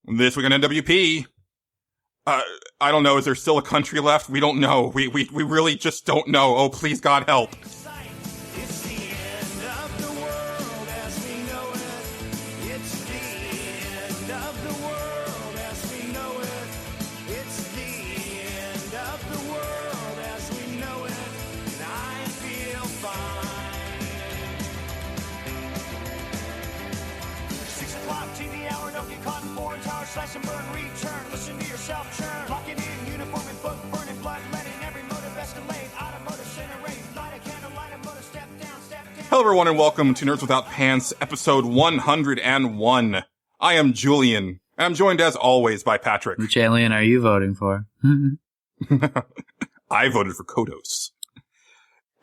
This week on NWP, I don't know, is there still a country left? We don't know. We really just don't know. Oh, please, God, help. Slash and burn, return, listen to yourself churn. Locking in, uniform and book, burning blood, letting every motive escalate. Automotive incinerate, light a candle, light a motor, step down, step down. Hello everyone and welcome to Nerds Without Pants, episode 101. I am Julian, and I'm joined as always by Patrick. Which alien are you voting for? I voted for Kodos.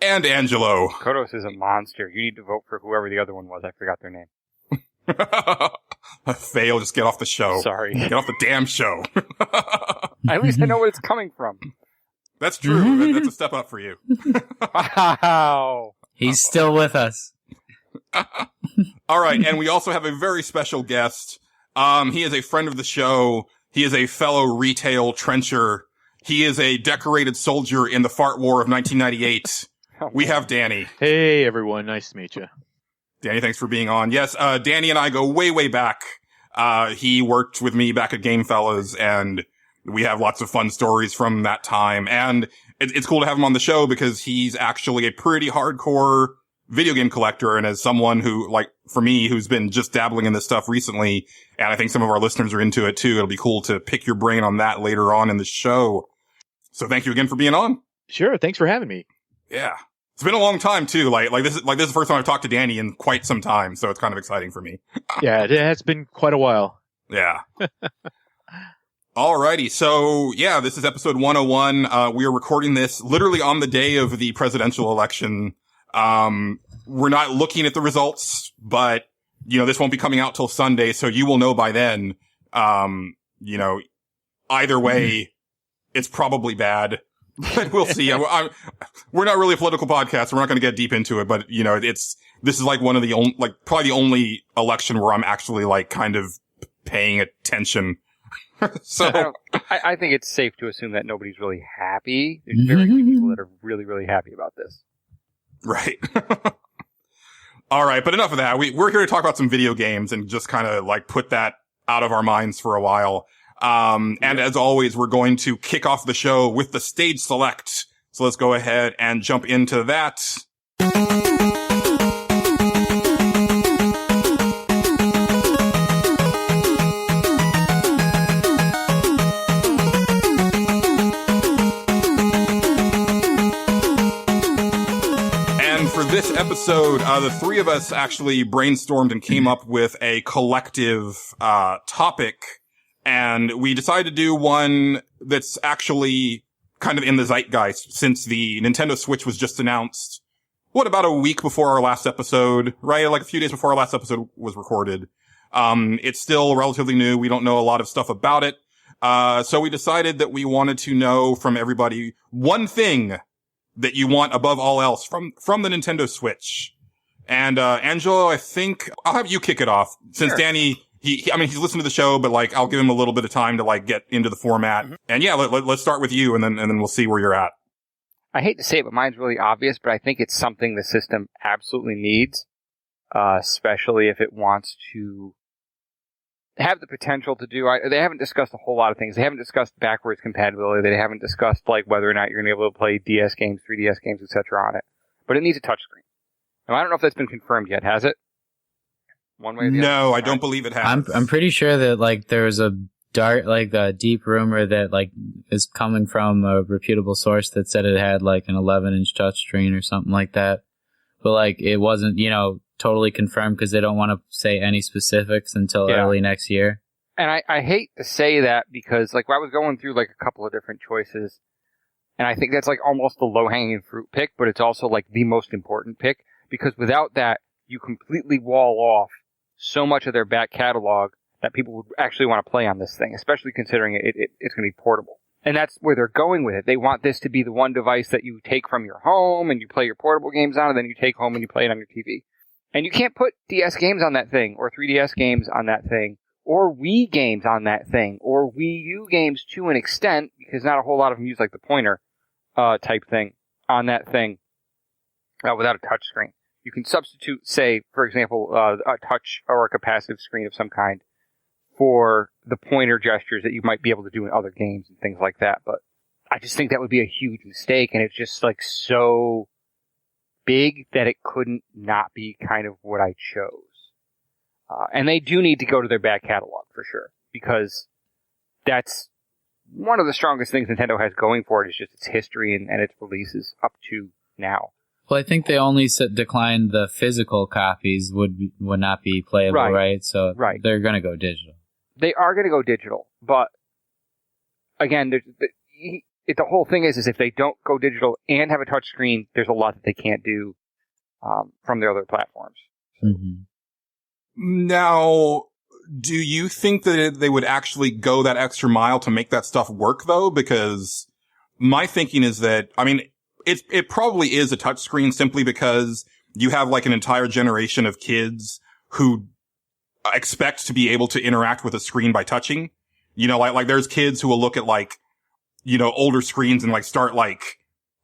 And Angelo. Kodos is a monster. You need to vote for whoever the other one was. I forgot their name. Fail, just get off the show. Sorry. Get off the damn show. At least I know where it's coming from. That's true. That's a step up for you. Wow. He's still with us. All right, and we also have a very special guest. He is a friend of the show. He is a fellow retail trencher. He is a decorated soldier in the Fart War of 1998. We have Danny. Hey, everyone. Nice to meet you. Danny, thanks for being on. Yes, Danny and I go way, way back. He worked with me back at Gamefellas, and we have lots of fun stories from that time. And it's cool to have him on the show because he's actually a pretty hardcore video game collector. And as someone who, like, for me, who's been just dabbling in this stuff recently, and I think some of our listeners are into it too, it'll be cool to pick your brain on that later on in the show. So thank you again for being on. Sure. Thanks for having me. Yeah. It's been a long time too. Like this is the first time I've talked to Danny in quite some time, so it's kind of exciting for me. Yeah, it has been quite a while. Yeah. Alrighty. So yeah, this is episode 101. We are recording this literally on the day of the presidential election. We're not looking at the results, but this won't be coming out till Sunday, so you will know by then. Either way, it's probably bad. But we'll see. We're not really a political podcast, so we're not going to get deep into it. But this is like one of the only, probably the only election where I'm actually kind of paying attention. So I think it's safe to assume that nobody's really happy. There's very few people that are really, really happy about this. Right. All right, but enough of that. We're here to talk about some video games and just kind of put that out of our minds for a while. And as always, we're going to kick off the show with the stage select. So let's go ahead and jump into that. And for this episode, the three of us actually brainstormed and came up with a collective, topic. And we decided to do one that's actually kind of in the zeitgeist since the Nintendo Switch was just announced. About a week before our last episode, right? Like a few days before our last episode was recorded. It's still relatively new. We don't know a lot of stuff about it. So we decided that we wanted to know from everybody one thing that you want above all else from the Nintendo Switch. And, Angelo, I think I'll have you kick it off since Sure. Danny, he's listened to the show, but I'll give him a little bit of time to get into the format. Mm-hmm. And yeah, let's start with you and then we'll see where you're at. I hate to say it, but mine's really obvious, but I think it's something the system absolutely needs, especially if it wants to have the potential to do. They haven't discussed a whole lot of things. They haven't discussed backwards compatibility. They haven't discussed whether or not you're going to be able to play DS games, 3DS games, etc. on it. But it needs a touchscreen. Now, I don't know if that's been confirmed yet. Has it? One way or the other? No, I don't believe it has. I'm pretty sure that there was a a deep rumor that is coming from a reputable source that said it had an 11-inch touchscreen or something like that. But it wasn't totally confirmed because they don't want to say any specifics until early next year. And I hate to say that because I was going through a couple of different choices, and I think that's almost the low-hanging fruit pick, but it's also the most important pick because without that you completely wall off so much of their back catalog that people would actually want to play on this thing, especially considering it's going to be portable. And that's where they're going with it. They want this to be the one device that you take from your home and you play your portable games on, and then you take home and you play it on your TV. And you can't put DS games on that thing or 3DS games on that thing or Wii games on that thing, or Wii U games to an extent, because not a whole lot of them use like the pointer type thing on that thing without a touch screen. You can substitute, say, for example, a touch or a capacitive screen of some kind for the pointer gestures that you might be able to do in other games and things like that. But I just think that would be a huge mistake, and it's just like so big that it couldn't not be kind of what I chose. And they do need to go to their back catalog for sure, because that's one of the strongest things Nintendo has going for it is just its history and its releases up to now. Well, I think they only declined the physical copies would not be playable, right? So they're going to go digital. They are going to go digital, but again, the whole thing is if they don't go digital and have a touch screen, there's a lot that they can't do from their other platforms. Mm-hmm. Now, do you think that they would actually go that extra mile to make that stuff work, though? Because my thinking is that, I mean, it probably is a touchscreen simply because you have like an entire generation of kids who expect to be able to interact with a screen by touching. You know, like there's kids who will look at like, you know, older screens and like start like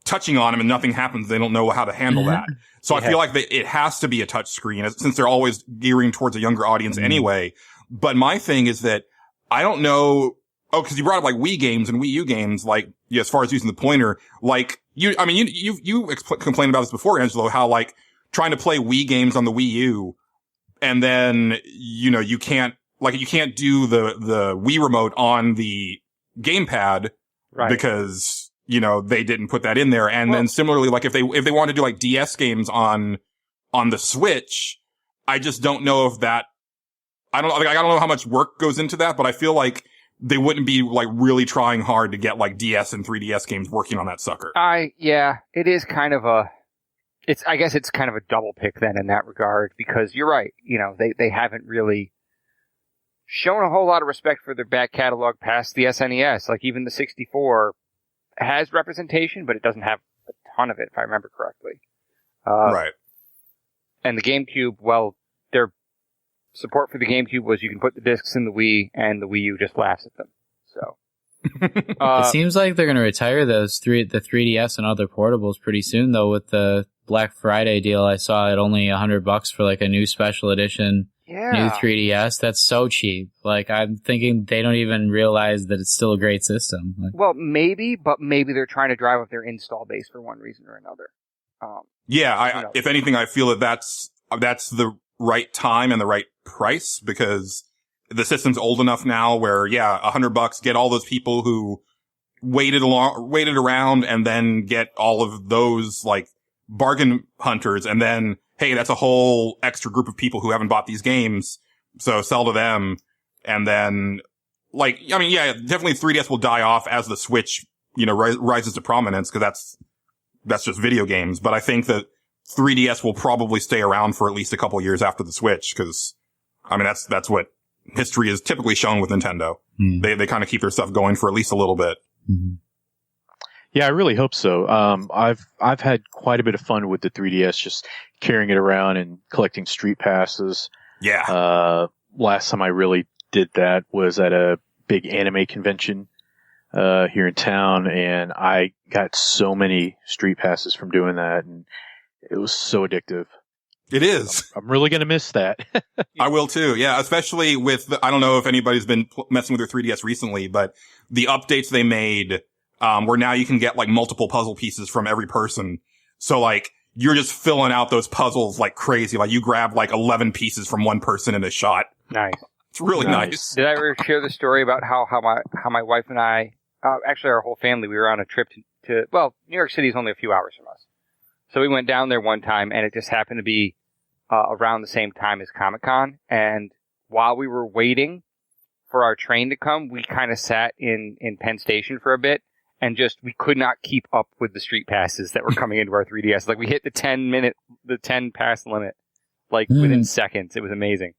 touching on them and nothing happens. They don't know how to handle that. So I feel like it has to be a touch screen since they're always gearing towards a younger audience anyway. But my thing is that I don't know. Oh, cause you brought up like Wii games and Wii U games, like, yeah, as far as using the pointer, like you complained about this before, Angelo, how like trying to play Wii games on the Wii U and then, you know, you can't do the Wii remote on the gamepad because, you know, they didn't put that in there. And then similarly, like if they want to do like DS games on the Switch, I just don't know if that, I don't know how much work goes into that, but I feel like they wouldn't be like really trying hard to get like DS and 3DS games working on that sucker. It is kind of I guess it's kind of a double pick then in that regard, because you're right. You know, they haven't really shown a whole lot of respect for their back catalog past the SNES. Like even the 64 has representation, but it doesn't have a ton of it, if I remember correctly. Right. And the GameCube, well, their support for the GameCube was you can put the discs in the Wii, and the Wii U just laughs at them. So it seems like they're going to retire the 3DS and other portables pretty soon, though. With the Black Friday deal, I saw it only $100 for like a new special edition. New 3DS. That's so cheap. Like, I'm thinking they don't even realize that it's still a great system. Like, well, maybe, but maybe they're trying to drive up their install base for one reason or another. If anything, I feel that that's the right time and the right price, because the system's old enough now where, $100, get all those people who waited around and then get all of those, like, bargain hunters, and then, hey, that's a whole extra group of people who haven't bought these games, so sell to them. And then, like, I mean, definitely 3DS will die off as the Switch, you know, rises to prominence, because that's just video games. But I think that 3DS will probably stay around for at least a couple years after the Switch, because, I mean, that's what history is typically shown with Nintendo. They kind of keep their stuff going for at least a little bit. Mm-hmm. Yeah, I really hope so. I've had quite a bit of fun with the 3DS, just carrying it around and collecting street passes. Yeah. Last time I really did that was at a big anime convention here in town, and I got so many street passes from doing that, and it was so addictive. It is. I'm really going to miss that. I will too. Yeah, especially with I don't know if anybody's been messing with their 3DS recently, but the updates they made, where now you can get like multiple puzzle pieces from every person. So like you're just filling out those puzzles like crazy. Like you grab like 11 pieces from one person in a shot. Nice. It's really nice. Did I ever share the story about how my wife and I, actually our whole family, we were on a trip to New York City is only a few hours from us. So we went down there one time, and it just happened to be around the same time as Comic-Con. And while we were waiting for our train to come, we kind of sat in Penn Station for a bit, and we could not keep up with the street passes that were coming into our 3DS. Like we hit the 10 pass limit, like within seconds. It was amazing.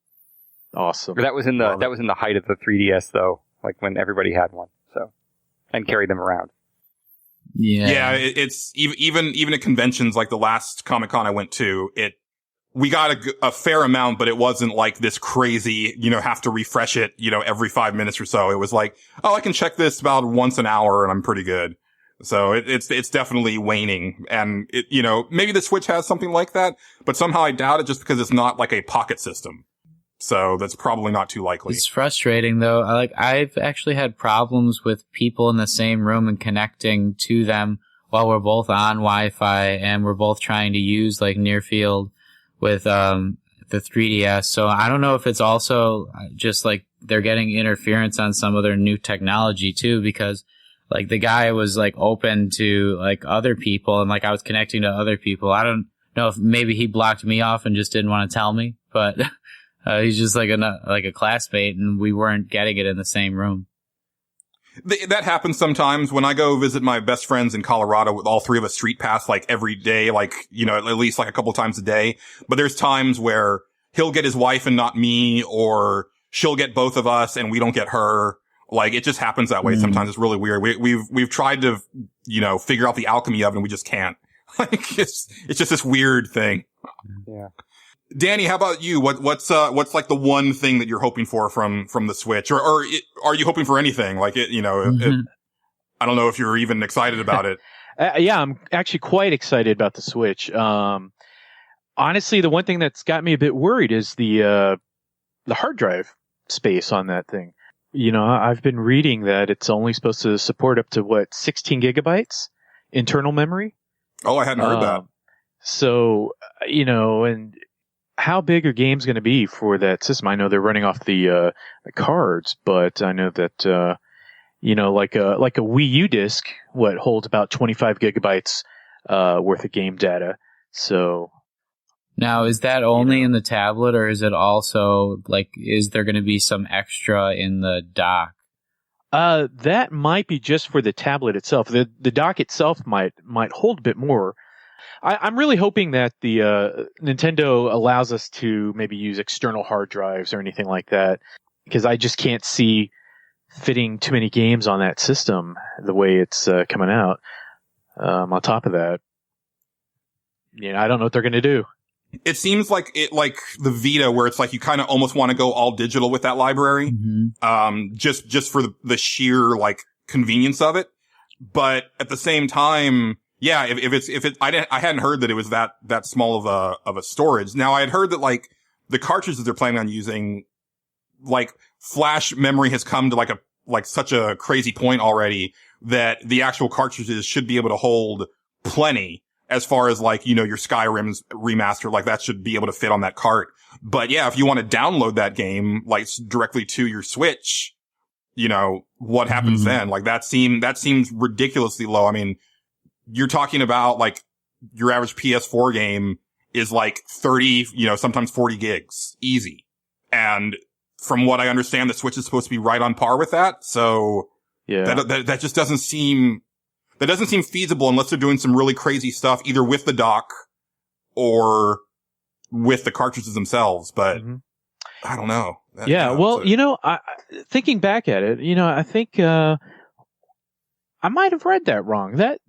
Awesome. That was in the height of the 3DS though, like when everybody had one. So, and carried them around. Yeah. Yeah, it's even at conventions like the last Comic-Con I went to, we got a fair amount, but it wasn't like this crazy, have to refresh it, every 5 minutes or so. It was like, oh, I can check this about once an hour and I'm pretty good. So it's definitely waning. And maybe the Switch has something like that, but somehow I doubt it just because it's not like a pocket system. So that's probably not too likely. It's frustrating though. I've actually had problems with people in the same room and connecting to them while we're both on Wi-Fi and we're both trying to use like near field with the 3DS. So I don't know if it's also just like they're getting interference on some of their new technology too, because like the guy was like open to like other people and like I was connecting to other people. I don't know if maybe he blocked me off and just didn't want to tell me, but he's just like a classmate and we weren't getting it in the same room. That happens sometimes when I go visit my best friends in Colorado with all three of us Street Pass like every day, like, at least like a couple times a day. But there's times where he'll get his wife and not me, or she'll get both of us and we don't get her. Like it just happens that way. Sometimes it's really weird. We've tried to, figure out the alchemy of it and we just can't. Like it's just this weird thing. Yeah. Danny, how about you? What's like the one thing that you're hoping for from the Switch, or are you hoping for anything? Like I don't know if you're even excited about it. Yeah, I'm actually quite excited about the Switch. Honestly, the one thing that's got me a bit worried is the hard drive space on that thing. I've been reading that it's only supposed to support up to 16 gigabytes internal memory. Oh, I hadn't heard that. So, and how big are games going to be for that system? I know they're running off the cards, but I know that like a Wii U disc, holds about 25 gigabytes worth of game data. So now, is that only in the tablet, or is it also like is there going to be some extra in the dock? That might be just for the tablet itself. The dock itself might hold a bit more. I'm really hoping that the Nintendo allows us to maybe use external hard drives or anything like that, because I just can't see fitting too many games on that system the way it's coming out. On top of that, I don't know what they're going to do. It seems like the Vita, where it's like you kind of almost want to go all digital with that library, just for the sheer like convenience of it. But at the same time, yeah, I hadn't heard that it was that small of a storage. Now I had heard that like the cartridges they're planning on using, like flash memory has come to like such a crazy point already that the actual cartridges should be able to hold plenty as far as like, your Skyrim's remaster, like that should be able to fit on that cart. But yeah, if you want to download that game like directly to your Switch, what happens then? Like that seems ridiculously low. I mean, you're talking about like your average PS4 game is like 30, sometimes 40 gigs easy. And from what I understand, the Switch is supposed to be right on par with that. So yeah, that just doesn't seem feasible unless they're doing some really crazy stuff, either with the dock or with the cartridges themselves. But I don't know. Thinking back at it, I think I might have read that wrong. That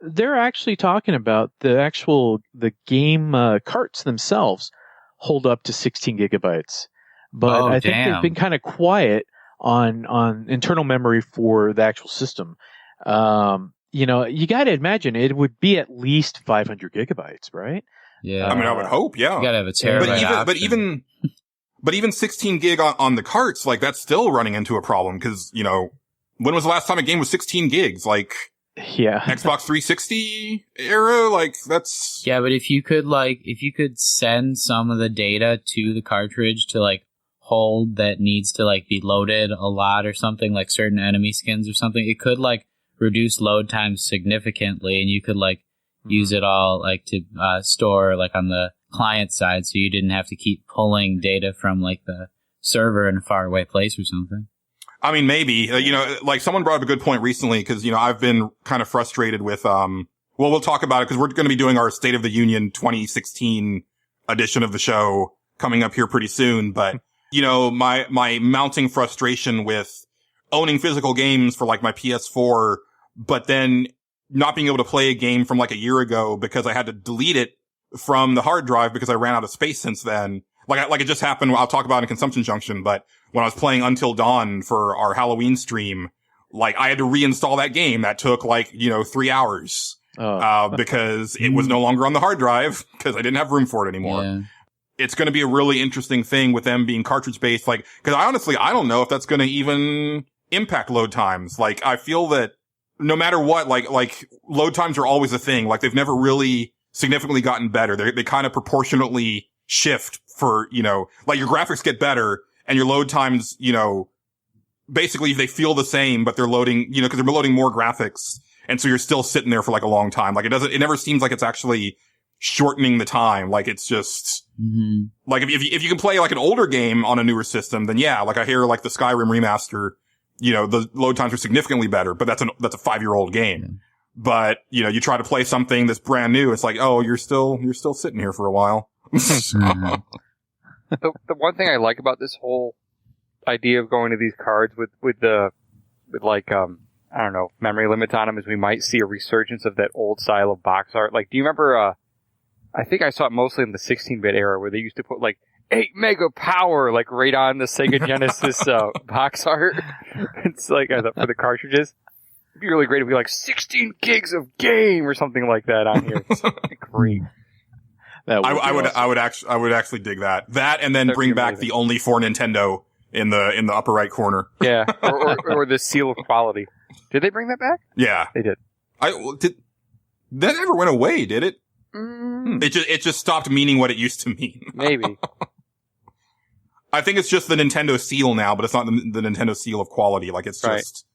they're actually talking about the game carts themselves hold up to 16 gigabytes. But I think they've been kind of quiet on internal memory for the actual system. You got to imagine it would be at least 500 gigabytes, right? Yeah. I mean, I would hope, yeah. You got to have a terabyte. But even 16 gig on the carts, like that's still running into a problem because, when was the last time a game was 16 gigs? Like, yeah, Xbox 360 era, like that's. Yeah, but if you could send some of the data to the cartridge to like hold that needs to like be loaded a lot or something, like certain enemy skins or something, it could like reduce load times significantly, and you could like use it all like to store like on the client side, so you didn't have to keep pulling data from like the server in a faraway place or something. I mean, maybe, like someone brought up a good point recently because, I've been kind of frustrated with, we'll talk about it because we're going to be doing our State of the Union 2016 edition of the show coming up here pretty soon. But, my mounting frustration with owning physical games for like my PS4, but then not being able to play a game from like a year ago because I had to delete it from the hard drive because I ran out of space since then. Like it just happened. I'll talk about it in Consumption Junction, but when I was playing Until Dawn for our Halloween stream, like I had to reinstall that game. That took 3 hours. Because it was no longer on the hard drive because I didn't have room for it anymore. Yeah. It's going to be a really interesting thing with them being cartridge based. Like, cause I don't know if that's going to even impact load times. Like, I feel that no matter what, like load times are always a thing. Like, they've never really significantly gotten better. They kind of proportionately shift for, like your graphics get better and your load times, basically they feel the same, but they're loading, cause they're loading more graphics. And so you're still sitting there for like a long time. Like it never seems like it's actually shortening the time. Like it's just, like if you can play like an older game on a newer system, then yeah, like I hear like the Skyrim remaster, the load times are significantly better, but that's a 5-year-old game. Yeah. But, you try to play something that's brand new. It's like, oh, you're still sitting here for a while. The one thing I like about this whole idea of going to these cards with I don't know, memory limits on them is we might see a resurgence of that old style of box art. Like, do you remember, I think I saw it mostly in the 16-bit era where they used to put like 8 mega power, like right on the Sega Genesis, box art. It's like, for the cartridges. It'd be really great if we like 16 gigs of game or something like that on here. Great. I would actually dig that. That and then That'd bring be back amazing. the only for Nintendo in the upper right corner. Yeah. Or the seal of quality. Did they bring that back? Yeah. They did. That never went away, did it? Mm, It just stopped meaning what it used to mean. maybe. I think it's just the Nintendo seal now, but it's not the Nintendo seal of quality. Like it's just,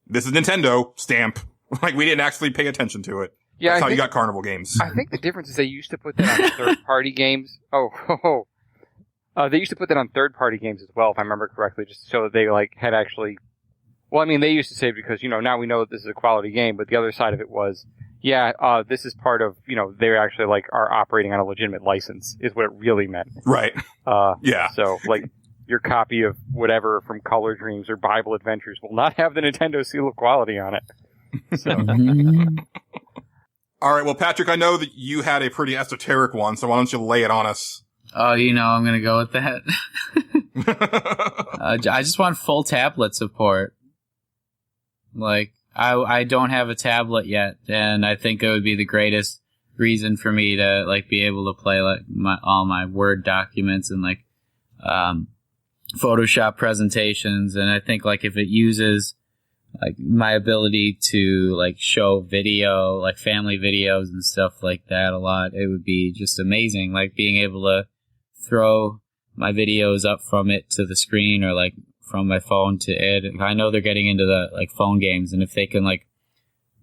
this is Nintendo stamp. Like we didn't actually pay attention to it. Yeah, That's I how you think, got Carnival games. I think the difference is they used to put that on third-party games. They used to put that on third-party games as well, if I remember correctly, just so that they like had actually. Well, I mean, they used to say because now we know that this is a quality game, but the other side of it was, this is part of they actually like are operating on a legitimate license is what it really meant. Right. Yeah. So like your copy of whatever from Color Dreams or Bible Adventures will not have the Nintendo seal of quality on it. So. All right. Well, Patrick, I know that you had a pretty esoteric one, so why don't you lay it on us? Oh, I'm gonna go with that. I just want full tablet support. Like, I don't have a tablet yet, and I think it would be the greatest reason for me to, like, be able to play, like, all my Word documents and, like, Photoshop presentations, and I think, like, if it uses, like, my ability to, like, show video, like, family videos and stuff like that a lot, it would be just amazing, like, being able to throw my videos up from it to the screen or, like, from my phone to it. I know they're getting into the like phone games, and if they can like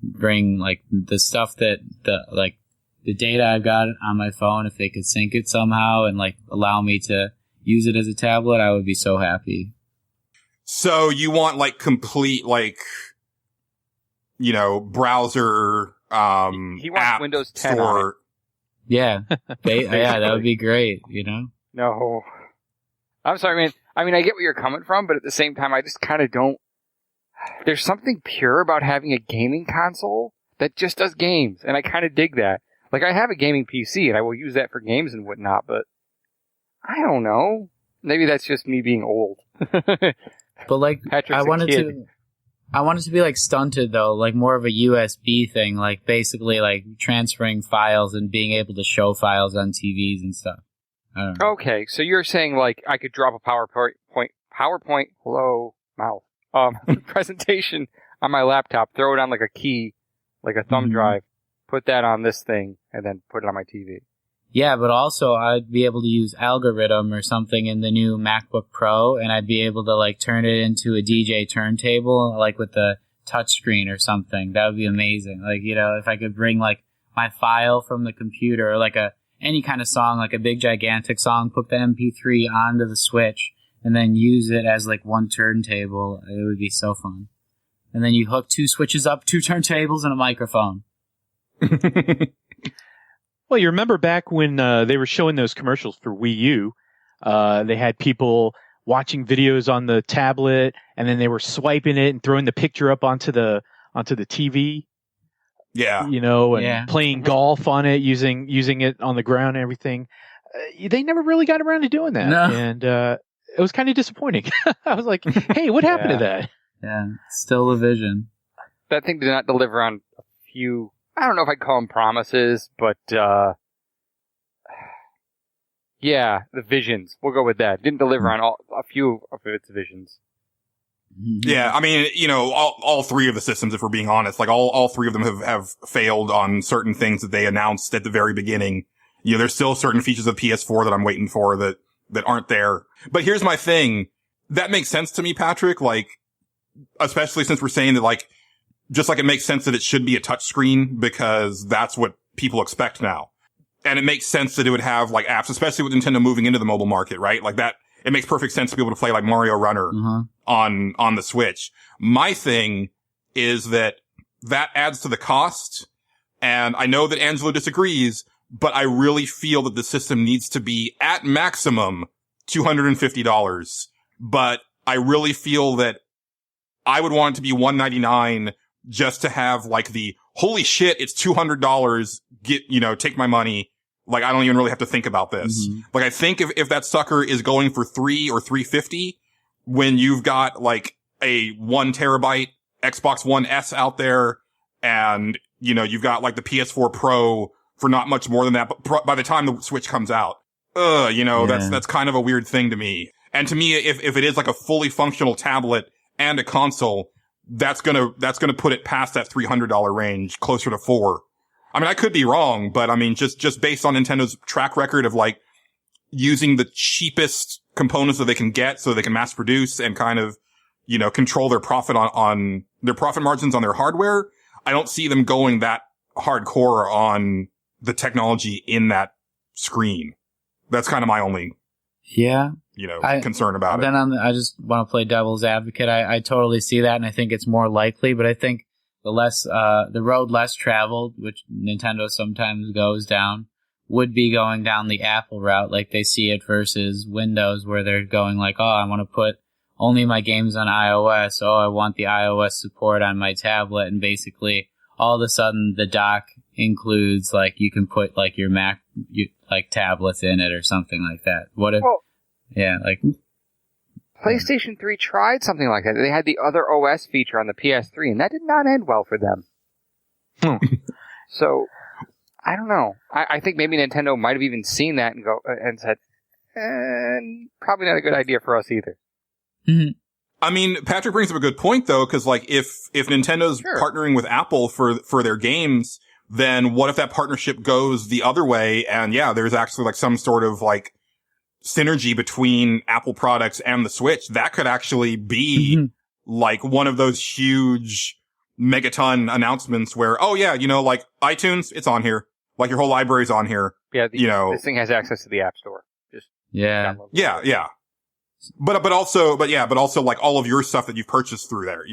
bring like the stuff that the data I've got on my phone, if they could sync it somehow and like allow me to use it as a tablet, I would be so happy. So you want like complete like browser He wants app Windows 10 store. on it. Yeah, that would be great. No. I'm sorry, man. I mean, I get where you're coming from, but at the same time, I just kind of don't. There's something pure about having a gaming console that just does games, and I kind of dig that. Like, I have a gaming PC, and I will use that for games and whatnot, but I don't know. Maybe that's just me being old. But like, Patrick's I wanted a kid. to be like stunted though, like more of a USB thing, like basically like transferring files and being able to show files on TVs and stuff. I don't know. Okay, so you're saying like I could drop a PowerPoint, hello, mouth, presentation on my laptop, throw it on like a key, like a thumb drive, put that on this thing, and then put it on my TV. Yeah, but also I'd be able to use Algorithm or something in the new MacBook Pro, and I'd be able to like turn it into a DJ turntable, like with the touchscreen or something. That would be amazing. Like, if I could bring like my file from the computer or like any kind of song, like a big gigantic song, put the MP3 onto the Switch, and then use it as like one turntable, it would be so fun. And then you hook 2 switches up, 2 turntables, and a microphone. Well, you remember back when they were showing those commercials for Wii U, they had people watching videos on the tablet, and then they were swiping it and throwing the picture up onto the TV. Yeah. and playing golf on it, using it on the ground and everything. They never really got around to doing that. No. And it was kind of disappointing. I was like, hey, what happened to that? Yeah, still a vision. That thing did not deliver on a few, I don't know if I'd call them promises, but, yeah, the visions. We'll go with that. Didn't deliver on a few of its visions. Yeah, I mean, all three of the systems, if we're being honest, like all three of them have failed on certain things that they announced at the very beginning. There's still certain features of PS4 that I'm waiting for that aren't there. But here's my thing. That makes sense to me, Patrick, like, especially since we're saying that, like, just like it makes sense that it should be a touchscreen because that's what people expect now. And it makes sense that it would have, like, apps, especially with Nintendo moving into the mobile market, right? Like that, it makes perfect sense to be able to play, like, Mario Runner on the Switch. My thing is that adds to the cost. And I know that Angelo disagrees, but I really feel that the system needs to be at maximum $250. But I really feel that I would want it to be $199 just to have like the holy shit, it's $200. Take my money. Like I don't even really have to think about this. Like I think if that sucker is going for $300 or $350, when you've got like a 1 terabyte Xbox One S out there, and you've got like the PS4 Pro for not much more than that. But by the time the Switch comes out, that's kind of a weird thing to me. And to me, if it is like a fully functional tablet and a console, that's gonna put it past that $300 range, closer to $400. I mean, I could be wrong, but I mean, just based on Nintendo's track record of like using the cheapest components that they can get so they can mass produce and kind of, control their profit on their profit margins on their hardware, I don't see them going that hardcore on the technology in that screen. That's kind of my only, concern about it. I just want to play devil's advocate. I totally see that, and I think it's more likely, but I think the road less traveled, which Nintendo sometimes goes down, would be going down the Apple route, like they see it, versus Windows, where they're going like, oh, I want to put only my games on iOS. Oh, I want the iOS support on my tablet, and basically all of a sudden the dock includes like you can put like your Mac like tablets in it or something like that. What if? Well, PlayStation 3 tried something like that. They had the other OS feature on the PS3, and that did not end well for them. So, I don't know. I think maybe Nintendo might have even seen that and said, probably not a good idea for us either. I mean, Patrick brings up a good point though, because like if Nintendo's partnering with Apple for their games, then what if that partnership goes the other way? And there's actually like some sort of like synergy between Apple products and the Switch. That could actually be like one of those huge megaton announcements where, like iTunes, it's on here. Like your whole library's on here. Yeah, this thing has access to the App Store. Just download it. Yeah. But also like all of your stuff that you've purchased through there,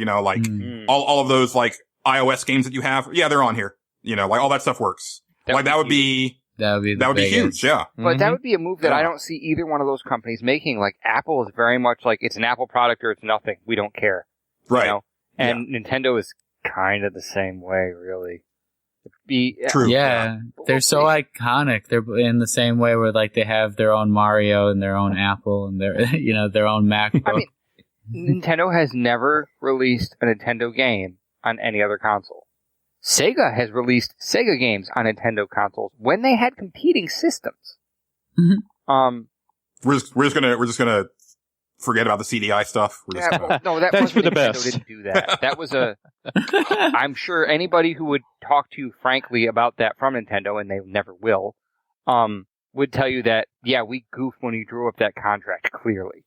all of those like iOS games that you have. Yeah, they're on here. Like all that stuff works. That would be huge. Yeah. But that would be a move that I don't see either one of those companies making. Like Apple is very much like it's an Apple product or it's nothing. We don't care. Right. And Nintendo is kind of the same way, really. True. Yeah, they're so iconic. They're in the same way where like they have their own Mario and their own Apple and their their own MacBook. I mean, Nintendo has never released a Nintendo game on any other console. Sega has released Sega games on Nintendo consoles when they had competing systems. We're just gonna forget about the CDI stuff. That's for the best. Didn't do that. That was I'm sure anybody who would talk to you frankly about that from Nintendo, and they never will, would tell you that we goofed when we drew up that contract. Clearly,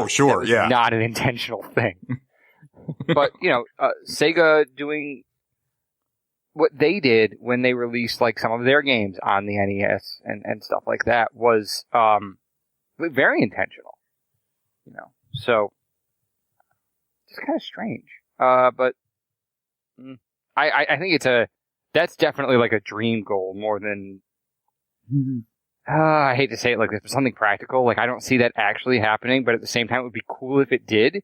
sure, not an intentional thing. But Sega doing what they did when they released like some of their games on the NES and stuff like that was very intentional. So it's kind of strange. But I think that's definitely like a dream goal more than, I hate to say it like this, but something practical. Like I don't see that actually happening, but at the same time it would be cool if it did.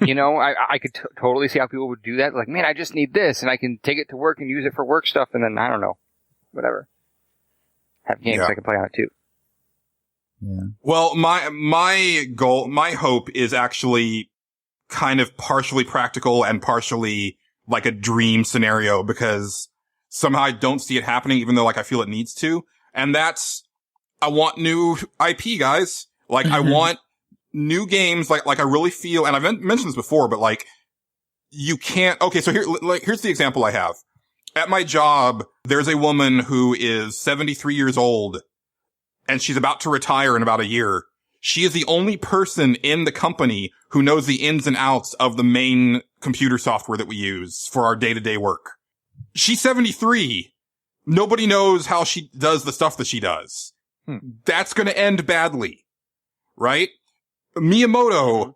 You know, I could totally see how people would do that. Like, man, I just need this, and I can take it to work and use it for work stuff, and then, I don't know, whatever. Have games I can play on it, too. Yeah. Well, my hope is actually kind of partially practical and partially like a dream scenario, because somehow I don't see it happening, even though like I feel it needs to. And that's, I want new IP, guys. Like, I want new games. Like I really feel, and I've mentioned this before, but like, you can't, okay, so here's the example I have. At my job, there's a woman who is 73 years old, and she's about to retire in about a year. She is the only person in the company who knows the ins and outs of the main computer software that we use for our day-to-day work. She's 73. Nobody knows how she does the stuff that she does. That's going to end badly, right? Miyamoto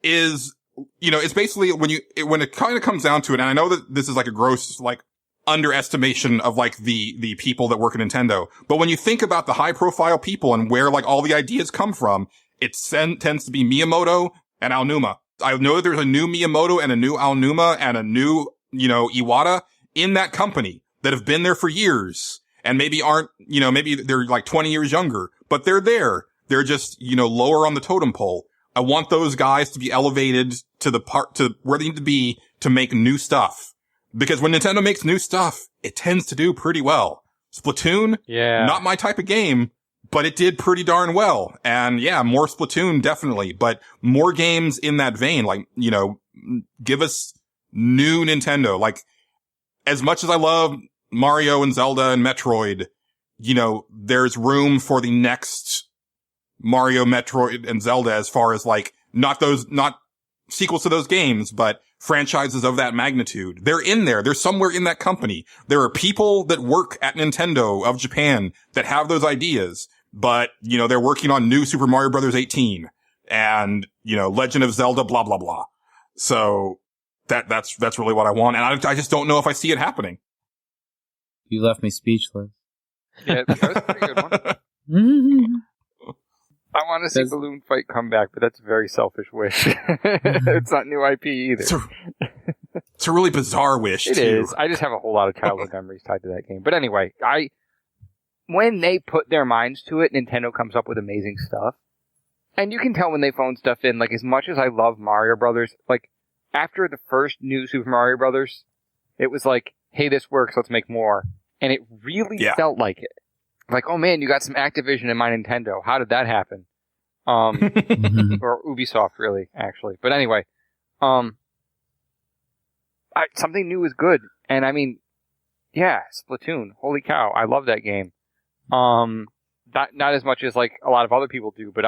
is, you know, it's basically when it kind of comes down to it, and I know that this is like a gross, like, underestimation of like the people that work at Nintendo. But when you think about the high profile people and where like all the ideas come from, it tends to be Miyamoto and Aonuma. I know that there's a new Miyamoto and a new Aonuma and a new, you know, Iwata in that company that have been there for years and maybe aren't, you know, maybe they're like 20 years younger, but they're there. They're just, you know, lower on the totem pole. I want those guys to be elevated to where they need to be to make new stuff. Because when Nintendo makes new stuff, it tends to do pretty well. Splatoon, not my type of game, but it did pretty darn well. And yeah, more Splatoon, definitely. But more games in that vein, like, you know, give us new Nintendo. Like, as much as I love Mario and Zelda and Metroid, you know, there's room for the next Mario, Metroid, and Zelda as far as like, not sequels to those games, but franchises of that magnitude. They're in there. They're somewhere in that company. There are people that work at Nintendo of Japan that have those ideas, but, you know, they're working on new Super Mario Bros. 18 and, you know, Legend of Zelda, blah, blah, blah. So that's really what I want. And I just don't know if I see it happening. You left me speechless. Yeah, that was a pretty good one. I want to see Balloon Fight come back, but that's a very selfish wish. It's not new IP either. It's a really bizarre wish, It too. is. I just have a whole lot of childhood memories tied to that game. But anyway, when they put their minds to it, Nintendo comes up with amazing stuff. And you can tell when they phone stuff in, like, as much as I love Mario Brothers, like, after the first new Super Mario Brothers, it was like, hey, this works, let's make more. And it really felt like it. Like, oh man, you got some Activision in my Nintendo. How did that happen? Or Ubisoft, really, actually. But anyway, something new is good. And I mean, yeah, Splatoon. Holy cow, I love that game. Not as much as like a lot of other people do, but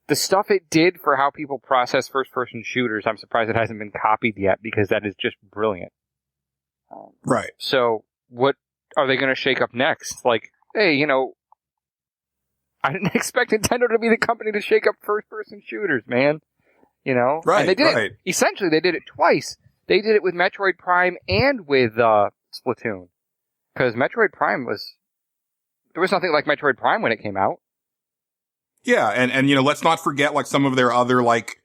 the stuff it did for how people process first-person shooters, I'm surprised it hasn't been copied yet, because that is just brilliant. Right. So, what are they going to shake up next? Like, hey, you know, I didn't expect Nintendo to be the company to shake up first-person shooters, man. You know? Right, and they did it. Essentially, they did it twice. They did it with Metroid Prime and with Splatoon. Because Metroid Prime there was nothing like Metroid Prime when it came out. Yeah, and you know, let's not forget like some of their other like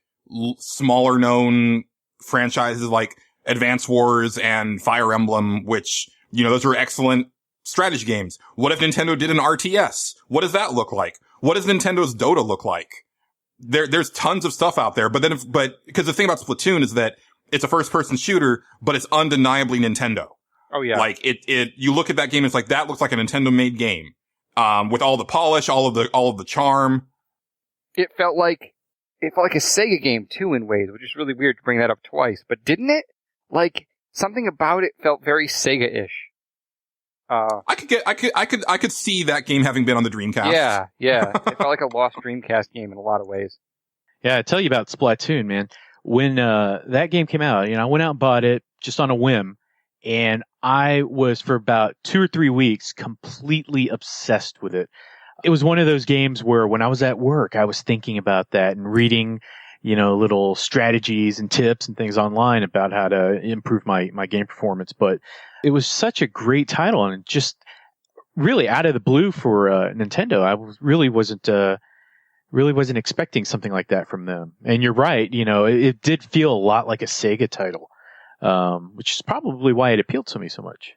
smaller known franchises like Advance Wars and Fire Emblem, which, you know, those were excellent strategy games. What if Nintendo did an RTS? What does that look like? What does Nintendo's Dota look like? There's tons of stuff out there, but because the thing about Splatoon is that it's a first person shooter, but it's undeniably Nintendo. Oh yeah. Like you look at that game, it's like, that looks like a Nintendo made game. With all the polish, all of the charm. It felt like a Sega game too in ways, which is really weird to bring that up twice, but didn't it? Like, something about it felt very Sega-ish. I could see that game having been on the Dreamcast. Yeah. It felt like a lost Dreamcast game in a lot of ways. Yeah, I tell you about Splatoon, man. When that game came out, you know, I went out and bought it just on a whim, and I was for about 2 or 3 weeks completely obsessed with it. It was one of those games where when I was at work, I was thinking about that and reading, you know, little strategies and tips and things online about how to improve my game performance. But it was such a great title, and just really out of the blue for Nintendo. I really wasn't really wasn't expecting something like that from them. And you're right, it did feel a lot like a Sega title, which is probably why it appealed to me so much.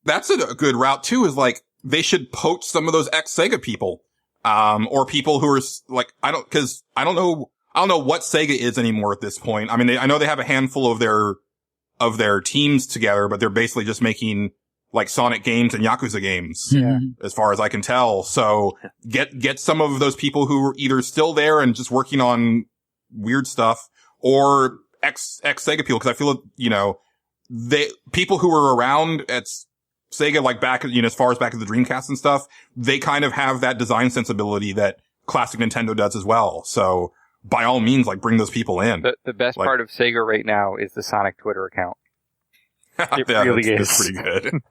That's a good route too, is like, they should poach some of those ex-Sega people, or people who are like, I don't know what Sega is anymore at this point. I mean, I know they have a handful of their teams together, but they're basically just making like Sonic games and Yakuza games, as far as I can tell. So get some of those people who are either still there and just working on weird stuff, or ex-Sega people, because I feel, people who were around at Sega, like back, as far as back as the Dreamcast and stuff, they kind of have that design sensibility that classic Nintendo does as well. So by all means, like, bring those people in. The best part of Sega right now is the Sonic Twitter account. It yeah, really is. It's pretty good.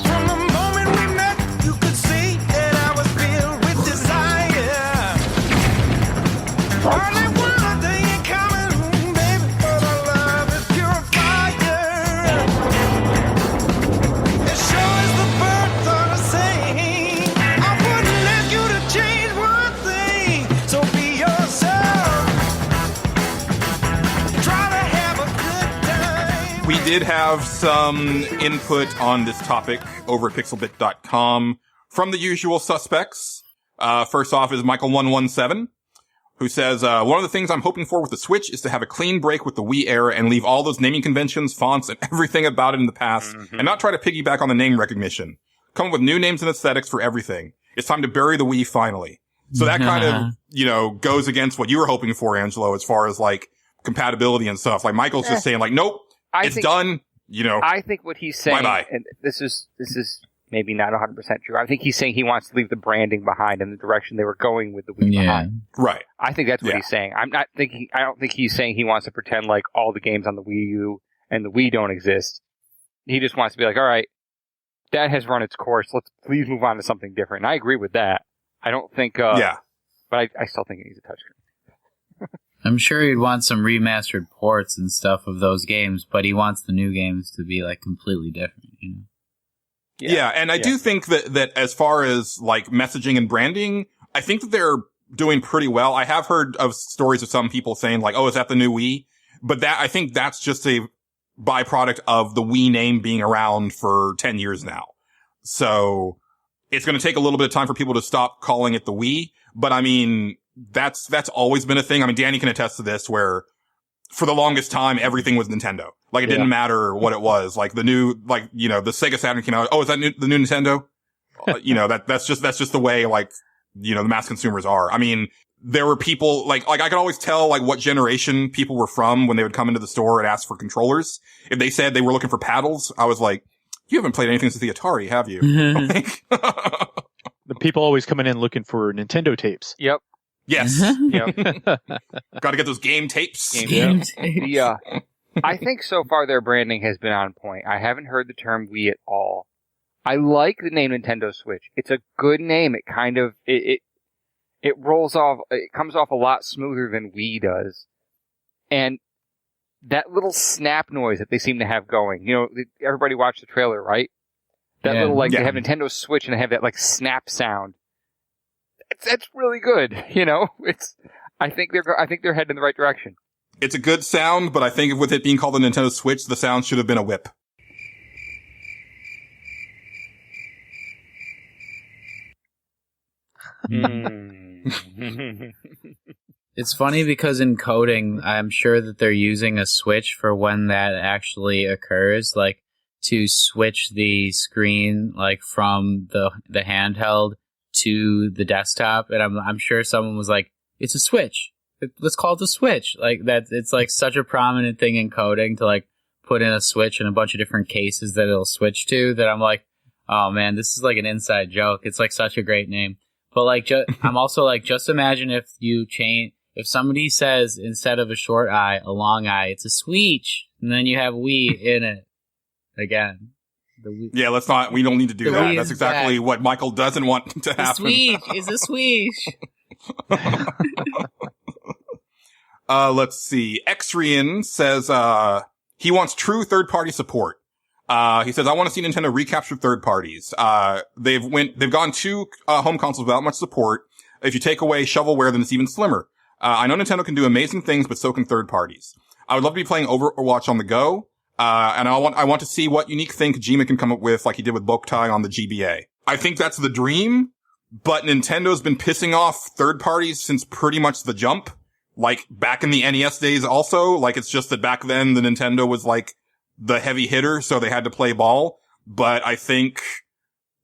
From the moment we met, you could see that I was filled with desire. Only one thing in common, baby, but our love is pure fire. As sure as the birds are singing, I wouldn't ask you to change one thing. So be yourself. Try to have a good time. We did have some input on this topic over at pixelbit.com from the usual suspects. First off is Michael117, who says, one of the things I'm hoping for with the Switch is to have a clean break with the Wii era and leave all those naming conventions, fonts, and everything about it in the past, and not try to piggyback on the name recognition. Come up with new names and aesthetics for everything. It's time to bury the Wii finally. So that kind of, goes against what you were hoping for, Angelo, as far as like compatibility and stuff. Like Michael's just saying like, nope, it's done. I think what he's saying, Bye-bye. and this is maybe not 100% true. I think he's saying he wants to leave the branding behind in the direction they were going with the Wii behind. Right. I think that's what he's saying. I don't think he's saying he wants to pretend like all the games on the Wii U and the Wii don't exist. He just wants to be like, all right, that has run its course. Let's please move on to something different. And I agree with that. I don't think, but I still think it needs a touchscreen. I'm sure he'd want some remastered ports and stuff of those games, but he wants the new games to be like completely different, Yeah, and I do think that as far as like messaging and branding, I think that they're doing pretty well. I have heard of stories of some people saying like, oh, is that the new Wii? But I think that's just a byproduct of the Wii name being around for 10 years now. So it's going to take a little bit of time for people to stop calling it the Wii. But I mean, that's always been a thing. I mean, Danny can attest to this, where for the longest time, everything was Nintendo. Like, it didn't matter what it was. Like, the new, like, the Sega Saturn came out. Oh, is that the new Nintendo? That's just the way, like, the mass consumers are. I mean, there were people, like I could always tell, like, what generation people were from when they would come into the store and ask for controllers. If they said they were looking for paddles, I was like, you haven't played anything since the Atari, have you? Like, The people always coming in looking for Nintendo tapes. Yep. yes. Yep. Got to get those game tapes. Yeah. I think so far their branding has been on point. I haven't heard the term Wii at all. I like the name Nintendo Switch. It's a good name. It kind of, it rolls off, it comes off a lot smoother than Wii does. And that little snap noise that they seem to have going, everybody watched the trailer, right? That little, like, they have Nintendo Switch and they have that, like, snap sound. That's really good, I think they're heading in the right direction. It's a good sound, but I think with it being called the Nintendo Switch, the sound should have been a whip. It's funny because in coding, I'm sure that they're using a switch for when that actually occurs, like to switch the screen, like from the handheld to the desktop. And I'm sure someone was like, it's a switch. Let's call it the Switch. Like that, it's like such a prominent thing in coding to like put in a switch in a bunch of different cases that it'll switch to, that I'm like, oh man, this is like an inside joke. It's like such a great name. But like, I'm also like, just imagine if if somebody says instead of a short I, a long I, it's a Switch, and then you have Wii in it again. Yeah, let's not. We don't need to do The that. Wii That's is exactly back. what Michael doesn't want to The happen. Switch is a Switch. Let's see. Xrian says, he wants true third-party support. He says, I want to see Nintendo recapture third parties. They've gone 2 home consoles without much support. If you take away shovelware, then it's even slimmer. I know Nintendo can do amazing things, but so can third parties. I would love to be playing Overwatch on the go. And I want to see what unique thing Kojima can come up with, like he did with Boktai on the GBA. I think that's the dream, but Nintendo's been pissing off third parties since pretty much the jump. Like, back in the NES days also. Like, it's just that back then the Nintendo was like the heavy hitter, so they had to play ball. But I think,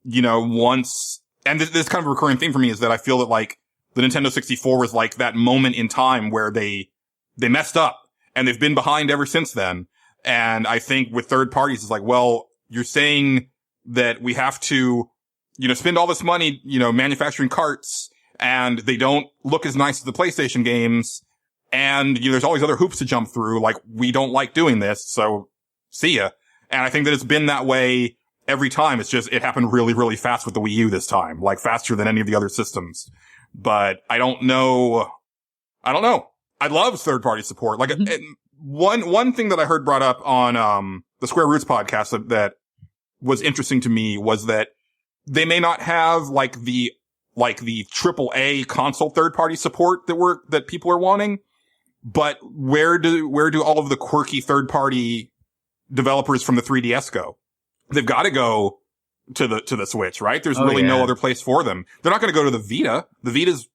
once, and this kind of a recurring theme for me is that I feel that like the Nintendo 64 was like that moment in time where they messed up, and they've been behind ever since then. And I think with third parties, it's like, well, you're saying that we have to, spend all this money, manufacturing carts, and they don't look as nice as the PlayStation games. And, there's always other hoops to jump through. Like, we don't like doing this, so see ya. And I think that it's been that way every time. It's just, it happened really, really fast with the Wii U this time. Like, faster than any of the other systems. But I don't know. I love third party support. Like, one thing that I heard brought up on, the Square Roots podcast that was interesting to me was that they may not have like the AAA console third party support that people are wanting, but where do all of the quirky third party developers from the 3DS go? They've got to go to the Switch, right? There's really no other place for them. They're not going to go to the Vita. The Vita's,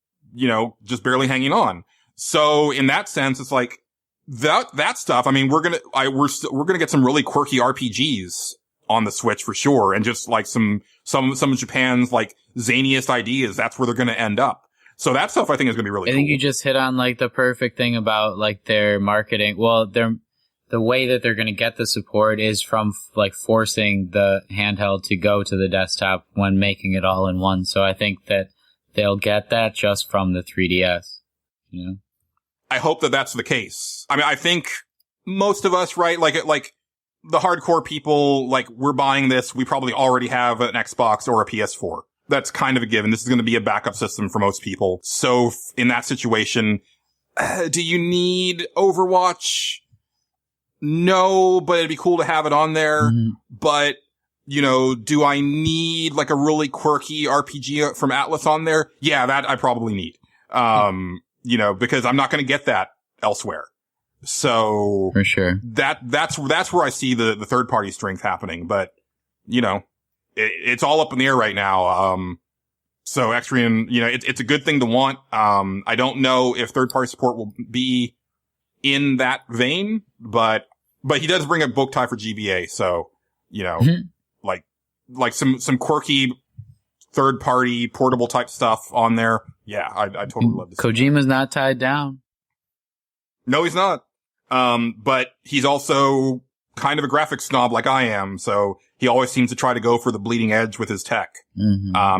just barely hanging on. So in that sense, it's like that stuff. I mean, we're going to get some really quirky RPGs on the Switch for sure. And just like some of Japan's like zaniest ideas, that's where they're going to end up. So that stuff I think is going to be really cool. I think you just hit on like the perfect thing about like their marketing. Well, the way that they're going to get the support is from like forcing the handheld to go to the desktop when making it all in one. So I think that they'll get that just from the 3DS, I hope that that's the case. I mean, I think most of us, right? Like the hardcore people, like we're buying this. We probably already have an Xbox or a PS4. That's kind of a given. This is going to be a backup system for most people. So in that situation, do you need Overwatch? No, but it'd be cool to have it on there. Mm-hmm. But, do I need like a really quirky RPG from Atlas on there? Yeah, that I probably need. Because I'm not going to get that elsewhere. So for sure, that's where I see the third party strength happening. But, it's all up in the air right now. So Xrian, it's a good thing to want. I don't know if third party support will be in that vein, but he does bring up Boktai for GBA. So, like some quirky third party portable type stuff on there. Yeah, I totally love this. Kojima's not tied down. No, he's not. But he's also kind of a graphics snob like I am. So he always seems to try to go for the bleeding edge with his tech.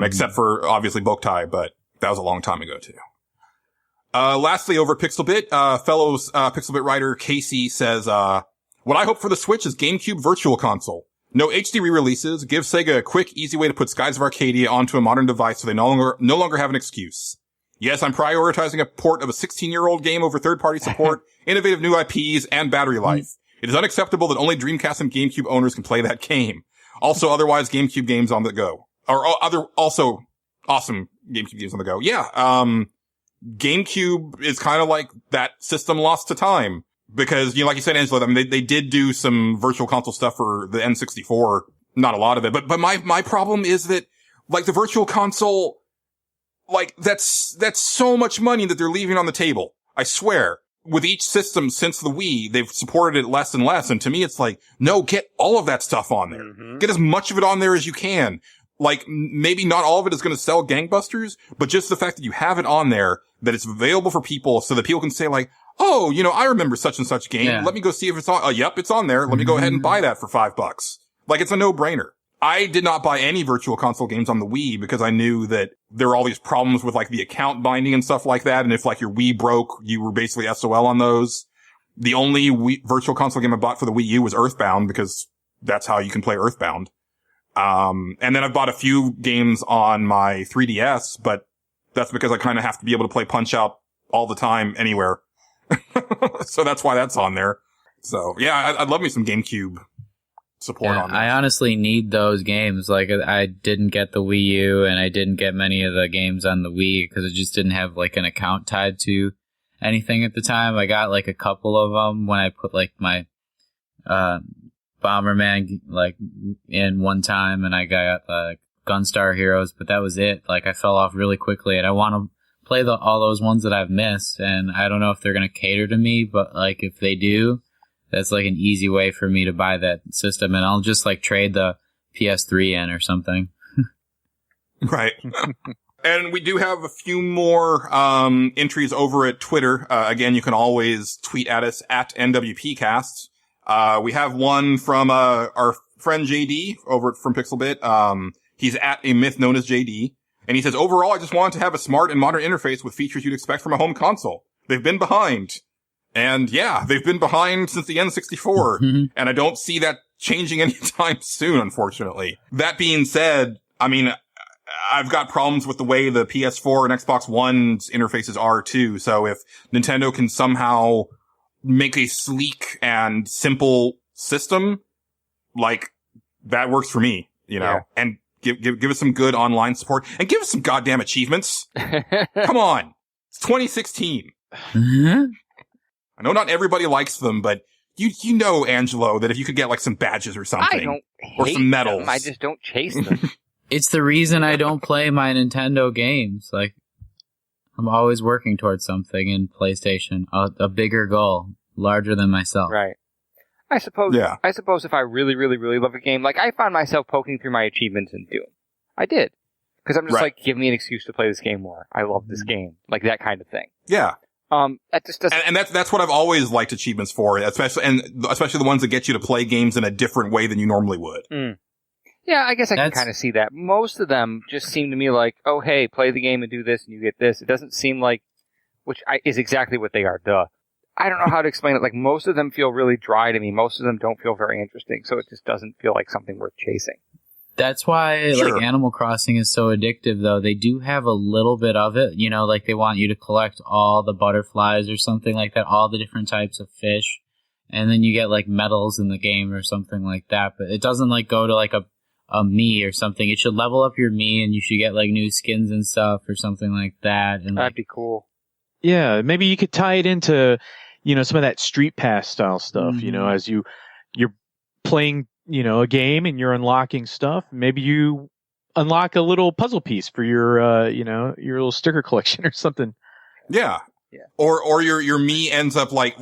Except for obviously Boktai, but that was a long time ago too. Lastly, over at Pixelbit, fellow Pixelbit writer Casey says, what I hope for the Switch is GameCube Virtual Console. No HD re-releases. Give Sega a quick, easy way to put Skies of Arcadia onto a modern device so they no longer have an excuse. Yes, I'm prioritizing a port of a 16-year-old game over third-party support, innovative new IPs, and battery life. It is unacceptable that only Dreamcast and GameCube owners can play that game. Also, otherwise, GameCube games on the go. Also awesome GameCube games on the go. Yeah, GameCube is kind of like that system lost to time. Because, like you said, Angela, I mean, they did do some virtual console stuff for the N64. Not a lot of it. But my problem is that, like, the virtual console, like, that's so much money that they're leaving on the table. I swear. With each system since the Wii, they've supported it less and less. And to me, it's like, no, get all of that stuff on there. Mm-hmm. Get as much of it on there as you can. Like, maybe not all of it is going to sell gangbusters, but just the fact that you have it on there, that it's available for people so that people can say, like, oh, I remember such and such game. Yeah. Let me go see if it's on. Yep, it's on there. Let me go ahead and buy that for $5. Like, it's a no-brainer. I did not buy any virtual console games on the Wii because I knew that there were all these problems with like the account binding and stuff like that. And if like your Wii broke, you were basically SOL on those. The only virtual console game I bought for the Wii U was Earthbound because that's how you can play Earthbound. And then I've bought a few games on my 3DS, but that's because I kind of have to be able to play Punch-Out all the time anywhere. So that's why that's on there. So yeah, I'd love me some GameCube support on that. I honestly need those games. Like, I didn't get the Wii U, and I didn't get many of the games on the Wii because I just didn't have like an account tied to anything at the time. I got like a couple of them when I put like my Bomberman like in one time, and I got Gunstar Heroes, but that was it. Like, I fell off really quickly, and I want to play all those ones that I've missed, and I don't know if they're going to cater to me, but like if they do, that's like an easy way for me to buy that system, and I'll just like trade the PS3 in or something. Right. And we do have a few more entries over at Twitter. Again, you can always tweet at us at NWPcast. We have one from our friend JD over from Pixelbit. He's at a myth known as JD. And he says, overall, I just wanted to have a smart and modern interface with features you'd expect from a home console. They've been behind. And yeah, they've been behind since the N64. And I don't see that changing anytime soon, unfortunately. That being said, I mean, I've got problems with the way the PS4 and Xbox One's interfaces are too. So if Nintendo can somehow make a sleek and simple system, like, that works for me, you know, and give us some good online support and give us some goddamn achievements. Come on. It's 2016. I know not everybody likes them, but you know, Angelo, that if you could get like some badges or something, I don't or hate some medals, them. I just don't chase them. It's the reason I don't play my Nintendo games. Like, I'm always working towards something in PlayStation, a bigger goal, larger than myself. Right. I suppose if I really, really, really love a game, like I found myself poking through my achievements in Doom. I did. Because I'm just like, give me an excuse to play this game more. I love this game. Like that kind of thing. Yeah. That just doesn't... And that's what I've always liked achievements for, especially the ones that get you to play games in a different way than you normally would. Yeah, I guess I can kind of see that. Most of them just seem to me like, oh, hey, play the game and do this and you get this. It doesn't seem like, is exactly what they are, duh. I don't know how to explain it. Like, most of them feel really dry to me. Most of them don't feel very interesting, so it just doesn't feel like something worth chasing. That's why, like, Animal Crossing is so addictive, though. They do have a little bit of it, you know, like they want you to collect all the butterflies or something like that, all the different types of fish, and then you get, like, medals in the game or something like that, but it doesn't, like, go to, like, a Mii or something. It should level up your Mii, and you should get, like, new skins and stuff or something like that. And that'd be cool. Yeah, maybe you could tie it into, you know, some of that Street Pass style stuff, you know, as you're playing, you know, a game and you're unlocking stuff. Maybe you unlock a little puzzle piece for your, you know, your little sticker collection or something. Yeah. Or your Mii ends up like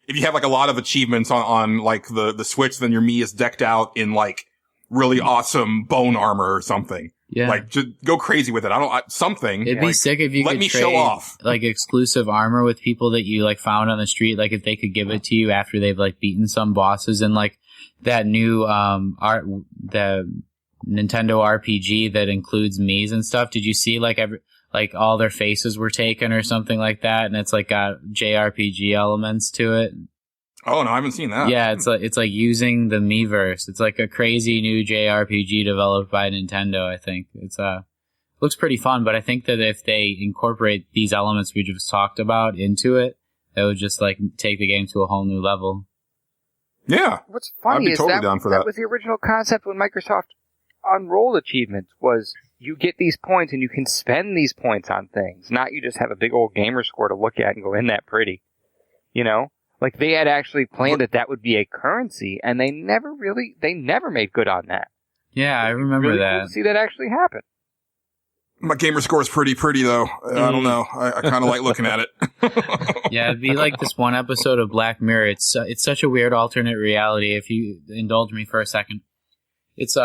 if you have like a lot of achievements on like the Switch, then your Mii is decked out in like really awesome bone armor or something. Yeah. Like, just go crazy with it. Something. It'd be sick if you let could me trade, show off. like, exclusive armor with people that you, like, found on the street. Like, if they could give it to you after they've, like, beaten some bosses. And, like, that new, the Nintendo RPG that includes Mii's and stuff. Did you see, like, all their faces were taken or something like that? And it's, like, got JRPG elements to it. Oh, no, I haven't seen that. Yeah, it's like using the Miiverse. It's like a crazy new JRPG developed by Nintendo, I think. It's looks pretty fun, but I think that if they incorporate these elements we just talked about into it, that would just like take the game to a whole new level. Yeah. What's funny I'd be is totally down for that. That was the original concept when Microsoft unrolled achievements, was you get these points and you can spend these points on things, not you just have a big old gamer score to look at and go, isn't that pretty? You know? Like, they had actually planned that would be a currency, and they never made good on that. Yeah, I remember really that. Cool to see that actually happen. My gamer score is pretty though. I don't know. I kind of like looking at it. Yeah, it'd be like this one episode of Black Mirror. It's such a weird alternate reality. If you indulge me for a second, it's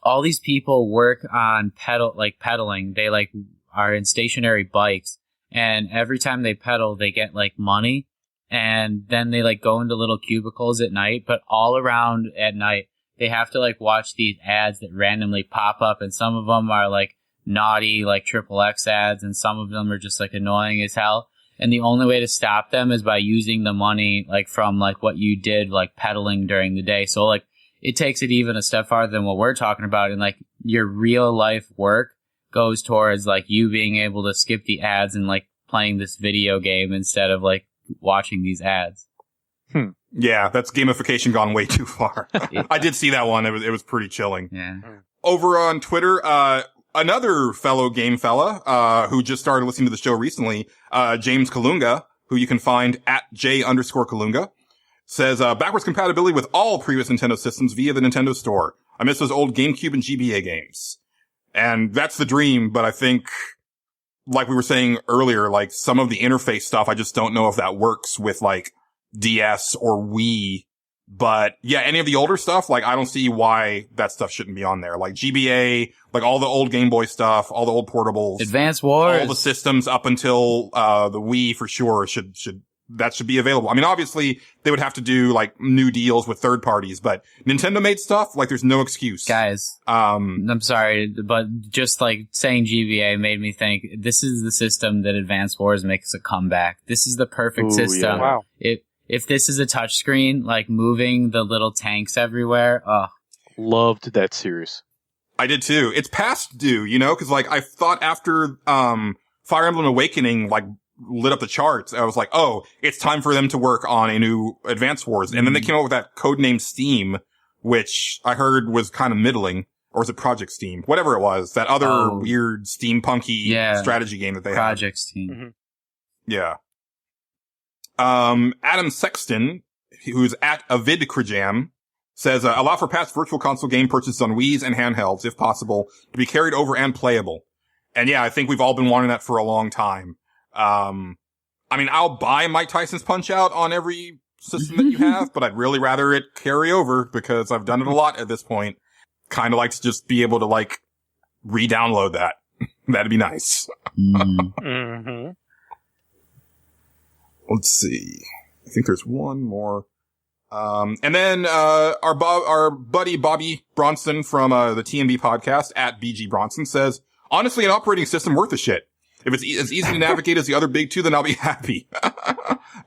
all these people work on pedaling. They like are in stationary bikes, and every time they pedal, they get like money. And then they like go into little cubicles at night, but all around at night, they have to like watch these ads that randomly pop up, and some of them are like naughty, like XXX ads, and some of them are just like annoying as hell. And the only way to stop them is by using the money like from like what you did like pedaling during the day. So like it takes it even a step farther than what we're talking about. And like your real life work goes towards like you being able to skip the ads and like playing this video game instead of like watching these ads. Yeah, that's gamification gone way too far. I did see that one. It was pretty chilling. Yeah. Over on Twitter, another fellow game fella, who just started listening to the show recently, James Kalunga, who you can find at J_Kalunga, says, backwards compatibility with all previous Nintendo systems via the Nintendo Store. I miss those old GameCube and GBA games. And that's the dream, but I think, like we were saying earlier, like some of the interface stuff, I just don't know if that works with like DS or Wii. But yeah, any of the older stuff, like I don't see why that stuff shouldn't be on there. Like GBA, like all the old Game Boy stuff, all the old portables, Advance Wars, all the systems up until the Wii for sure should be available. I mean, obviously they would have to do like new deals with third parties, but Nintendo made stuff, like there's no excuse. Guys, I'm sorry, but just like saying GBA made me think this is the system that Advance Wars makes a comeback. This is the perfect system. Yeah. Wow. If this is a touchscreen, like moving the little tanks everywhere, Loved that series. I did too. It's past due, you know, cause like I thought after, Fire Emblem Awakening, like lit up the charts, I was like, oh, it's time for them to work on a new Advance Wars. And then they came out with that codename Steam, which I heard was kind of middling. Or was it Project Steam? Whatever it was. That other weird steampunky strategy game that they Project Steam. Mm-hmm. Yeah. Adam Sexton, who's at Avidkrajam, says, allow for past virtual console game purchases on Wii's and handhelds, if possible, to be carried over and playable. And yeah, I think we've all been wanting that for a long time. I mean, I'll buy Mike Tyson's Punch-Out on every system that you have, but I'd really rather it carry over because I've done it a lot at this point. Kind of like to just be able to like re-download that. That'd be nice. Mm-hmm. Let's see. I think there's one more. And then, our buddy Bobby Bronson from, the TMB podcast at BG Bronson says, honestly, an operating system worth a shit. If it's as easy to navigate as the other big two, then I'll be happy.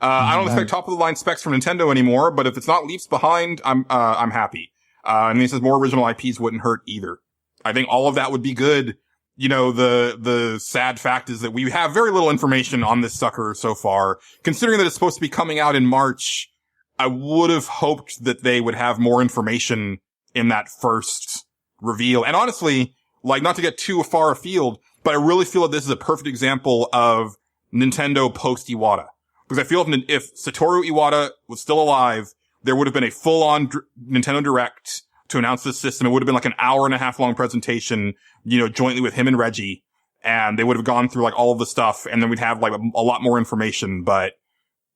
I don't expect top of the line specs from Nintendo anymore, but if it's not leaps behind, I'm happy. And he says more original IPs wouldn't hurt either. I think all of that would be good. You know, the sad fact is that we have very little information on this sucker so far. Considering that it's supposed to be coming out in March, I would have hoped that they would have more information in that first reveal. And honestly, like, not to get too far afield, but I really feel that this is a perfect example of Nintendo post-Iwata. Because I feel if Satoru Iwata was still alive, there would have been a full-on Nintendo Direct to announce this system. It would have been like an hour-and-a-half long presentation, you know, jointly with him and Reggie. And they would have gone through like all of the stuff, and then we'd have like a lot more information. But,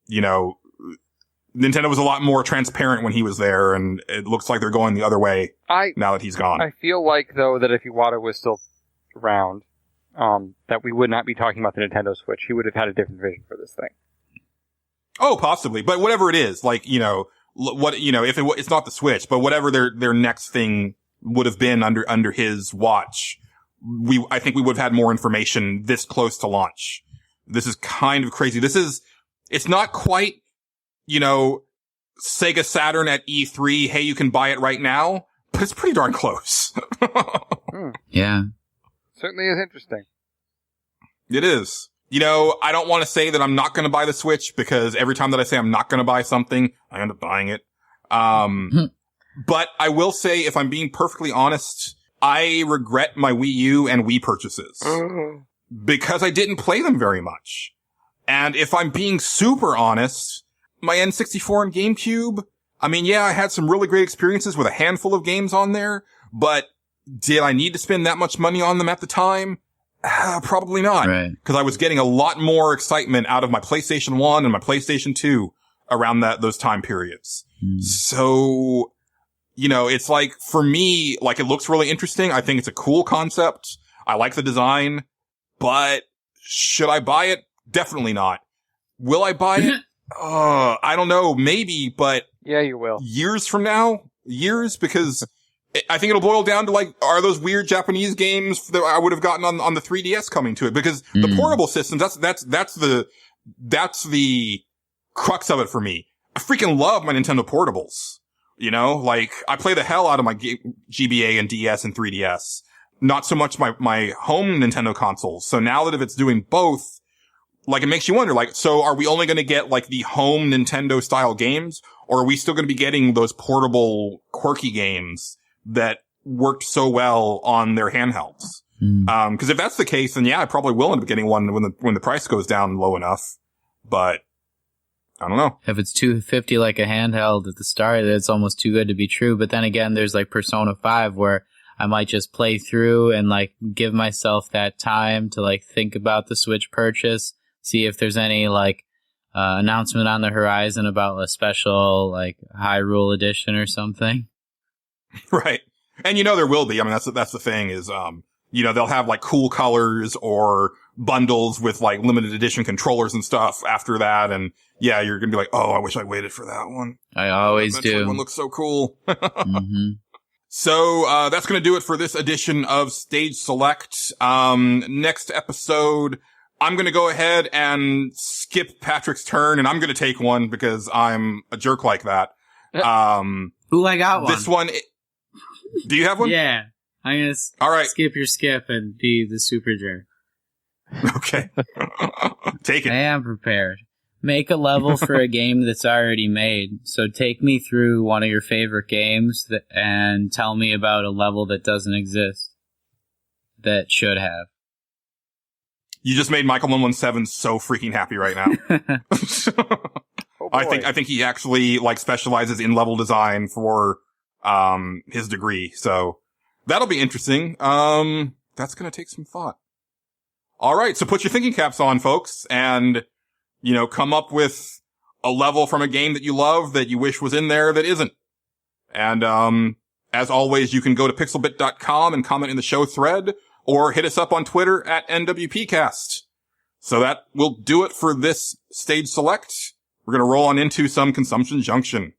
you know, Nintendo was a lot more transparent when he was there, and it looks like they're going the other way now that he's gone. I feel like, though, that if Iwata was still around, that we would not be talking about the Nintendo Switch. He would have had a different vision for this thing. Oh, possibly. But whatever it is, like, you know, if it's not the Switch, but whatever their next thing would have been under his watch, I think we would have had more information this close to launch. This is kind of crazy. It's not quite, you know, Sega Saturn at E3, hey, you can buy it right now, but it's pretty darn close. Yeah. Certainly is interesting. It is. You know, I don't want to say that I'm not going to buy the Switch, because every time that I say I'm not going to buy something, I end up buying it. But I will say, if I'm being perfectly honest, I regret my Wii U and Wii purchases because I didn't play them very much. And if I'm being super honest, my N64 and GameCube, I mean, yeah, I had some really great experiences with a handful of games on there, but did I need to spend that much money on them at the time? Probably not. Right. Because I was getting a lot more excitement out of my PlayStation 1 and my PlayStation 2 around those time periods. So, you know, it's like, for me, like, it looks really interesting. I think it's a cool concept. I like the design, but should I buy it? Definitely not. Will I buy it? I don't know. Maybe, but yeah, you will. Years from now? Because I think it'll boil down to, like, are those weird Japanese games that I would have gotten on the 3DS coming to it? Because the portable systems, that's the crux of it for me. I freaking love my Nintendo portables. You know, like I play the hell out of my GBA and DS and 3DS. Not so much my home Nintendo consoles. So now that if it's doing both, like it makes you wonder, like, so are we only going to get like the home Nintendo style games, or are we still going to be getting those portable quirky games that worked so well on their handhelds? Cause if that's the case, then yeah, I probably will end up getting one when the price goes down low enough, but I don't know. If it's $250 like a handheld at the start, it's almost too good to be true. But then again, there's like Persona 5 where I might just play through and like give myself that time to like think about the Switch purchase, see if there's any like announcement on the horizon about a special like Hyrule edition or something. Right. And you know there will be. I mean, that's the thing is, you know, they'll have like cool colors or bundles with like limited edition controllers and stuff after that. And yeah, you're going to be like, oh, I wish I waited for that one. I always do. One looks so cool. Mm-hmm. So, that's going to do it for this edition of Stage Select. Next episode, I'm going to go ahead and skip Patrick's turn, and I'm going to take one because I'm a jerk like that. Ooh, I got one. This one, do you have one? Yeah. I'm going to All right. skip your skip and be the super jerk. Okay. Take it. I am prepared. Make a level for a game that's already made. So take me through one of your favorite games and tell me about a level that doesn't exist that should have. You just made Michael 117 so freaking happy right now. Oh, I boy. think he actually like specializes in level design for his degree. So that'll be interesting. That's going to take some thought. All right, so put your thinking caps on, folks, and you know, come up with a level from a game that you love that you wish was in there that isn't. And as always, you can go to pixelbit.com and comment in the show thread, or hit us up on Twitter at NWPcast. So that will do it for this Stage Select. We're going to roll on into some Consumption Junction.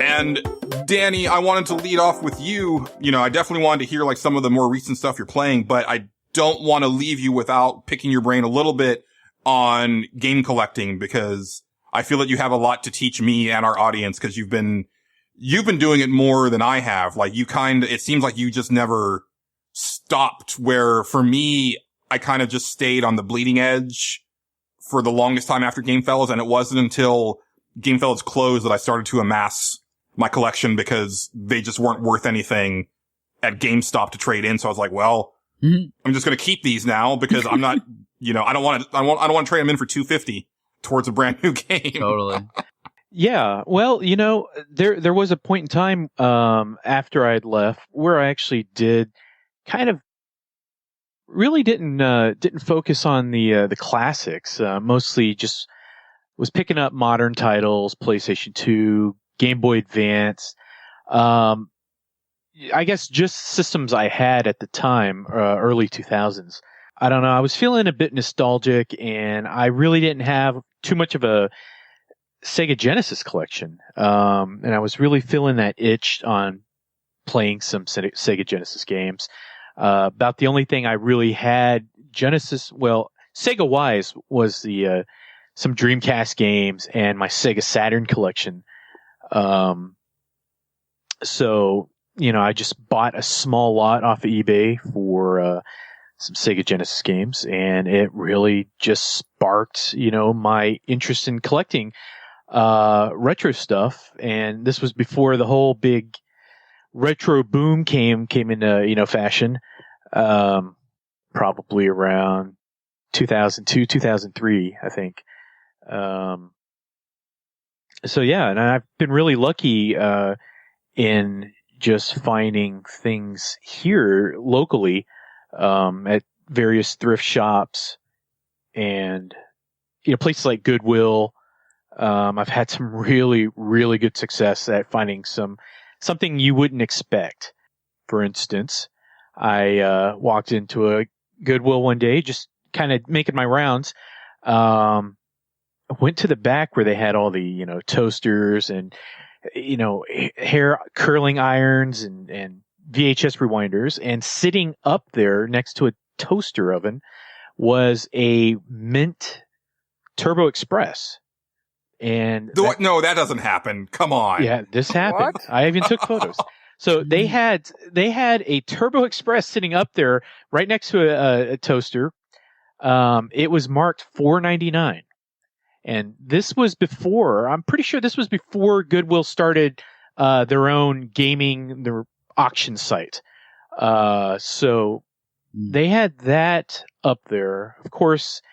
And Danny, I wanted to lead off with you. You know, I definitely wanted to hear like some of the more recent stuff you're playing, but I don't want to leave you without picking your brain a little bit on game collecting, because I feel that you have a lot to teach me and our audience, because you've been doing it more than I have. Like it seems like you just never stopped, where for me, I kind of just stayed on the bleeding edge for the longest time after Gamefellas. And it wasn't until Gamefellas closed that I started to amass my collection, because they just weren't worth anything at GameStop to trade in. So I was like, well, I'm just going to keep these now, because I'm not, you know, I don't want to trade them in for $250 towards a brand new game. Totally. Yeah, well, you know, there was a point in time after I'd left where I actually did kind of really didn't focus on the classics. Mostly just was picking up modern titles, PlayStation 2, Game Boy Advance. I guess just systems I had at the time, early 2000s. I don't know. I was feeling a bit nostalgic, and I really didn't have too much of a Sega Genesis collection. And I was really feeling that itch on playing some Sega Genesis games. About the only thing I really had Genesis, well, Sega-wise, was the some Dreamcast games and my Sega Saturn collection. So, you know, I just bought a small lot off of eBay for some Sega Genesis games, and it really just sparked, you know, my interest in collecting retro stuff. And this was before the whole big retro boom came into, you know, fashion. Probably around 2002, 2003, I think. So yeah, and I've been really lucky in just finding things here locally at various thrift shops and places like Goodwill. I've had some really, really good success at finding something you wouldn't expect. For instance, I walked into a Goodwill one day, just kind of making my rounds. I went to the back where they had all the, toasters and, hair curling irons and VHS rewinders, and sitting up there next to a toaster oven was a Mint Turbo Express. And no, that doesn't happen. Come on. Yeah, this happened. What? I even took photos. So they had a Turbo Express sitting up there right next to a toaster. It was marked $4.99. And this was before, I'm pretty sure this was before Goodwill started their own their auction site. So they had that up there. Of course,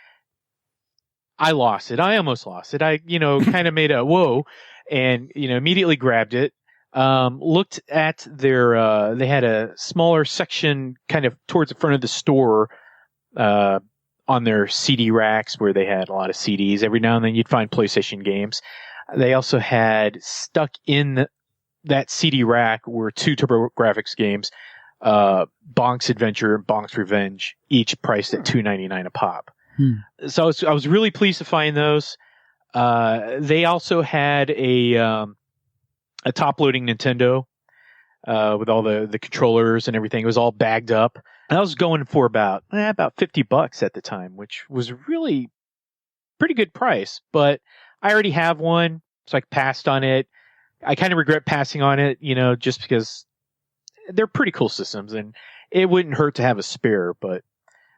I lost it. I almost lost it. I, kind of made a whoa and, immediately grabbed it. Looked at they had a smaller section kind of towards the front of the store, on their CD racks where they had a lot of CDs. Every now and then you'd find PlayStation games. They also had stuck in that CD rack were 2 TurboGrafx games, Bonk's Adventure and Bonk's Revenge, each priced at $2.99 a pop. So I was really pleased to find those. They also had a top-loading Nintendo with all the controllers and everything. It was all bagged up. And I was going for about $50 at the time, which was really pretty good price. But I already have one, so I passed on it. I kind of regret passing on it, just because they're pretty cool systems, and it wouldn't hurt to have a spare. But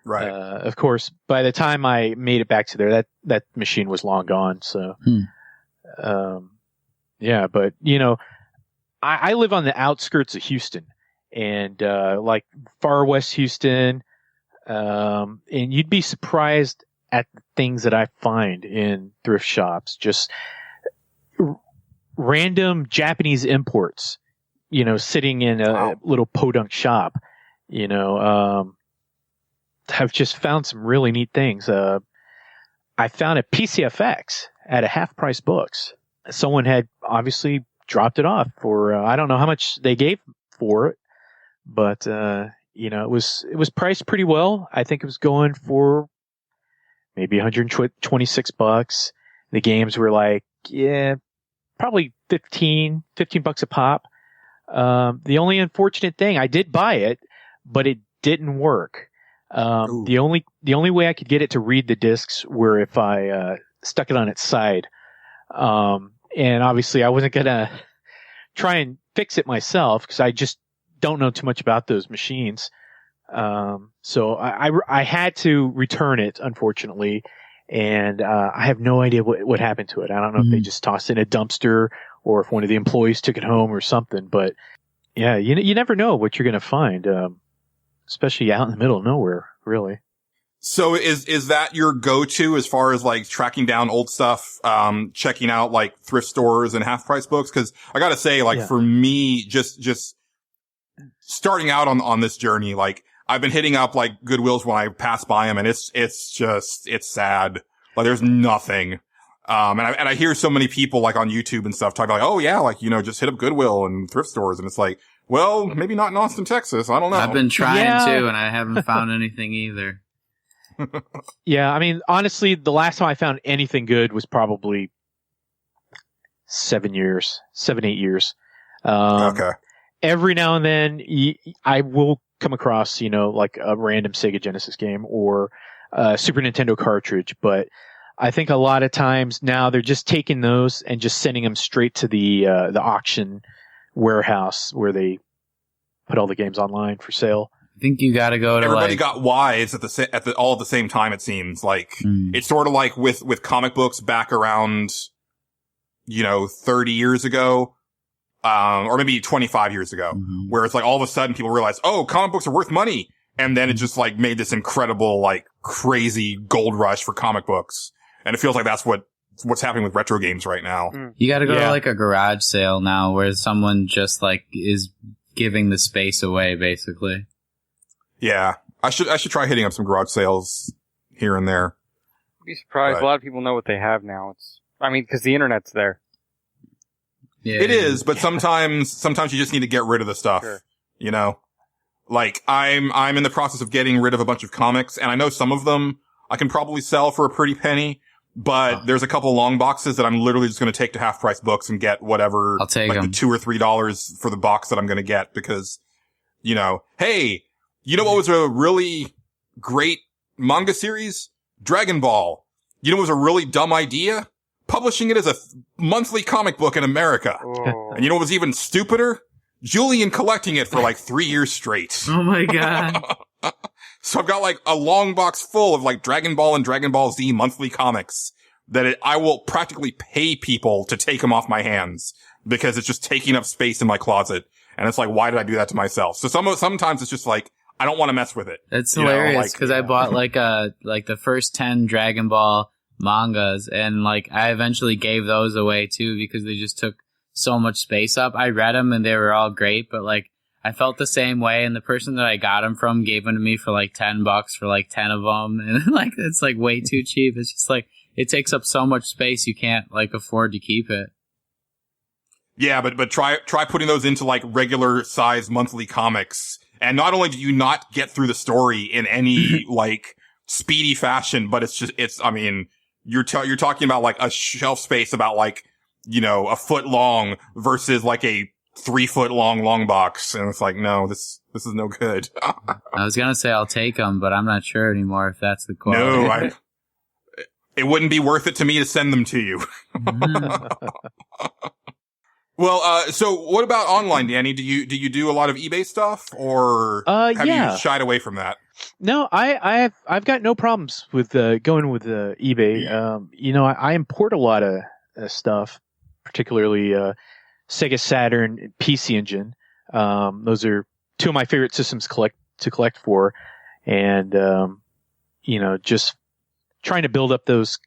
Right. Of course, by the time I made it back to there, that machine was long gone. So, yeah, but I live on the outskirts of Houston, and like far west Houston, and you'd be surprised at the things that I find in thrift shops. Just random Japanese imports, sitting in a little podunk shop. I've just found some really neat things. I found a PCFX at a half price books. Someone had obviously dropped it off for, I don't know how much they gave for it, but, it was priced pretty well. I think it was going for maybe $126. The games were like, probably $15 a pop. The only unfortunate thing, I did buy it, but it didn't work. The only way I could get it to read the discs were if I stuck it on its side. And obviously I wasn't gonna try and fix it myself because I just don't know too much about those machines. So I had to return it, unfortunately, and I have no idea what happened to it. I don't know if they just tossed it in a dumpster or if one of the employees took it home or something. But yeah, you never know what you're gonna find. Especially out in the middle of nowhere, really. So is that your go-to as far as like tracking down old stuff, checking out like thrift stores and half price books? Cause I gotta say, for me, just starting out on this journey, like I've been hitting up like Goodwills when I pass by them, and it's sad. Like there's nothing. And I hear so many people like on YouTube and stuff talking like, oh yeah, like, just hit up Goodwill and thrift stores. And it's like, well, maybe not in Austin, Texas. I don't know. I've been trying to, and I haven't found anything either. Yeah, I mean, honestly, the last time I found anything good was probably 7, 8 years. Okay. Every now and then, I will come across, like a random Sega Genesis game or a Super Nintendo cartridge, but I think a lot of times now they're just taking those and just sending them straight to the auction warehouse where they put all the games online for sale. I think you gotta go to everybody got wise all at the same time. It seems like it's sort of like with comic books back around 30 years ago, or maybe 25 years ago, where it's like all of a sudden people realize, oh, comic books are worth money, and then it just like made this incredible like crazy gold rush for comic books, and it feels like that's what's happening with retro games right now. You gotta go to like a garage sale now where someone just like is giving the space away, basically. Yeah. I should try hitting up some garage sales here and there. be surprised. But- A lot of people know what they have now. Because the internet's there. Yeah, It is, but sometimes you just need to get rid of the stuff. Sure. You know? Like, I'm in the process of getting rid of a bunch of comics, and I know some of them I can probably sell for a pretty penny, but there's a couple long boxes that I'm literally just going to take to half price books and get whatever, I'll take like them. the $2 or $3 for the box that I'm going to get because, you know, hey, you know what was a really great manga series? Dragon Ball. You know what was a really dumb idea? Publishing it as a monthly comic book in America. Oh. And you know what was even stupider? Julian collecting it for like 3 years straight. Oh my god. So I've got like a long box full of like Dragon Ball and Dragon Ball Z monthly comics that I will practically pay people to take them off my hands because it's just taking up space in my closet. And it's like, why did I do that to myself? So sometimes it's just like, I don't want to mess with it. That's You know, hilarious like- because I bought like the first 10 Dragon Ball mangas, and like I eventually gave those away too because they just took so much space up. I read them and they were all great, but like I felt the same way, and the person that I got them from gave them to me for like $10 for like 10 of them, and like it's like way too cheap. It's just like it takes up so much space you can't like afford to keep it. Yeah, but try putting those into like regular size monthly comics. And not only do you not get through the story in any like speedy fashion, but you're talking about like a shelf space about like, you know, a foot long versus like a 3 foot long box. And it's like, no, this is no good. I was gonna say I'll take them, but I'm not sure anymore if that's the quality. No, it wouldn't be worth it to me to send them to you. Well, so what about online, Danny? Do you do a lot of eBay stuff, or have yeah. you shied away from that? No, I've got no problems with going with eBay. You know, I import a lot of stuff, particularly Sega Saturn, PC Engine. Those are two of my favorite systems to collect for, and you know, just trying to build up those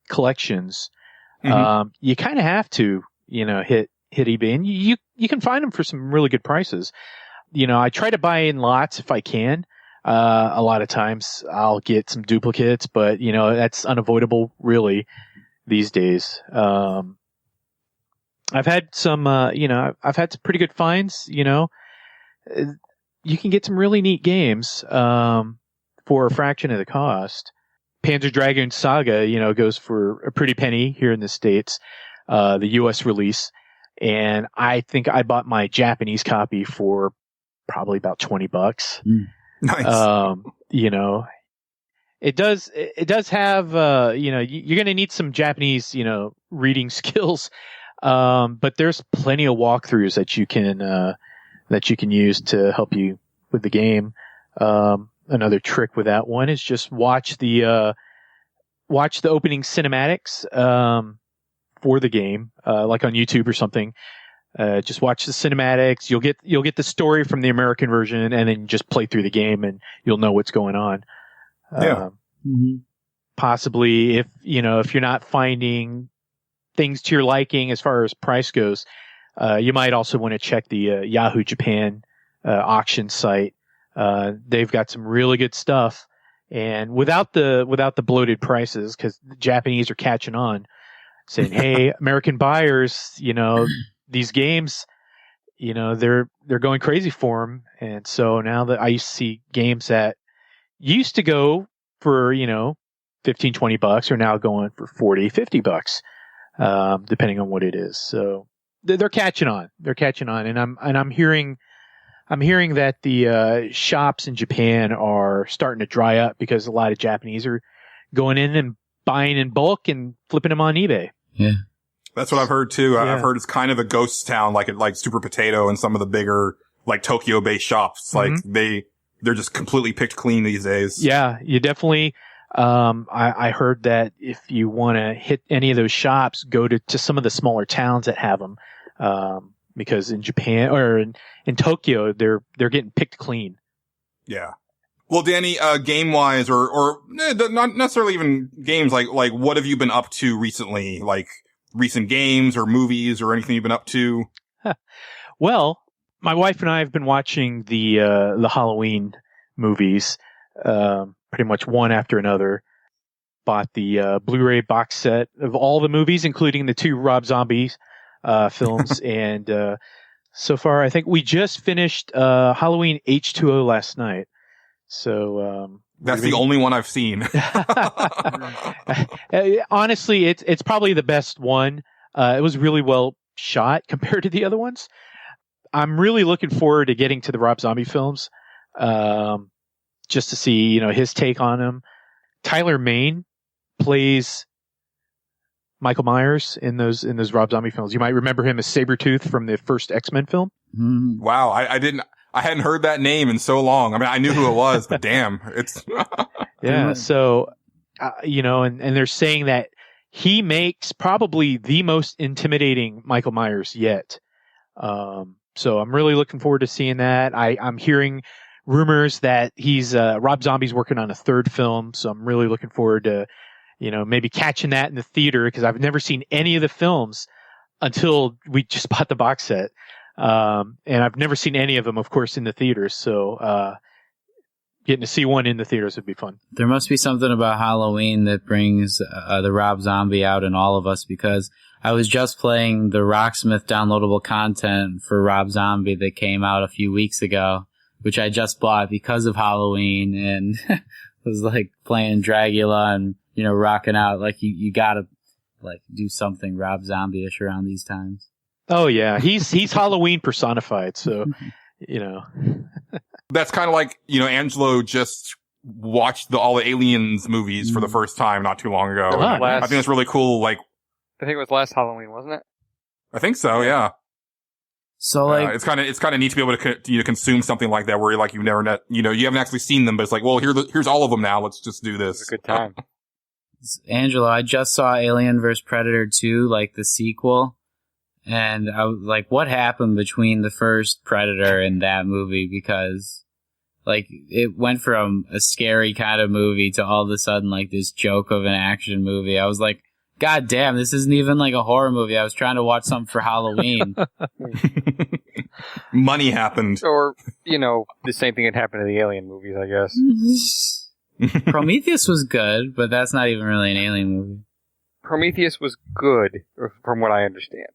collections. Mm-hmm. You kind of have to, you know, hit eBay, and you can find them for some really good prices. You know, I try to buy in lots if I can. A lot of times I'll get some duplicates, but you know, that's unavoidable really these days. I've had some, you know, I've had some pretty good finds, you know. You can get some really neat games, for a fraction of the cost. Panzer Dragoon Saga, you know, goes for a pretty penny here in the States, the US release. And I think I bought my Japanese copy for probably about $20. Nice. You know, it does have, you know, you're going to need some Japanese, you know, reading skills. But there's plenty of walkthroughs that you can use to help you with the game. Another trick with that one is just watch the opening cinematics, for the game, like on YouTube or something. Just watch the cinematics. You'll get the story from the American version, and then just play through the game, and you'll know what's going on. Yeah. Possibly, if you're not finding things to your liking as far as price goes, you might also want to check the Yahoo Japan auction site. They've got some really good stuff, and without the bloated prices, because the Japanese are catching on, saying, "Hey, American buyers, you know, these games, you know, they're going crazy for them." And so now that I used to see games that used to go for, you know, $15-$20 are now going for $40-$50, depending on what it is. So they're catching on. They're catching on, and I'm hearing that the shops in Japan are starting to dry up because a lot of Japanese are going in and buying in bulk and flipping them on eBay. Yeah. That's what I've heard too. Yeah. I've heard it's kind of a ghost town, like Super Potato and some of the bigger, like Tokyo-based shops. Like they're just completely picked clean these days. Yeah, you definitely. I heard that if you want to hit any of those shops, go to some of the smaller towns that have them, because in Japan or in Tokyo, they're getting picked clean. Yeah. Well, Danny, game-wise, or not necessarily even games, like what have you been up to recently? Like recent games or movies or anything you've been up to? Well, my wife and I have been watching the Halloween movies, pretty much one after another. bought the Blu-ray box set of all the movies, including the 2 Rob Zombie films. And so far, I think we just finished Halloween H2O last night. So that's the only one I've seen. Honestly, it's probably the best one. It was really well shot compared to the other ones. I'm really looking forward to getting to the Rob Zombie films, just to see, his take on them. Tyler Mane plays Michael Myers in those Rob Zombie films. You might remember him as Sabretooth from the first X-Men film. Wow, I hadn't heard that name in so long. I mean, I knew who it was, but damn, it's yeah. So, and they're saying that he makes probably the most intimidating Michael Myers yet. So I'm really looking forward to seeing that. I'm hearing rumors that Rob Zombie's working on a 3rd film. So I'm really looking forward to, maybe catching that in the theater, because I've never seen any of the films until we just bought the box set. And I've never seen any of them, of course, in the theaters. So, getting to see one in the theaters would be fun. There must be something about Halloween that brings the Rob Zombie out in all of us, because I was just playing the Rocksmith downloadable content for Rob Zombie that came out a few weeks ago, which I just bought because of Halloween, and was like playing Dragula and, rocking out. Like you gotta like do something Rob Zombie-ish around these times. Oh yeah, he's Halloween personified, so That's kind of like, Angelo just watched all the Aliens movies for the first time not too long ago. I think that's really cool. Like, I think it was last Halloween, wasn't it? I think so, yeah. So like, it's kind of neat to be able to consume something like that where like you haven't actually seen them, but it's like, well, here's all of them now. Let's just do this. It's a good time. Angelo, I just saw Alien vs. Predator 2, like the sequel. And I was like, what happened between the first Predator and that movie? Because, like, it went from a scary kind of movie to all of a sudden, like, this joke of an action movie. I was like, God damn, this isn't even like a horror movie. I was trying to watch something for Halloween. Money happened. Or, the same thing that happened to the Alien movies, I guess. Prometheus was good, but that's not even really an Alien movie. Prometheus was good, from what I understand.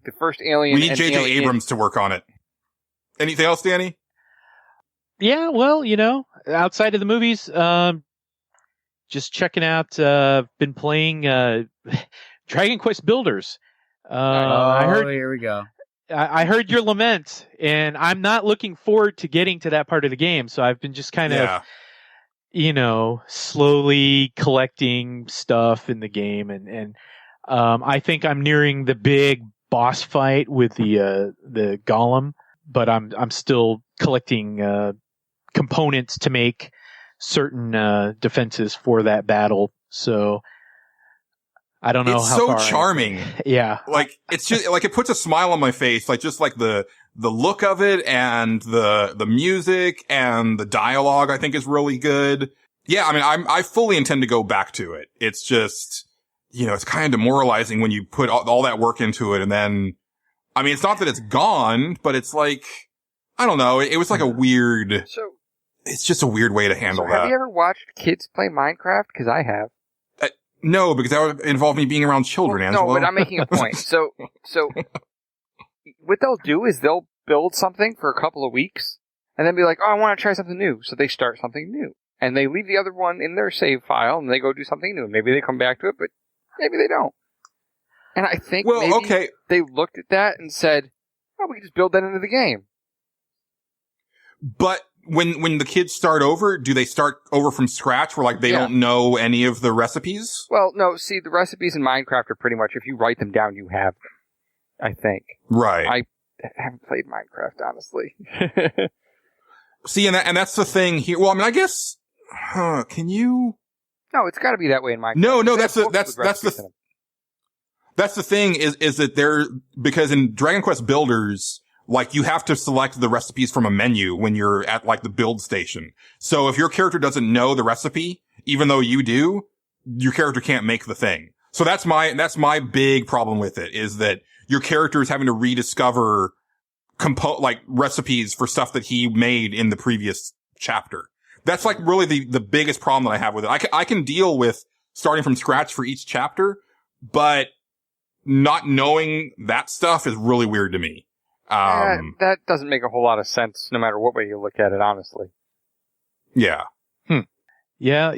The first Alien. We need J.J. Abrams to work on it. Anything else, Danny? Yeah, well, outside of the movies, just checking out. Been playing Dragon Quest Builders. I heard. Here we go. I heard your lament, and I'm not looking forward to getting to that part of the game. So I've been just kind of, slowly collecting stuff in the game, and I think I'm nearing the big boss fight with the golem, but I'm still collecting components to make certain defenses for that battle. So I don't know it's how so far charming. Yeah, like it's just like it puts a smile on my face. Like just like the look of it and the music and the dialogue, I think is really good. Yeah, I mean, I fully intend to go back to it. It's just, it's kind of demoralizing when you put all that work into it and then, I mean, it's not that it's gone, but it's like, I don't know. It was like a weird, it's just a weird way to handle that. Have you ever watched kids play Minecraft? Because I have. No, because that would involve me being around children, Angelo. No, but I'm making a point. So what they'll do is they'll build something for a couple of weeks and then be like, oh, I want to try something new. So they start something new. And they leave the other one in their save file and they go do something new. Maybe they come back to it, but maybe they don't. And I think they looked at that and said, oh, we can just build that into the game. But when the kids start over, do they start over from scratch where like they don't know any of the recipes? Well, no, see, the recipes in Minecraft are pretty much, if you write them down, you have them, I think. Right. I haven't played Minecraft, honestly. See, and that's the thing here. Well, I mean, I guess, can you? No, it's got to be that way in Minecraft. No, that's the thing is that because in Dragon Quest Builders, like you have to select the recipes from a menu when you're at like the build station. So if your character doesn't know the recipe, even though you do, your character can't make the thing. So that's my big problem with it, is that your character is having to rediscover recipes for stuff that he made in the previous chapter. That's like really the biggest problem that I have with it. I can deal with starting from scratch for each chapter, but not knowing that stuff is really weird to me. That doesn't make a whole lot of sense no matter what way you look at it, honestly. Yeah. Yeah,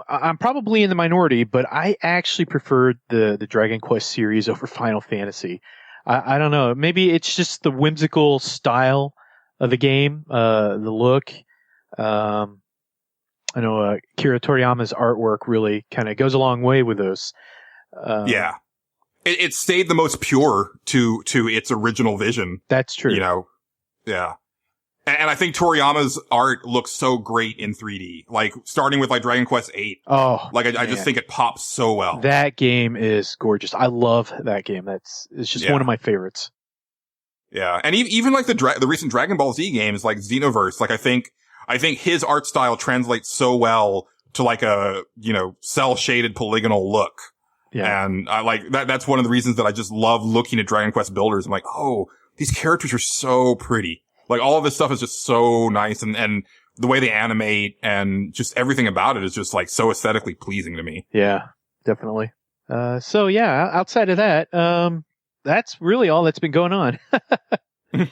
I'm probably in the minority, but I actually preferred the Dragon Quest series over Final Fantasy. I don't know. Maybe it's just the whimsical style of the game, the look. I know Akira Toriyama's artwork really kind of goes a long way with those. Yeah. It stayed the most pure to its original vision. That's true. Yeah. And I think Toriyama's art looks so great in 3D. Like, starting with, like, Dragon Quest VIII. Oh, like, I just think it pops so well. That game is gorgeous. I love that game. It's just one of my favorites. Yeah. And even like, the recent Dragon Ball Z games, like Xenoverse, like, I think his art style translates so well to, like, a, cell-shaded polygonal look. Yeah. And I like, that's one of the reasons that I just love looking at Dragon Quest builders. I'm like, oh, these characters are so pretty. Like, all of this stuff is just so nice, and the way they animate and just everything about it is just, like, so aesthetically pleasing to me. Yeah, definitely. So yeah, outside of that, that's really all that's been going on.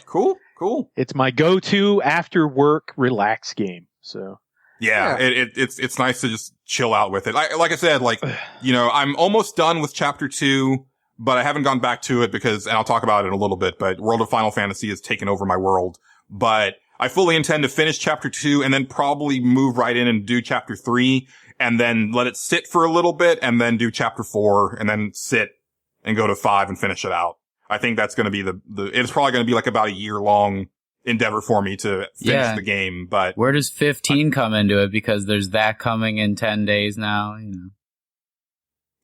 Cool. It's my go-to after work relax game, so. Yeah. It's nice to just chill out with it. Like I said, like, I'm almost done with chapter 2. But I haven't gone back to it and I'll talk about it in a little bit, but World of Final Fantasy has taken over my world. But I fully intend to finish chapter 2 and then probably move right in and do chapter 3 and then let it sit for a little bit and then do chapter 4 and then sit and go to 5 and finish it out. I think that's going to be it's probably going to be like about a year-long endeavor for me to finish the game, but. Where does 15 come into it? Because there's that coming in 10 days now,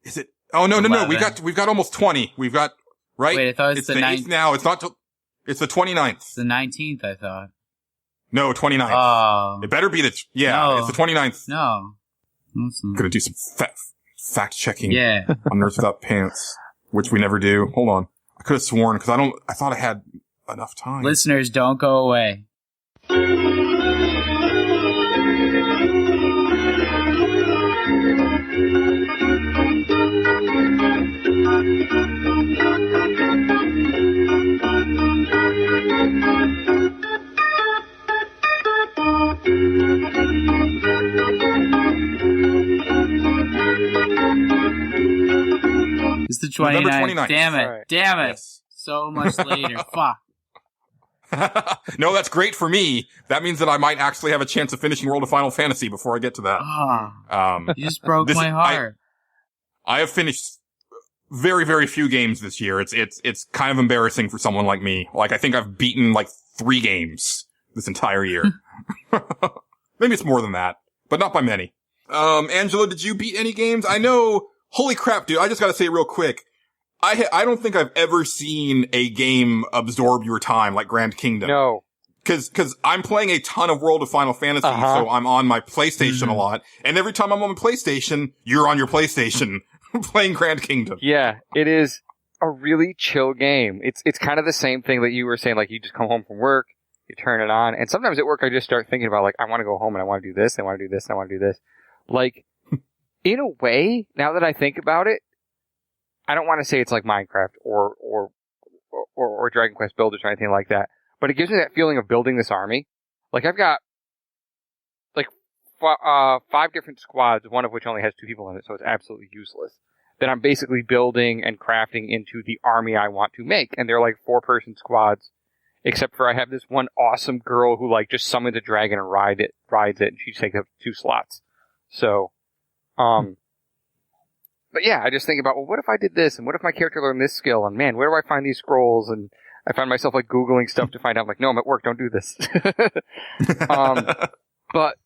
Is it? Oh, no. We've got almost 20. We've got, right? Wait, I thought it's the 8th now. It's not till, it's the 29th. It's the 19th, I thought. No, 29th. Oh. It better be it's the 29th. No. I'm gonna do some fact checking. Yeah. On Nerds Without Pants, which we never do. Hold on. I could have sworn, because I thought I had enough time. Listeners, don't go away. It's the 29th. November 29th. Damn it. Right. Damn it. Yes. So much later. Fuck. No, that's great for me. That means that I might actually have a chance of finishing World of Final Fantasy before I get to that. You just broke my heart. I have finished very, very few games this year. It's kind of embarrassing for someone like me. Like, I think I've beaten like 3 games this entire year. Maybe it's more than that, but not by many. Angela, did you beat any games? I know, holy crap, dude, I just gotta say real quick. I don't think I've ever seen a game absorb your time like Grand Kingdom. No. Cause I'm playing a ton of World of Final Fantasy, so I'm on my PlayStation a lot. And every time I'm on my PlayStation, you're on your PlayStation playing Grand Kingdom. Yeah, it is a really chill game. It's kind of the same thing that you were saying, like you just come home from work, you turn it on, and sometimes at work I just start thinking about like, I want to go home and I want to do this, I want to do this, I want to do this. Like, in a way, now that I think about it, I don't want to say it's like Minecraft or Dragon Quest Builders or anything like that, but it gives me that feeling of building this army. Like, I've got like 5 different squads, one of which only has 2 people in it, so it's absolutely useless. That I'm basically building and crafting into the army I want to make, and they're like 4-person squads, except for I have this one awesome girl who like just summons a dragon and rides it, and she takes up 2 slots. So, but yeah, I just think about, well, what if I did this, and what if my character learned this skill, and man, where do I find these scrolls? And I find myself like Googling stuff to find out, like, no, I'm at work, don't do this. But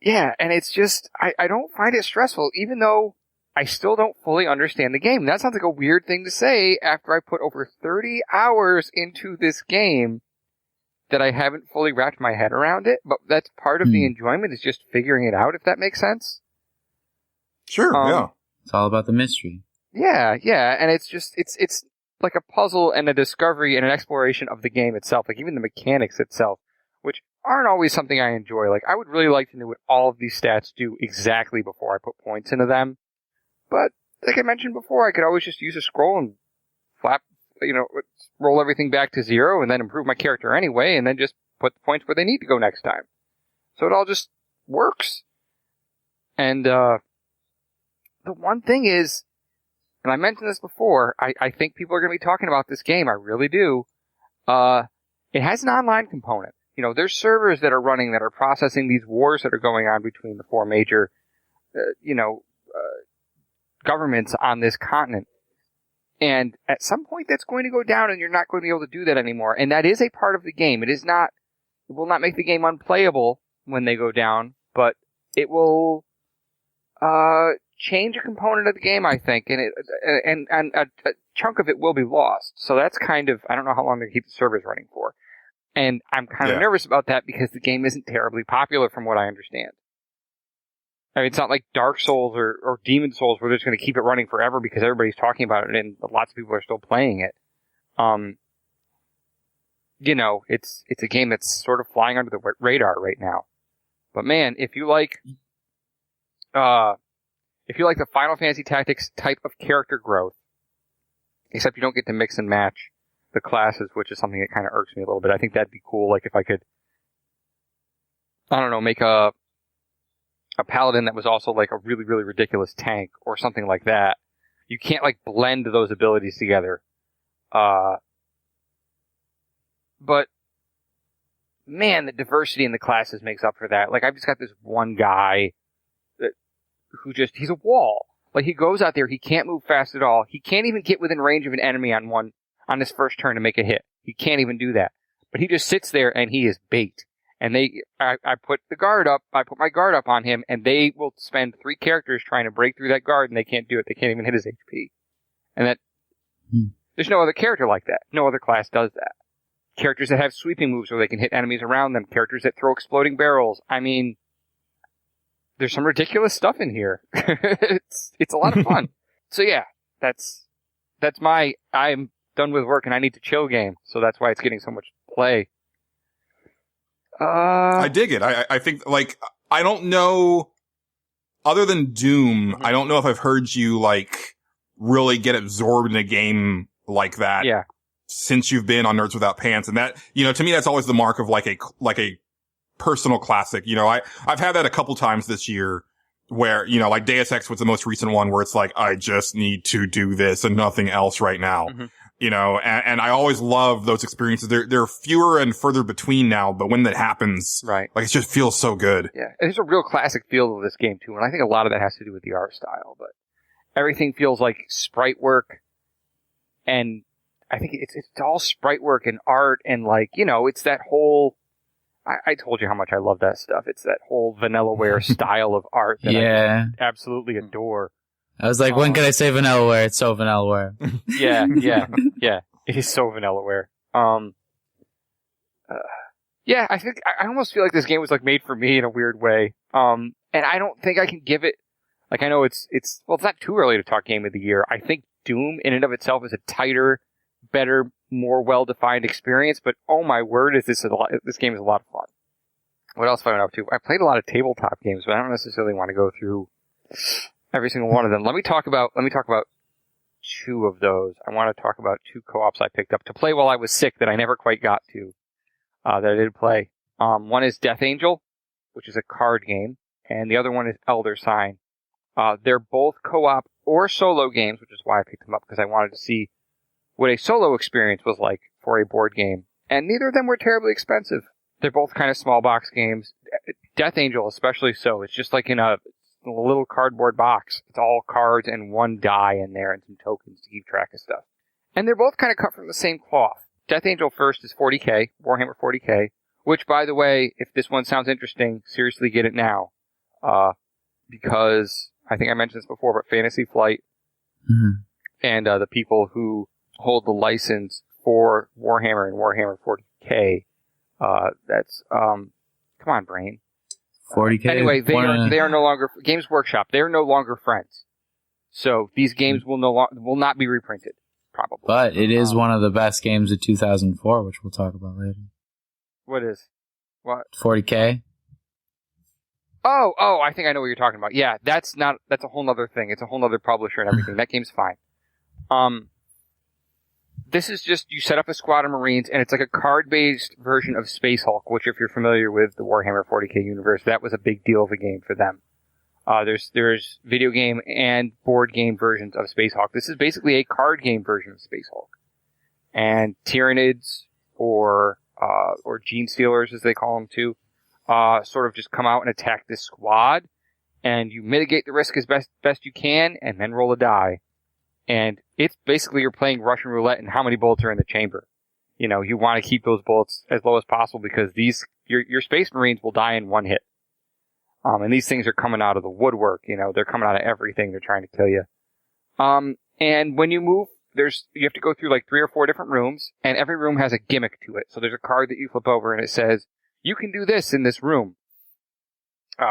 yeah, and it's just, I don't find it stressful, even though I still don't fully understand the game. That sounds like a weird thing to say after I put over 30 hours into this game that I haven't fully wrapped my head around it, but that's part of the enjoyment, is just figuring it out, if that makes sense. Sure, yeah. It's all about the mystery. Yeah, and it's just, it's like a puzzle and a discovery and an exploration of the game itself, like even the mechanics itself, which aren't always something I enjoy. Like, I would really like to know what all of these stats do exactly before I put points into them. But, like I mentioned before, I could always just use a scroll and roll everything back to 0 and then improve my character anyway, and then just put the points where they need to go next time. So it all just works. And, the one thing is, and I mentioned this before, I think people are going to be talking about this game, I really do. It has an online component. There's servers that are running that are processing these wars that are going on between the 4 major, governments on this continent. And at some point that's going to go down and you're not going to be able to do that anymore. And that is a part of the game. It will not make the game unplayable when they go down, but it will, change a component of the game, I think, and a chunk of it will be lost. So that's kind of, I don't know how long they keep the servers running for. And I'm kind of nervous about that because the game isn't terribly popular from what I understand. I mean, it's not like Dark Souls or Demon Souls where they're just going to keep it running forever because everybody's talking about it and lots of people are still playing it. It's a game that's sort of flying under the radar right now. But man, if you like the Final Fantasy Tactics type of character growth, except you don't get to mix and match the classes, which is something that kind of irks me a little bit. I think that'd be cool, like if I could, I don't know, make a paladin that was also like a really, really ridiculous tank or something like that. You can't like blend those abilities together. But man, the diversity in the classes makes up for that. Like I've just got this one guy he's a wall. Like he goes out there, he can't move fast at all. He can't even get within range of an enemy on his first turn to make a hit. He can't even do that. But he just sits there and he is bait. And I put my guard up on him, and they will spend 3 characters trying to break through that guard, and they can't do it. They can't even hit his HP. And there's no other character like that. No other class does that. Characters that have sweeping moves where they can hit enemies around them. Characters that throw exploding barrels. I mean, there's some ridiculous stuff in here. It's a lot of fun. So yeah, that's I'm done with work and I need to chill game. So that's why it's getting so much play. I dig it. I think, like, I don't know, other than Doom, I don't know if I've heard you, like, really get absorbed in a game like that. Yeah. Since you've been on Nerds Without Pants. And that, to me, that's always the mark of, like a personal classic. I've had that a couple times this year where, like Deus Ex was the most recent one where it's like, I just need to do this and nothing else right now. Mm-hmm. And I always love those experiences. They're fewer and further between now, but when that happens, right, like it just feels so good. Yeah, there's a real classic feel of this game too, and I think a lot of that has to do with the art style. But everything feels like sprite work, and I think it's all sprite work and art, and like it's that whole. I told you how much I love that stuff. It's that whole Vanillaware style of art that I just absolutely adore. I was like, when can I say Vanillaware? It's so Vanillaware. Yeah. It is so Vanillaware. Yeah, I think I almost feel like this game was like made for me in a weird way. And I don't think I can give it. Like I know it's not too early to talk Game of the Year. I think Doom in and of itself is a tighter, better, more well-defined experience. But oh my word, this game is a lot of fun. What else have I been up to? I played a lot of tabletop games, but I don't necessarily want to go through every single one of them. Let me talk about 2 of those. I want to talk about 2 co-ops I picked up to play while I was sick that I never quite got to, that I did play. One is Death Angel, which is a card game, and the other one is Elder Sign. They're both co-op or solo games, which is why I picked them up, because I wanted to see what a solo experience was like for a board game. And neither of them were terribly expensive. They're both kind of small box games. Death Angel especially so. It's just like in a little cardboard box. It's all cards and 1 die in there and some tokens to keep track of stuff. And they're both kind of cut from the same cloth. Death Angel first is 40k, Warhammer 40k, which, by the way, if this one sounds interesting, seriously get it now. Because I think I mentioned this before, but Fantasy Flight and the people who hold the license for Warhammer and Warhammer 40k, that's, come on, brain. 40k. Anyway, they are no longer Games Workshop. They are no longer friends. So these games will not be reprinted, probably. But it is one of the best games of 2004, which we'll talk about later. What is? What? 40K? Oh, I think I know what you're talking about. Yeah, that's a whole other thing. It's a whole other publisher and everything. That game's fine. This is just, you set up a squad of Marines, and it's like a card-based version of Space Hulk, which if you're familiar with the Warhammer 40K universe, that was a big deal of a game for them. There's video game and board game versions of Space Hulk. This is basically a card game version of Space Hulk. And Tyranids, or Gene Stealers as they call them too, sort of just come out and attack this squad, and you mitigate the risk as best you can, and then roll a die. And it's basically you're playing Russian roulette and how many bullets are in the chamber. You know, you want to keep those bullets as low as possible because your Space Marines will die in one hit. And these things are coming out of the woodwork, you know, they're coming out of everything, they're trying to kill you. And when you move, you have to go through like 3 or 4 different rooms, and every room has a gimmick to it. So there's a card that you flip over and it says, you can do this in this room.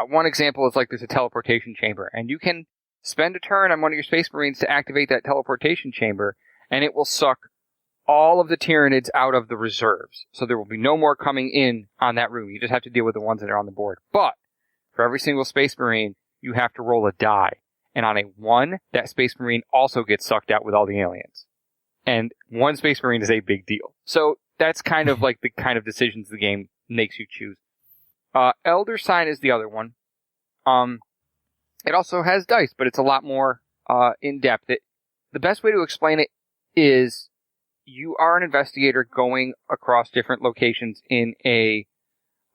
One example is like there's a teleportation chamber, and you can spend a turn on one of your Space Marines to activate that teleportation chamber, and it will suck all of the Tyranids out of the reserves. So there will be no more coming in on that room. You just have to deal with the ones that are on the board. But for every single Space Marine, you have to roll a die. And on a 1, that Space Marine also gets sucked out with all the aliens. And 1 Space Marine is a big deal. So that's kind of like the kind of decisions the game makes you choose. Elder Sign is the other one. It also has dice, but it's a lot more in-depth. The best way to explain it is you are an investigator going across different locations in a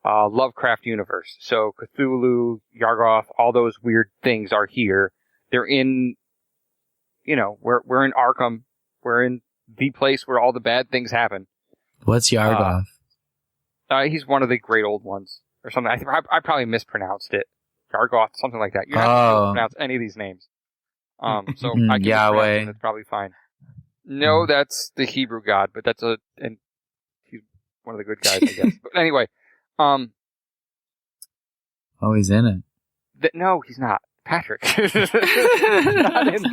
Lovecraft universe. So Cthulhu, Yargoth, all those weird things are here. They're in, you know, we're in Arkham. We're in the place where all the bad things happen. What's Yargoth? He's one of the great old ones or something. I probably mispronounced it. Yargoth, something like that. You're not going to pronounce any of these names. So I can Yahweh. It's probably fine. No, that's the Hebrew god, but and he's one of the good guys, I guess. But anyway, oh, he's in it. No, he's not. Patrick. Not in.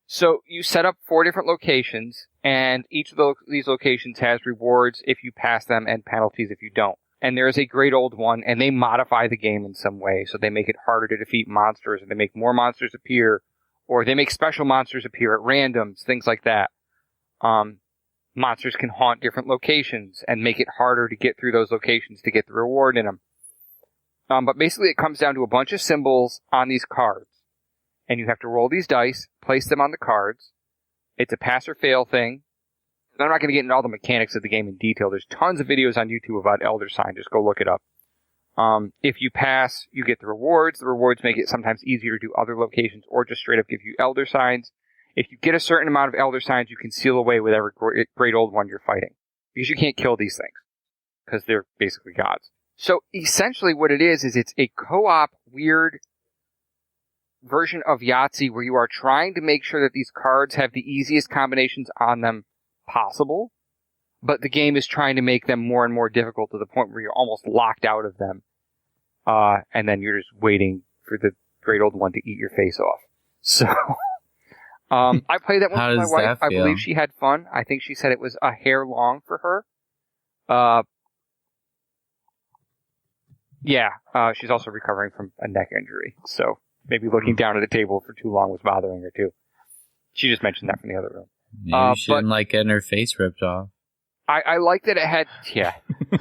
So you set up 4 different locations, and each of these locations has rewards if you pass them and penalties if you don't. And there is a great old one, and they modify the game in some way, so they make it harder to defeat monsters, and they make more monsters appear, or they make special monsters appear at randoms, things like that. Monsters can haunt different locations and make it harder to get through those locations to get the reward in them. But basically it comes down to a bunch of symbols on these cards. And you have to roll these dice, place them on the cards. It's a pass or fail thing. I'm not going to get into all the mechanics of the game in detail. There's tons of videos on YouTube about Elder Sign. Just go look it up. If you pass, you get the rewards. The rewards make it sometimes easier to do other locations or just straight up give you Elder Signs. If you get a certain amount of Elder Signs, you can seal away with every great old one you're fighting. Because you can't kill these things. Because they're basically gods. So essentially what it is it's a co-op weird version of Yahtzee where you are trying to make sure that these cards have the easiest combinations on them possible, but the game is trying to make them more and more difficult to the point where you're almost locked out of them. And then you're just waiting for the great old one to eat your face off. So, I played that one with my wife. I believe she had fun. I think she said it was a hair long for her. She's also recovering from a neck injury, so maybe looking down at the table for too long was bothering her too. She just mentioned that from the other room. Maybe she didn't like getting her face ripped off. I like that it had,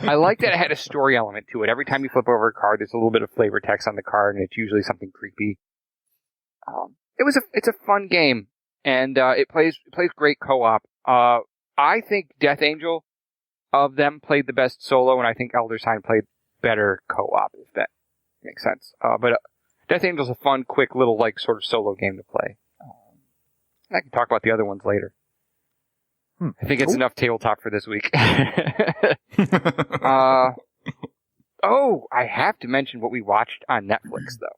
I like that it had a story element to it. Every time you flip over a card, there's a little bit of flavor text on the card, and it's usually something creepy. It's a fun game, and it plays great co-op. I think Death Angel of them played the best solo, and I think Elder Sign played better co-op, if that makes sense. But Death Angel's a fun, quick little like sort of solo game to play. I can talk about the other ones later. I think it's enough tabletop for this week. I have to mention what we watched on Netflix, though.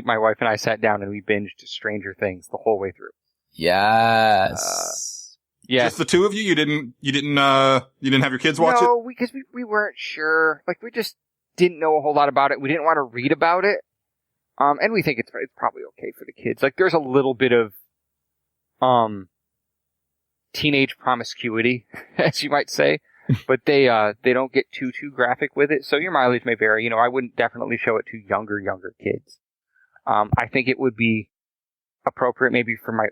My wife and I sat down and we binged Stranger Things the whole way through. Yes. Yeah. Just the two of you? You didn't have your kids watch it? No, because we weren't sure. Like, we just didn't know a whole lot about it. We didn't want to read about it. And we think it's probably okay for the kids. Like, there's a little bit of, teenage promiscuity, as you might say, but they don't get too graphic with it. So your mileage may vary. You know, I wouldn't definitely show it to younger kids. I think it would be appropriate maybe for my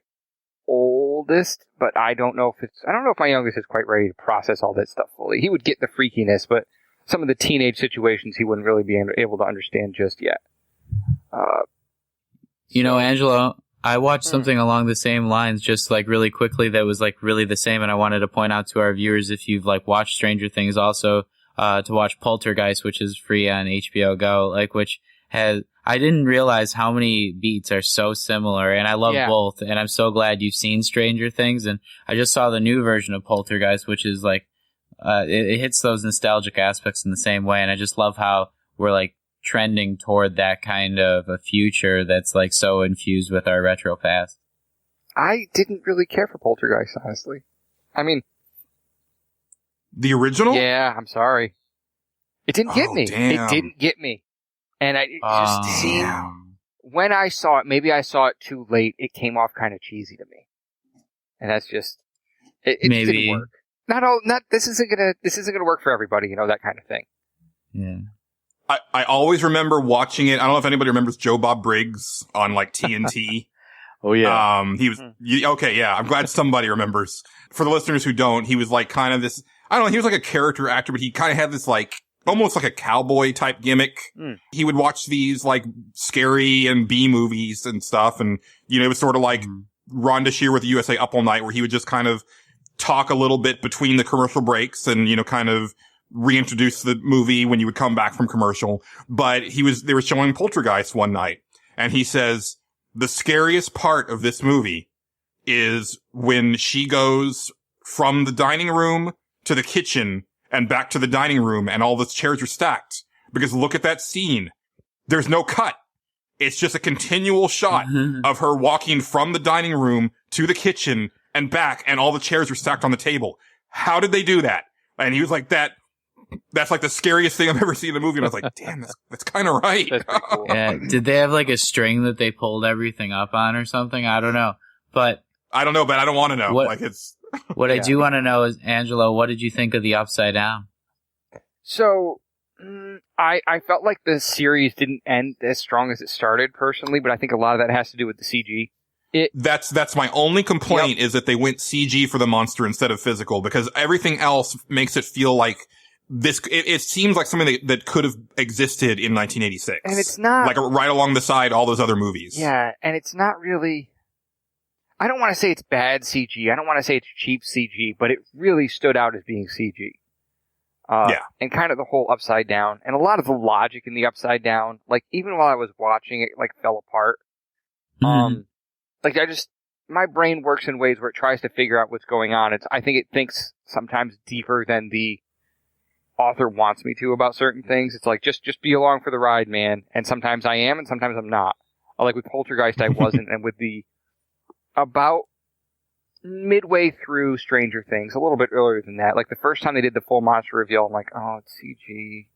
oldest, but I don't know if my youngest is quite ready to process all that stuff fully. He would get the freakiness, but some of the teenage situations he wouldn't really be able to understand just yet. You know, Angelo, I watched something along the same lines just like really quickly that was like really the same, and I wanted to point out to our viewers, if you've like watched Stranger Things, also to watch Poltergeist, which is free on HBO Go, like which has, I didn't realize how many beats are so similar, and I love both, and I'm so glad you've seen Stranger Things, and I just saw the new version of Poltergeist, which is like it hits those nostalgic aspects in the same way, and I just love how we're like trending toward that kind of a future that's like so infused with our retro past. I didn't really care for Poltergeist, honestly. I mean, The original? yeah, I'm sorry. It didn't get me. Damn. It didn't get me. And it just seemed, when I saw it, maybe I saw it too late, it came off kind of cheesy to me. And that's just, it just didn't work. This isn't gonna work for everybody, you know, that kind of thing. Yeah. I always remember watching it. I don't know if anybody remembers Joe Bob Briggs on like TNT. Oh yeah. He was, okay, yeah. I'm glad somebody remembers. For the listeners who don't, he was like kind of this, I don't know, he was like a character actor, but he kind of had this like, almost like a cowboy type gimmick. He would watch these like scary and B movies and stuff. And, you know, it was sort of like Ron DeShear with USA Up All Night, where he would just kind of talk a little bit between the commercial breaks and, you know, kind of reintroduce the movie when you would come back from commercial. But they were showing Poltergeist one night, and he says, the scariest part of this movie is when she goes from the dining room to the kitchen and back to the dining room, and all the chairs are stacked. Because look at that scene. There's no cut. It's just a continual shot of her walking from the dining room to the kitchen and back, and all the chairs are stacked on the table. How did they do that? And he was like, that's like the scariest thing I've ever seen in the movie. And I was like, damn, that's kind of right. That's pretty cool. Yeah. Did they have like a string that they pulled everything up on or something? I don't know. But I don't know, but I don't want to know. What, like it's what I do want to know is, Angelo, what did you think of the Upside Down? So, I felt like the series didn't end as strong as it started personally, but I think a lot of that has to do with the CG. That's my only complaint, is that they went CG for the monster instead of physical, because everything else makes it feel like this. It seems like something that could have existed in 1986, and it's not like right along the side all those other movies. Yeah, and it's not really. I don't want to say it's bad CG. I don't want to say it's cheap CG, but it really stood out as being CG. And kind of the whole Upside Down, and a lot of the logic in the Upside Down, like even while I was watching it, like fell apart. Like my brain works in ways where it tries to figure out what's going on. I think it thinks sometimes deeper than the author wants me to about certain things. It's like, just be along for the ride, man. And sometimes I am, and sometimes I'm not. Like with Poltergeist, I wasn't, and with about midway through Stranger Things, a little bit earlier than that, like the first time they did the full monster reveal, I'm like, oh, it's CG.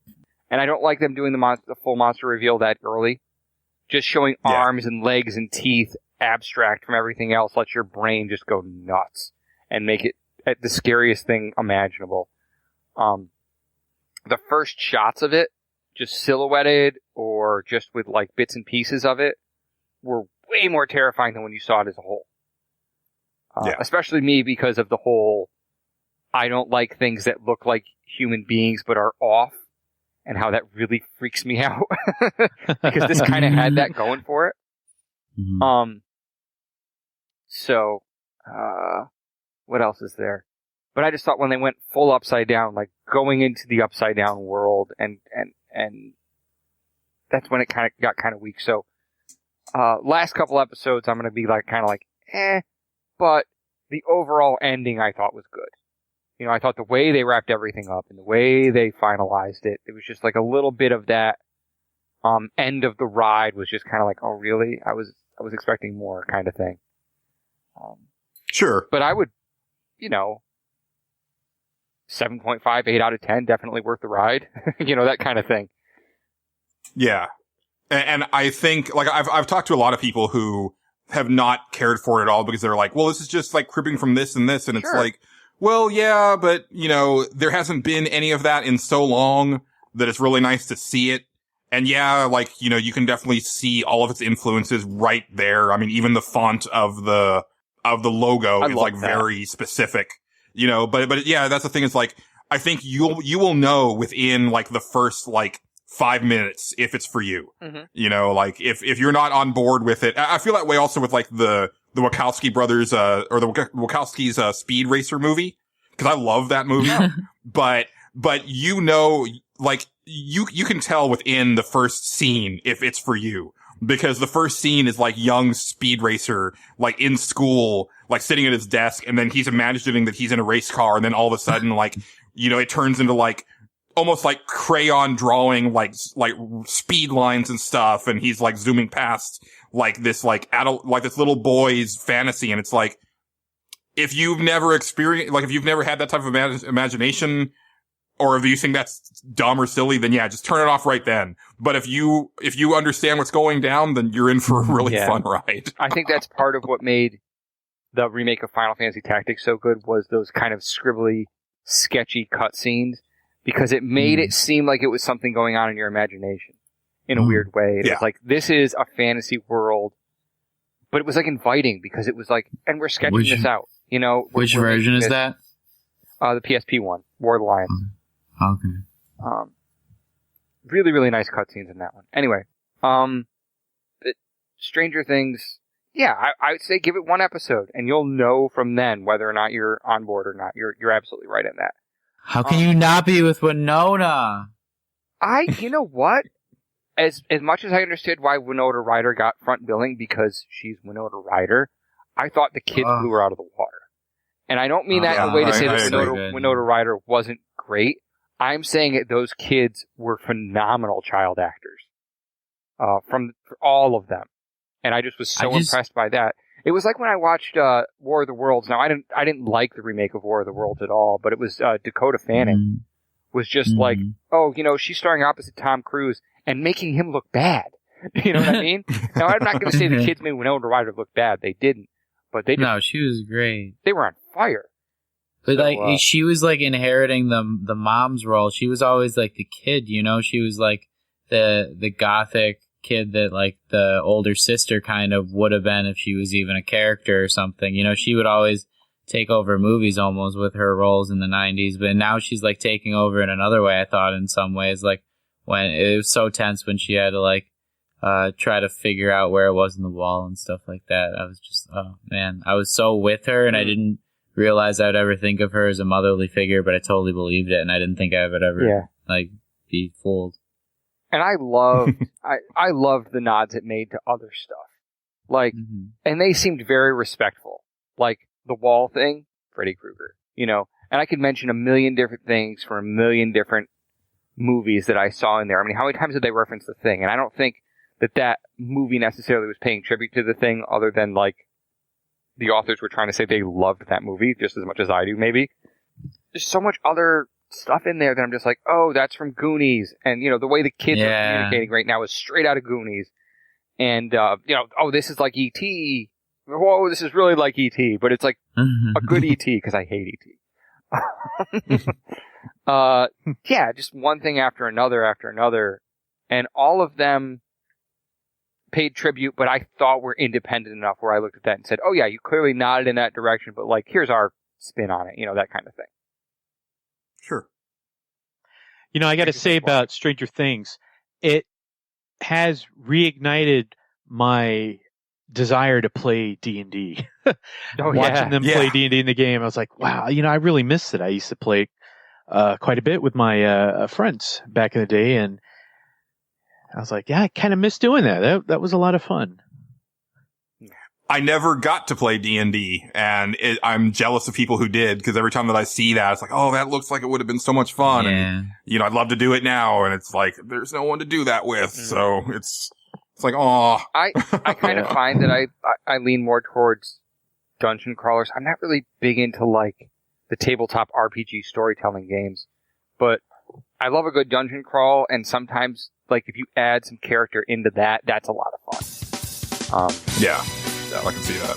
And I don't like them doing the full monster reveal that early. Just showing arms and legs and teeth abstract from everything else lets your brain just go nuts and make it the scariest thing imaginable. The first shots of it, just silhouetted or just with like bits and pieces of it, were way more terrifying than when you saw it as a whole. Especially me, because of the whole, I don't like things that look like human beings but are off, and how that really freaks me out. Because this kind of had that going for it. So, what else is there? But I just thought when they went full Upside Down, like going into the Upside Down world, and that's when it got kind of weak. So, last couple episodes, I'm going to be like, kind of like, but the overall ending I thought was good. You know, I thought the way they wrapped everything up and the way they finalized it, it was just like a little bit of that, end of the ride was just kind of like, oh really? I was expecting more kind of thing. Sure. But I would, 7.5, 8 out of 10, definitely worth the ride. That kind of thing. Yeah. And I think, like, I've talked to a lot of people who have not cared for it at all because they're like, well, this is just like cribbing from this and this. And it's Sure. like, well, yeah, but there hasn't been any of that in so long that it's really nice to see it. And yeah, like, you can definitely see all of its influences right there. I mean, even the font of the logo is like very specific, but yeah, that's the thing is like, I think you will know within like the first like 5 minutes if it's for you. Mm-hmm. Like if you're not on board with it. I feel that way also with like the Wachowski brothers, or the Wachowski's, Speed Racer movie. Cause I love that movie. but like you can tell within the first scene if it's for you. Because the first scene is like young Speed Racer, like in school, like sitting at his desk, and then he's imagining that he's in a race car, and then all of a sudden, like, it turns into like, almost like crayon drawing, like speed lines and stuff, and he's like zooming past, like this, like adult, like this little boy's fantasy, and it's like, if you've never experienced, like if you've never had that type of imagination, or if you think that's dumb or silly, then yeah, just turn it off right then. But if you understand what's going down, then you're in for a really fun ride. I think that's part of what made the remake of Final Fantasy Tactics so good was those kind of scribbly, sketchy cutscenes, because it made it seem like it was something going on in your imagination in a weird way. It was like, this is a fantasy world, but it was like inviting because it was like, and we're sketching this out, Which version is that? The PSP one, War of the Lions. Okay. Really, really nice cutscenes in that one. Anyway, Stranger Things, yeah, I would say give it one episode, and you'll know from then whether or not you're on board or not. You're absolutely right in that. How can you not be with Winona? You know what? As much as I understood why Winona Ryder got front billing because she's Winona Ryder, I thought the kid blew her out of the water. And I don't mean that in a way to say that Winona Ryder wasn't great. I'm saying that those kids were phenomenal child actors. For all of them. And I just was so impressed by that. It was like when I watched War of the Worlds. Now, I didn't like the remake of War of the Worlds at all, but it was Dakota Fanning was just like, oh, she's starring opposite Tom Cruise and making him look bad. You know what I mean? Now, I'm not going to say the kids made Winona Ryder look bad. They didn't. But they just, no, she was great. They were on fire. But so, she was like inheriting the mom's role. She was always like the kid, She was like the gothic kid that like the older sister kind of would have been if she was even a character or something. She would always take over movies almost with her roles in the 90s. But now she's like taking over in another way, I thought, in some ways. Like when it was so tense when she had to like try to figure out where it was in the wall and stuff like that. I was just, oh man, I was so with her, and I didn't realize I would ever think of her as a motherly figure, but I totally believed it, and I didn't think I would ever like be fooled. And I loved, I loved the nods it made to other stuff, like, and they seemed very respectful, like the wall thing, Freddy Krueger, and I could mention a million different things from a million different movies that I saw in there. I mean, how many times did they reference the Thing? And I don't think that movie necessarily was paying tribute to the Thing, other than like the authors were trying to say they loved that movie just as much as I do, maybe. There's so much other stuff in there that I'm just like, oh, that's from Goonies. And, the way the kids are communicating right now is straight out of Goonies. And, oh, this is like E.T. Whoa, this is really like E.T. But it's like a good E.T. because I hate E.T. Yeah, just one thing after another. And all of them paid tribute, but I thought were independent enough where I looked at that and said, oh yeah, you clearly nodded in that direction, but like, here's our spin on it, that kind of thing. Sure. I got to say about Stranger Things, it has reignited my desire to play D&D. Watching them play D&D in the game, I was like, wow, I really missed it. I used to play quite a bit with my friends back in the day, and I was like, yeah, I kind of miss doing that. That was a lot of fun. I never got to play D&D, and I'm jealous of people who did, because every time that I see that, it's like, oh, that looks like it would have been so much fun. Yeah. And, I'd love to do it now, and it's like, there's no one to do that with. So it's like, oh. I kind of find that I lean more towards dungeon crawlers. I'm not really big into like the tabletop RPG storytelling games, but I love a good dungeon crawl, and sometimes like if you add some character into that, that's a lot of fun. Yeah. Yeah, I can see that.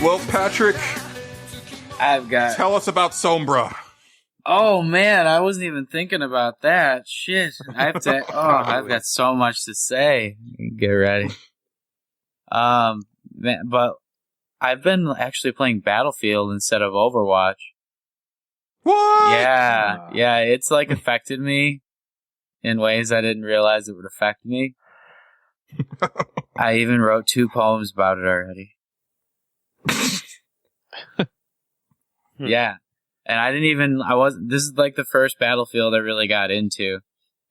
Well, Patrick, tell us about Sombra. Oh man, I wasn't even thinking about that. Shit, I've got so much to say. Get ready. Man, but I've been actually playing Battlefield instead of Overwatch. What? Yeah, it's like affected me in ways I didn't realize it would affect me. I even wrote 2 poems about it already. Yeah. And this is like the first Battlefield I really got into.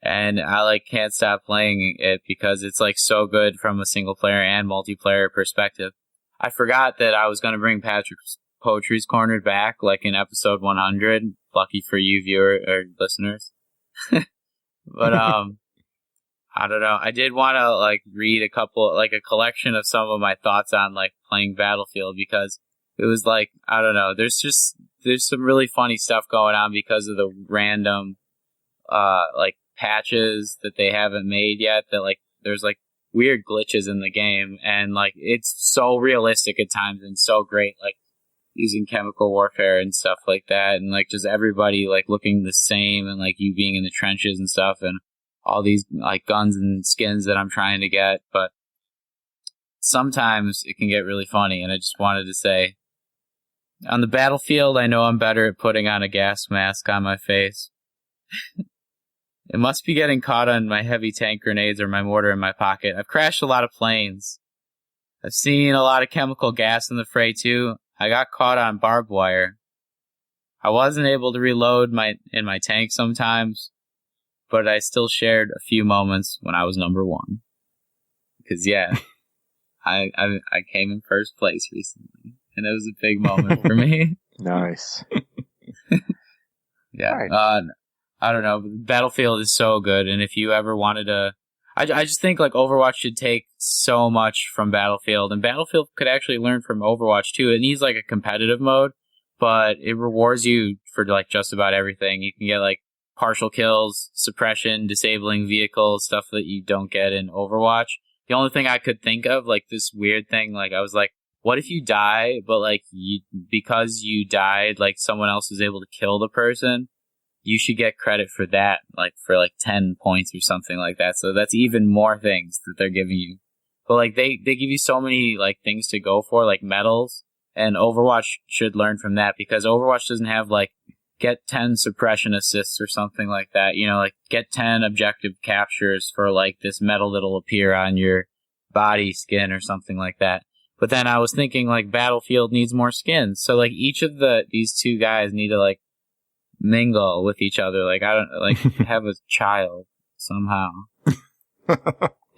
And I like can't stop playing it because it's like so good from a single player and multiplayer perspective. I forgot that I was going to bring Patrick's Poetry's Corner back like in episode 100. Lucky for you viewer or listeners. But, I don't know. I did want to like read a collection of some of my thoughts on like playing Battlefield because it was like, I don't know. There's some really funny stuff going on because of the random, like patches that they haven't made yet that like, there's like weird glitches in the game and like, it's so realistic at times and so great, like using chemical warfare and stuff like that. And like just everybody like looking the same and like you being in the trenches and stuff and all these like guns and skins that I'm trying to get. But sometimes it can get really funny. And I just wanted to say, on the battlefield, I know I'm better at putting on a gas mask on my face. It must be getting caught on my heavy tank grenades or my mortar in my pocket. I've crashed a lot of planes. I've seen a lot of chemical gas in the fray too. I got caught on barbed wire. I wasn't able to reload in my tank sometimes, but I still shared a few moments when I was number 1. Because yeah, I came in first place recently. And it was a big moment for me. Nice. Yeah. Right. I don't know. Battlefield is so good. And if you ever wanted to... I just think like Overwatch should take so much from Battlefield. And Battlefield could actually learn from Overwatch too. It needs like a competitive mode, but it rewards you for like just about everything. You can get like partial kills, suppression, disabling vehicles, stuff that you don't get in Overwatch. The only thing I could think of, like this weird thing, like I was like, what if you die, but like because you died, like someone else was able to kill the person? You should get credit for that, like for like 10 points or something like that. So that's even more things that they're giving you. But like they give you so many like things to go for, like medals, and Overwatch should learn from that because Overwatch doesn't have like get 10 suppression assists or something like that. You know, like get 10 objective captures for like this medal that'll appear on your body skin or something like that. But then I was thinking, like, Battlefield needs more skins. So, like, each of these 2 guys need to, like, mingle with each other. Like, I don't, like, have a child somehow.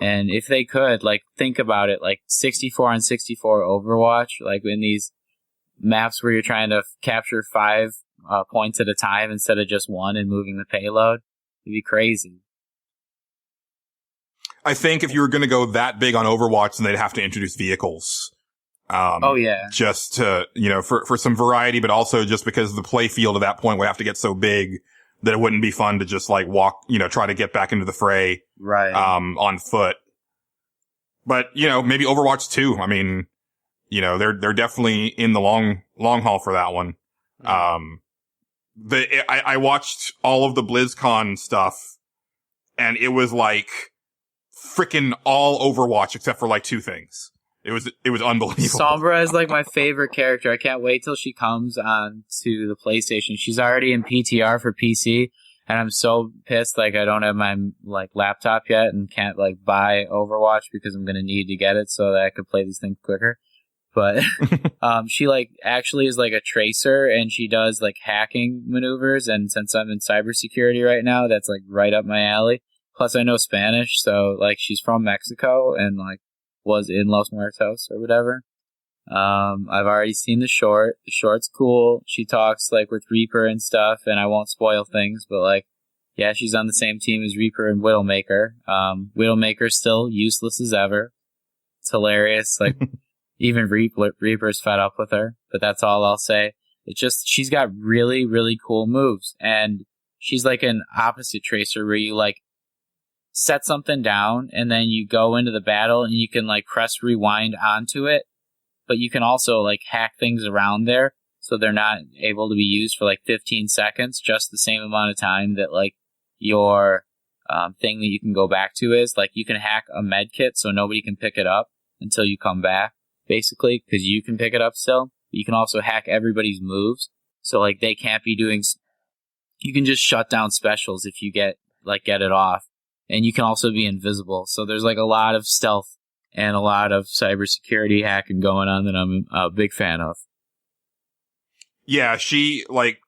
And if they could, like, think about it, like, 64 on 64 Overwatch, like, in these maps where you're trying to capture 5 points at a time instead of just 1 and moving the payload, it'd be crazy. I think if you were going to go that big on Overwatch, then they'd have to introduce vehicles. Oh yeah. Just to, for some variety, but also just because the play field at that point would have to get so big that it wouldn't be fun to just like walk, try to get back into the fray. Right. On foot. But, maybe Overwatch 2. I mean, they're definitely in the long haul for that one. I watched all of the BlizzCon stuff and it was like, freaking all Overwatch except for like 2 things. It was unbelievable. Sombra is like my favorite character. I can't wait till she comes on to the PlayStation. She's already in PTR for PC, and I'm so pissed, like, I don't have my, like, laptop yet and can't, like, buy Overwatch because I'm gonna need to get it so that I could play these things quicker. But, she, like, actually is, like, a tracer, and she does, like, hacking maneuvers, and since I'm in cybersecurity right now, that's, like, right up my alley. Plus, I know Spanish, so, like, she's from Mexico, and, like, was in Los Muertos or whatever. I've already seen the short. The short's cool. She talks, like, with Reaper and stuff, and I won't spoil things, but, like, yeah, she's on the same team as Reaper and Widowmaker. Widowmaker's still useless as ever. It's hilarious. Like, even Reaper's fed up with her, but that's all I'll say. It's just, she's got really, really cool moves, and she's like an opposite tracer where you, like, set something down, and then you go into the battle, and you can, like, press rewind onto it, but you can also, like, hack things around there so they're not able to be used for, like, 15 seconds, just the same amount of time that, like, your thing that you can go back to is. Like, you can hack a med kit so nobody can pick it up until you come back, basically, because you can pick it up still. You can also hack everybody's moves, so, like, they can't be doing... You can just shut down specials if you get it off. And you can also be invisible. So there's, like, a lot of stealth and a lot of cybersecurity hacking going on that I'm a big fan of. Yeah, she, like,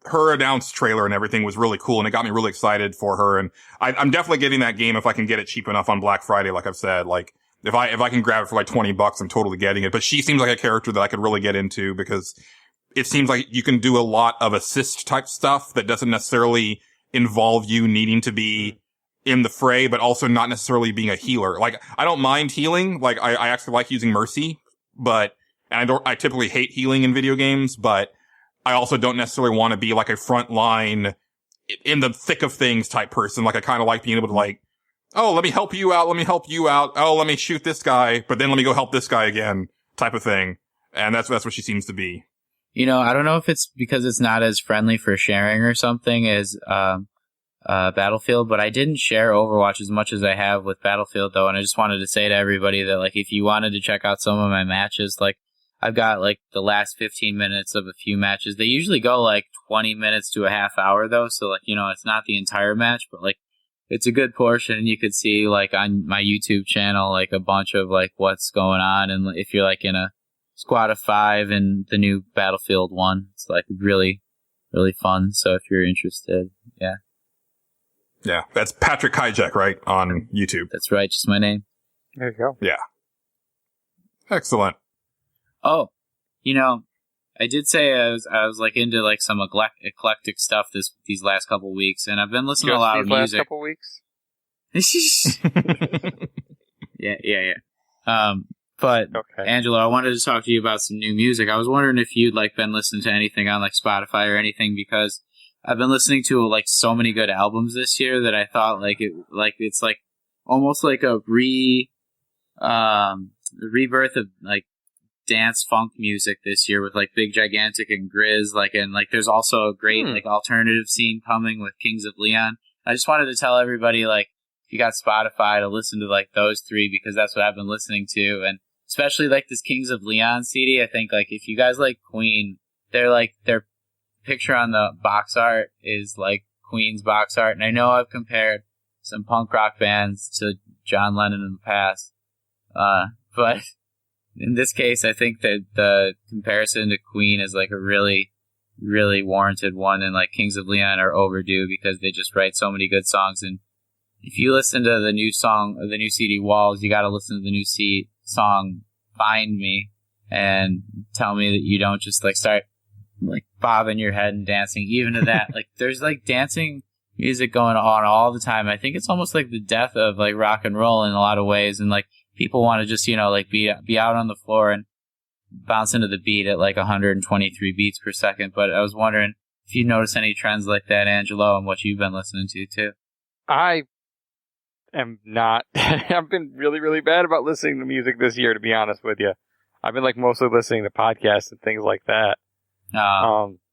her announced trailer and everything was really cool, and it got me really excited for her. And I'm definitely getting that game if I can get it cheap enough on Black Friday, like I've said. Like, if I can grab it for, like, $20, I'm totally getting it. But she seems like a character that I could really get into because it seems like you can do a lot of assist type stuff that doesn't necessarily involve you needing to be in the fray, but also not necessarily being a healer. Like, I don't mind healing. Like, I actually like using Mercy, and I typically hate healing in video games, but I also don't necessarily want to be like a frontline in the thick of things type person. Like, I kind of like being able to, like, oh, let me help you out. Let me help you out. Oh, let me shoot this guy, but then let me go help this guy again type of thing. And that's what she seems to be. You know, I don't know if it's because it's not as friendly for sharing or something as Battlefield, but I didn't share Overwatch as much as I have with Battlefield, though, and I just wanted to say to everybody that, like, if you wanted to check out some of my matches, like, I've got, like, the last 15 minutes of a few matches. They usually go, like, 20 minutes to a half hour, though, so, like, you know, it's not the entire match, but, like, it's a good portion, and you could see, like, on my YouTube channel, like, a bunch of, like, what's going on, and if you're, like, in a squad of 5 in the new Battlefield 1. It's, like, really, really fun. So if you're interested, yeah. Yeah, that's Patrick Kijek, right? On YouTube. That's right, just my name. There you go. Yeah. Excellent. Oh, you know, I did say I was like, into, like, some eclectic stuff these last couple weeks, and I've been listening to a lot of music. Last couple weeks? Yeah. But, okay. Angelo, I wanted to talk to you about some new music. I was wondering if you'd, like, been listening to anything on, like, Spotify or anything, because I've been listening to, like, so many good albums this year that I thought, like, it's, like, almost like a rebirth of, like, dance funk music this year with, like, Big Gigantic and Grizz, like, and, like, there's also a great, like, alternative scene coming with Kings of Leon. I just wanted to tell everybody, like, if you got Spotify, to listen to, like, those three, because that's what I've been listening to, and especially, like, this Kings of Leon CD. I think, like, if you guys like Queen, their picture on the box art is, like, Queen's box art. And I know I've compared some punk rock bands to John Lennon in the past. But in this case, I think that the comparison to Queen is, like, a really, really warranted one. And, like, Kings of Leon are overdue because they just write so many good songs. And if you listen to the new song, the new CD Walls, you got to listen to the new song Find Me, and tell me that you don't just, like, start, like, bobbing your head and dancing even to that. Like, there's, like, dancing music going on all the time. I think it's almost like the death of, like, rock and roll in a lot of ways, and, like, people want to just, you know, like, be out on the floor and bounce into the beat at, like, 123 beats per second. But I was wondering if you notice any trends like that, Angelo, and what you've been listening to too. I am not. I've been really, really bad about listening to music this year, to be honest with you. I've been, like, mostly listening to podcasts and things like that.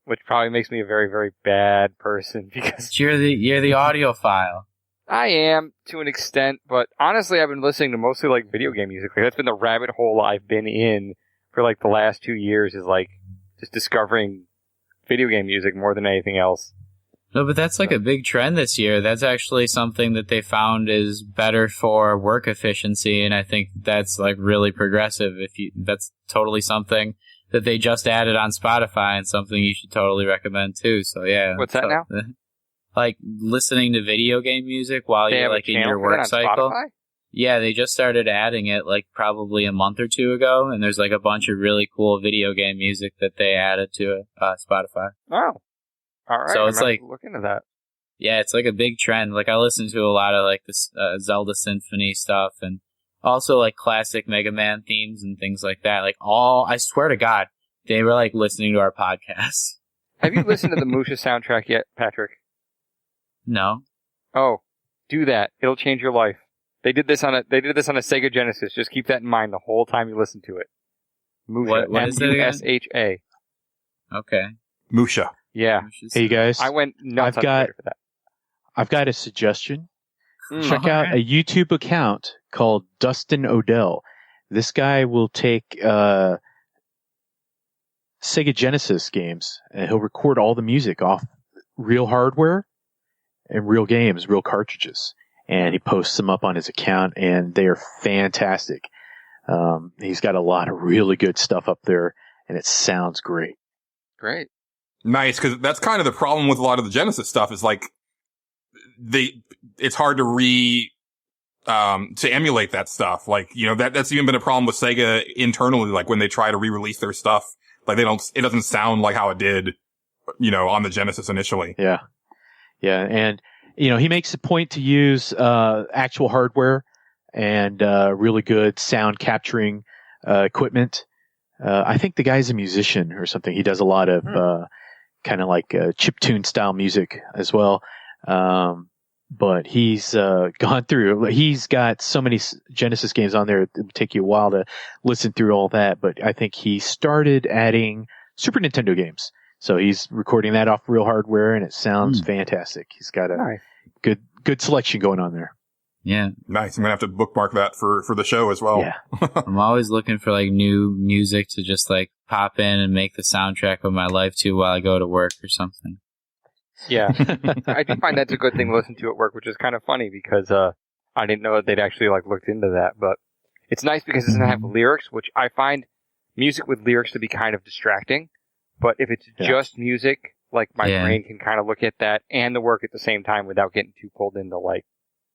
Which probably makes me a very, very bad person, because you're the audiophile. I am, to an extent, but honestly, I've been listening to mostly, like, video game music. Like, that's been the rabbit hole I've been in for, like, the last 2 years, is, like, just discovering video game music more than anything else. No, but that's like a big trend this year. That's actually something that they found is better for work efficiency, and I think that's like really progressive. That's totally something that they just added on Spotify, and something you should totally recommend too. So yeah. What's that now? Like listening to video game music while They you're have a like in channel your for that work on cycle. Spotify? Yeah, they just started adding it like probably a month or two ago, and there's like a bunch of really cool video game music that they added to Spotify. Oh. All right. So it's like look into that. Yeah, it's like a big trend. Like I listen to a lot of like this Zelda Symphony stuff, and also like classic Mega Man themes and things like that. Like I swear to God, they were like listening to our podcast. Have you listened to the Musha soundtrack yet, Patrick? No. Oh, do that. It'll change your life. They did this on a Sega Genesis. Just keep that in mind the whole time you listen to it. Musha. What is it again? M-U-S-H-A. Okay. Musha. Yeah. Hey, you guys. I went nuts I've got- on Twitter for that. I've got a suggestion. Mm. Check out a YouTube account called Dustin Odell. This guy will take Sega Genesis games, and he'll record all the music off real hardware and real games, real cartridges. And he posts them up on his account, and they are fantastic. He's got a lot of really good stuff up there, and it sounds great. Great. Nice, because that's kind of the problem with a lot of the Genesis stuff is like it's hard to emulate that stuff. Like, you know, that's even been a problem with Sega internally. Like when they try to re-release their stuff, like it doesn't sound like how it did, you know, on the Genesis initially. Yeah. Yeah. And, you know, he makes a point to use, actual hardware and, really good sound capturing, equipment. I think the guy's a musician or something. He does a lot of, kind of like, chiptune style music as well. But he's gone through. He's got so many Genesis games on there. It would take you a while to listen through all that. But I think he started adding Super Nintendo games. So he's recording that off real hardware, and it sounds fantastic. He's got a good selection going on there. Yeah. Nice. I'm gonna have to bookmark that for the show as well. Yeah. I'm always looking for like new music to just like pop in and make the soundtrack of my life to while I go to work or something. Yeah. I do find that's a good thing to listen to at work, which is kind of funny because I didn't know that they'd actually like looked into that. But it's nice because it doesn't have lyrics, which I find music with lyrics to be kind of distracting. But if it's just music, like my brain can kind of look at that and the work at the same time without getting too pulled into like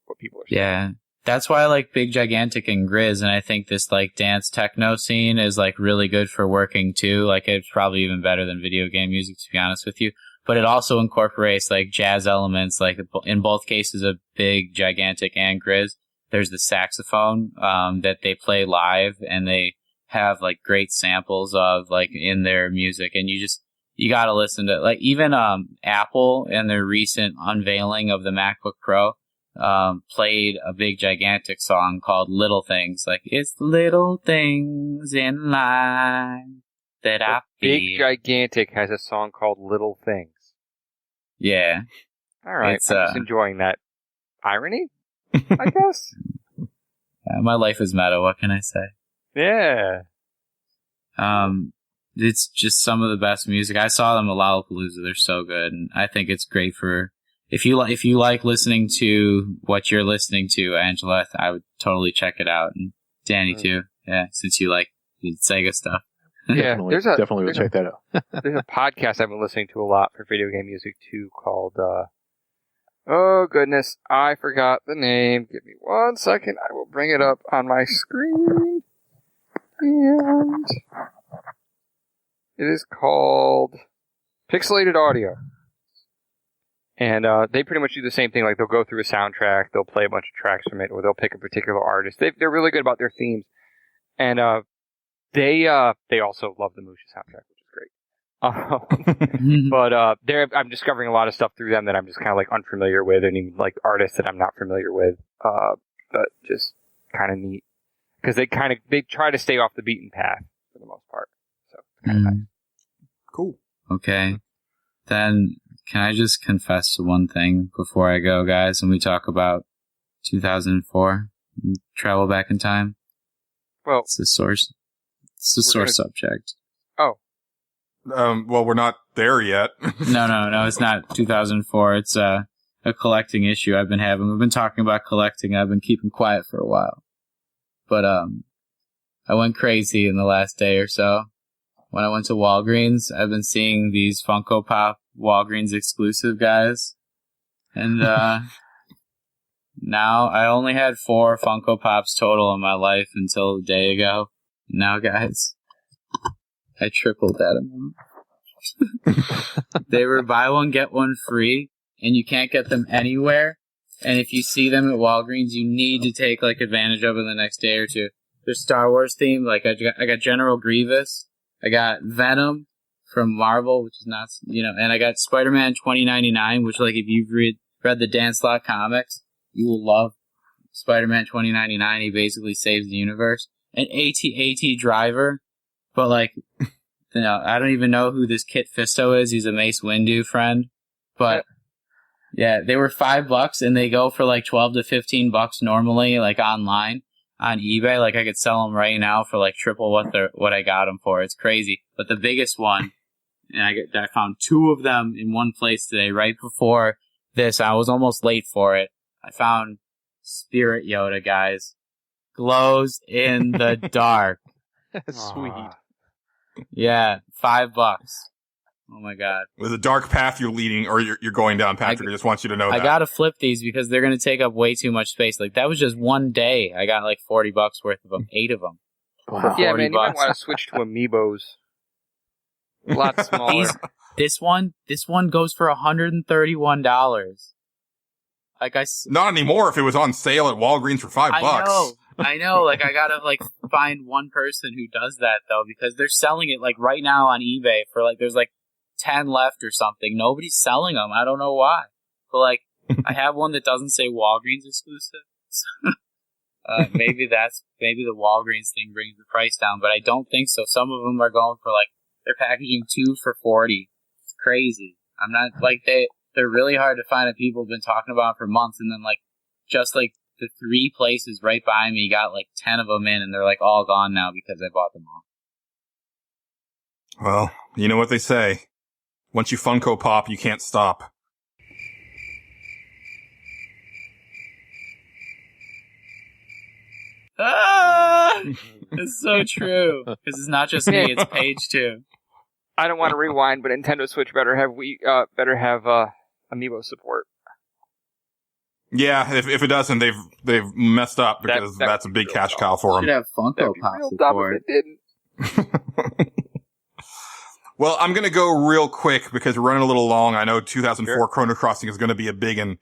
what people are saying. Yeah. That's why I like Big Gigantic and Grizz, and I think this like dance techno scene is like really good for working too. Like it's probably even better than video game music, to be honest with you. But it also incorporates like jazz elements, like in both cases of Big Gigantic and Grizz. There's the saxophone that they play live, and they have like great samples of like in their music, and you gotta listen to like even Apple in their recent unveiling of the MacBook Pro played a Big Gigantic song called Little Things. Like, it's the little things in life that I feel. Big Gigantic has a song called Little Things. Yeah. All right. It's, I'm just enjoying that irony, I guess. My life is meta. What can I say? Yeah. It's just some of the best music. I saw them at Lollapalooza. They're so good, and I think it's great for if you like listening to what you're listening to, Angela. I would totally check it out, and Danny too. Yeah, since you like Sega stuff. Yeah, definitely will check that out. There's a podcast I've been listening to a lot for video game music too called oh goodness, I forgot the name. Give me 1 second, I will bring it up on my screen. And it is called Pixelated Audio. And they pretty much do the same thing. Like they'll go through a soundtrack, they'll play a bunch of tracks from it, or they'll pick a particular artist. They're really good about their themes. And they also love the Musha soundtrack, which is great. But I'm discovering a lot of stuff through them that I'm just kind of like unfamiliar with, and even like artists that I'm not familiar with. But just kind of neat because they try to stay off the beaten path for the most part. So kind of nice. Cool. Okay, then can I just confess to one thing before I go, guys? When we talk about 2004, travel back in time. Well, it's a sore subject. Oh. Well, we're not there yet. No, it's not 2004. It's a collecting issue I've been having. We've been talking about collecting. I've been keeping quiet for a while. But I went crazy in the last day or so. When I went to Walgreens, I've been seeing these Funko Pop Walgreens exclusive guys. And now I only had 4 Funko Pops total in my life until a day ago. Now, guys, I tripled that amount. They were buy one, get one free, and you can't get them anywhere. And if you see them at Walgreens, you need to take like advantage of it the next day or two. They're Star Wars themed. Like I got General Grievous. I got Venom from Marvel, which is not, and I got Spider-Man 2099, which, like, if you've read the Dan Slott comics, you will love Spider-Man 2099. He basically saves the universe. And AT Driver, but, like, I don't even know who this Kit Fisto is. He's a Mace Windu friend. But, yeah, they were $5, and they go for, like, $12 to $15 normally, like, online. On eBay, like I could sell them right now for like triple what I got them for. It's crazy. But the biggest one, and I found 2 of them in one place today. Right before this, I was almost late for it. I found Spirit Yoda, guys. Glows in the dark. Sweet. Yeah, $5. Oh my god. With a dark path you're leading, or you're going down, Patrick. I just want you to know that. I gotta flip these because they're gonna take up way too much space. Like, that was just one day. I got like $40 worth of them. 8 of them. Wow. Yeah, man, you might want to switch to Amiibos. A lot smaller. This one goes for $131. Like not anymore. If it was on sale at Walgreens for $5. I know. Like, I gotta like find one person who does that though, because they're selling it like right now on eBay for like there's like 10 left or something. Nobody's selling them. I don't know why. But like, I have one that doesn't say Walgreens exclusive. Maybe the Walgreens thing brings the price down, but I don't think so. Some of them are going for like, they're packaging 2 for $40. It's crazy. I'm not like they're really hard to find, and people have been talking about them for months, and then like just like the 3 places right by me got like 10 of them in, and they're like all gone now because I bought them all. Well, you know what they say. Once you Funko Pop, you can't stop. Ah! It's so true. Because it's not just me, it's Paige too. I don't want to rewind, but Nintendo Switch better have Amiibo support. Yeah, if it doesn't, they've messed up because that's a big cash cow for them. Should have Funko Pop support. If it didn't. Well, I'm going to go real quick because we're running a little long. I know 2004 Chrono Crossing is going to be a big one.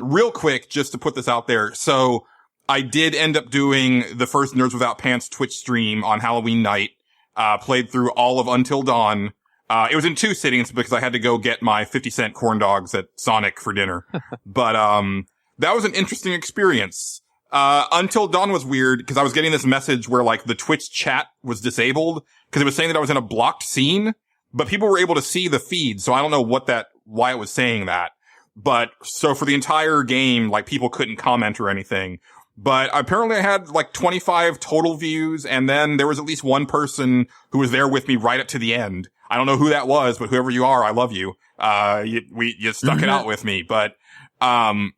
Real quick, just to put this out there. So I did end up doing the first Nerds Without Pants Twitch stream on Halloween night. Played through all of Until Dawn. It was in 2 sittings because I had to go get my 50-cent corn dogs at Sonic for dinner. But that was an interesting experience. Until Dawn was weird because I was getting this message where like the Twitch chat was disabled because it was saying that I was in a blocked scene, but people were able to see the feed. So I don't know why it was saying that. But so for the entire game, like people couldn't comment or anything. But apparently I had like 25 total views, and then there was at least one person who was there with me right up to the end. I don't know who that was, but whoever you are, I love you. You stuck it out with me. But it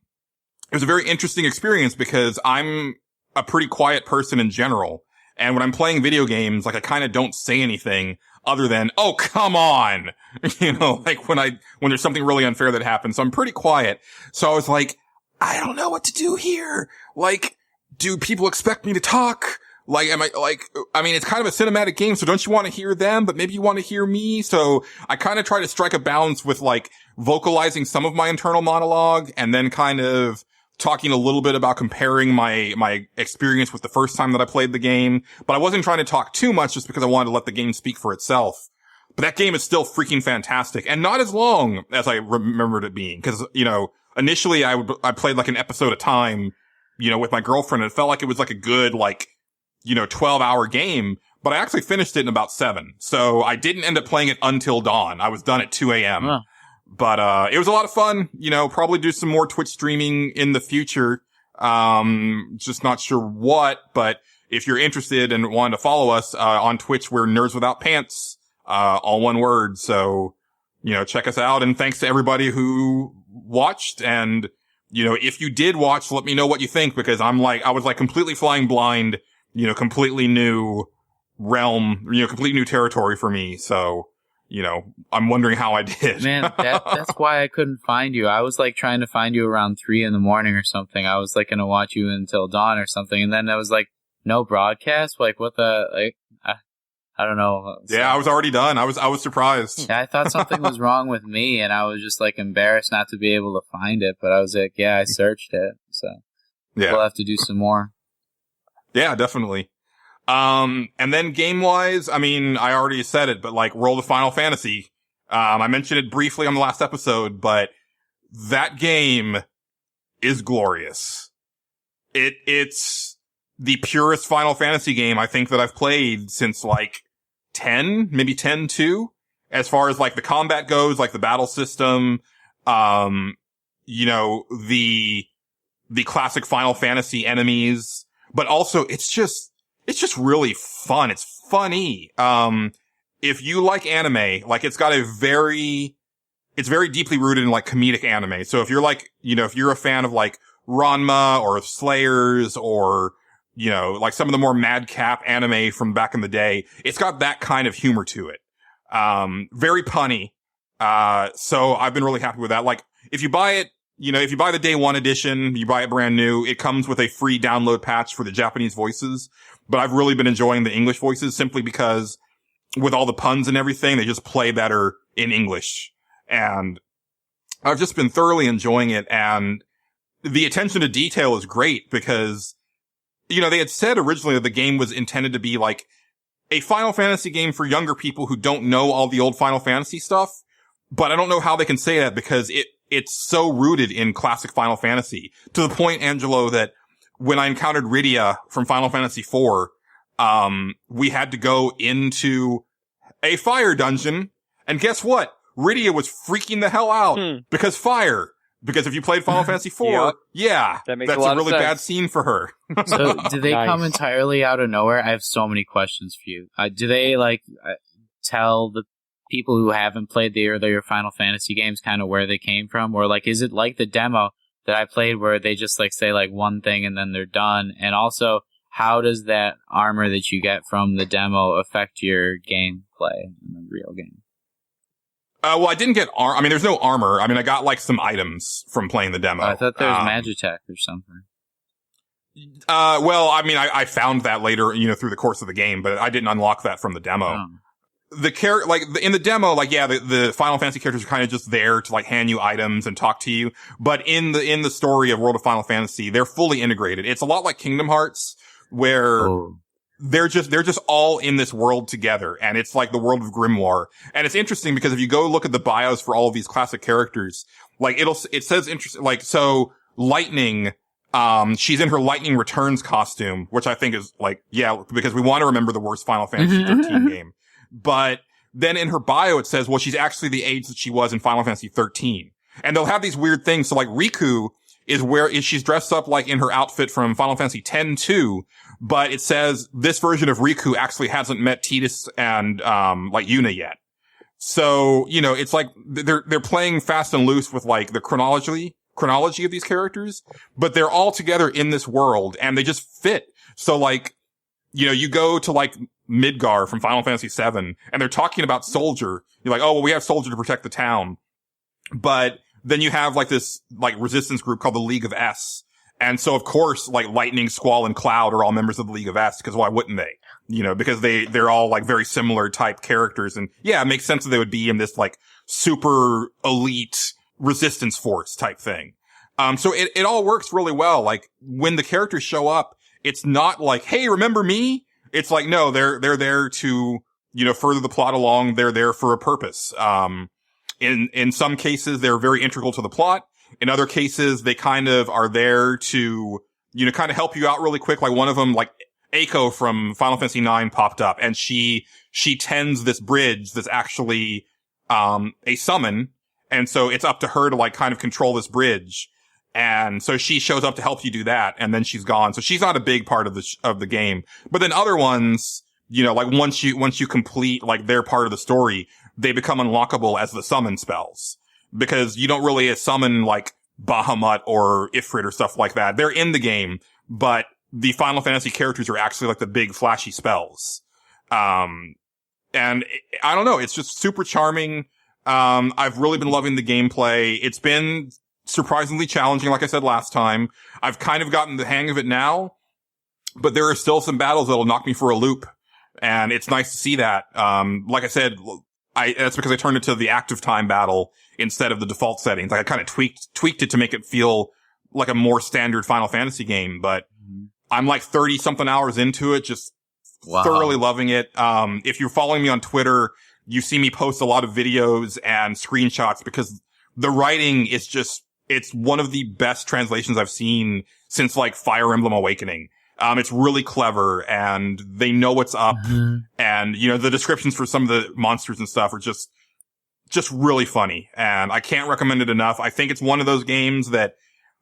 was a very interesting experience because I'm a pretty quiet person in general. And when I'm playing video games, like I kind of don't say anything other than, oh, come on. Like when there's something really unfair that happens. So I'm pretty quiet. So I was like, I don't know what to do here. Like, do people expect me to talk? Like, it's kind of a cinematic game, so don't you want to hear them, but maybe you want to hear me? So I kind of try to strike a balance with like vocalizing some of my internal monologue and then kind of talking a little bit about comparing my experience with the first time that I played the game. But I wasn't trying to talk too much just because I wanted to let the game speak for itself. But that game is still freaking fantastic and not as long as I remembered it being. Cause, initially I played like an episode at a time, with my girlfriend, and it felt like it was like a good, 12-hour game, but I actually finished it in about 7. So I didn't end up playing it until dawn. I was done at 2 a.m. Huh. But, it was a lot of fun, probably do some more Twitch streaming in the future. Just not sure what, but if you're interested and want to follow us, on Twitch, we're Nerds Without Pants. all one word. So, check us out. And thanks to everybody who watched. And, if you did watch, let me know what you think, because I was like completely flying blind, completely new realm, completely new territory for me. So, I'm wondering how I did. Man, that's why I couldn't find you. I was like trying to find you around 3 a.m. or something. I was like going to watch you until dawn or something. And then I was like, no broadcast? Like, what the, like, I don't know. So, yeah, I was already done. I was surprised. Yeah, I thought something was wrong with me, and I was just like embarrassed not to be able to find it. But I was like, yeah, I searched it. So yeah, we'll have to do some more. Yeah, definitely. And then game-wise, I mean, I already said it, but like World of Final Fantasy, I mentioned it briefly on the last episode, but that game is glorious. It's the purest Final Fantasy game I think that I've played since like 10, maybe 10-2, as far as like the combat goes, like the battle system, the classic Final Fantasy enemies, but also it's just really fun. It's funny. If you like anime, like it's very deeply rooted in like comedic anime. So if you're like, if you're a fan of like Ranma or Slayers or, like some of the more madcap anime from back in the day, it's got that kind of humor to it. Very punny. So I've been really happy with that. Like if you buy it, if you buy the day one edition, you buy it brand new, it comes with a free download patch for the Japanese voices. But I've really been enjoying the English voices simply because with all the puns and everything, they just play better in English. And I've just been thoroughly enjoying it. And the attention to detail is great because, they had said originally that the game was intended to be like a Final Fantasy game for younger people who don't know all the old Final Fantasy stuff. But I don't know how they can say that because it's so rooted in classic Final Fantasy to the point, Angelo, that when I encountered Rydia from Final Fantasy IV, we had to go into a fire dungeon. And guess what? Rydia was freaking the hell out because fire. Because if you played Final Fantasy IV, Yep. Yeah, That makes that's a lot a of really sense. bad scene for her. So do they Nice. come entirely out of nowhere? I have so many questions for you. Do they like tell the people who haven't played the earlier Final Fantasy games kind of where they came from? Or like, is it like the demo that I played where they just like say like one thing and then they're done? And also, how does that armor that you get from the demo affect your gameplay in the real game? Well, I didn't get I mean, there's no armor. I mean, I got like some items from playing the demo. I thought there was Magitech or something. Well, I mean, I found that later, through the course of the game, but I didn't unlock that from the demo. Oh. In the demo, like, yeah, the Final Fantasy characters are kind of just there to like hand you items and talk to you. But in the story of World of Final Fantasy, they're fully integrated. It's a lot like Kingdom Hearts, where they're just all in this world together. And it's like the world of Grimoire. And it's interesting because if you go look at the bios for all of these classic characters, like it says interesting, like, so Lightning, she's in her Lightning Returns costume, which I think is like, yeah, because we want to remember the worst Final Fantasy 13 game. But then in her bio, it says, well, she's actually the age that she was in Final Fantasy 13. And they'll have these weird things. So like Riku she's dressed up like in her outfit from Final Fantasy X-2, but it says this version of Riku actually hasn't met Tidus and, like Yuna yet. So, it's like they're playing fast and loose with like the chronology of these characters, but they're all together in this world and they just fit. So like, you go to like Midgar from Final Fantasy VII and they're talking about Soldier. You're like, oh, well, we have Soldier to protect the town. But then you have like this like resistance group called the League of S. And so of course, like Lightning, Squall, and Cloud are all members of the League of S, because why wouldn't they? Because they're all like very similar type characters. And yeah, it makes sense that they would be in this like super elite resistance force type thing. So it all works really well. Like when the characters show up, it's not like, hey, remember me? It's like, no, they're there to, further the plot along. They're there for a purpose. In some cases, they're very integral to the plot. In other cases, they kind of are there to, kind of help you out really quick. Like one of them, like Eiko from Final Fantasy IX popped up and she tends this bridge that's actually, a summon. And so it's up to her to like kind of control this bridge. And so she shows up to help you do that. And then she's gone. So she's not a big part of the game. But then other ones, you know, like once you complete like their part of the story, they become unlockable as the summon spells, because you don't really summon like Bahamut or Ifrit or stuff like that. They're in the game, but the Final Fantasy characters are actually like the big flashy spells. And I don't know, it's just super charming. I've really been loving the gameplay. It's been surprisingly challenging, like I said last time. I've kind of gotten the hang of it now, but there are still some battles that'll knock me for a loop. And it's nice to see that. Like I said, that's because I turned it to the active time battle instead of the default settings. Like I kind of tweaked it to make it feel like a more standard Final Fantasy game, but I'm like 30 something hours into it, just thoroughly loving it. If you're following me on Twitter, you see me post a lot of videos and screenshots, because the writing is just, it's one of the best translations I've seen since like Fire Emblem Awakening. It's really clever, and they know what's up. And, you know, the descriptions for some of the monsters and stuff are just really funny. And I can't recommend it enough. I think it's one of those games that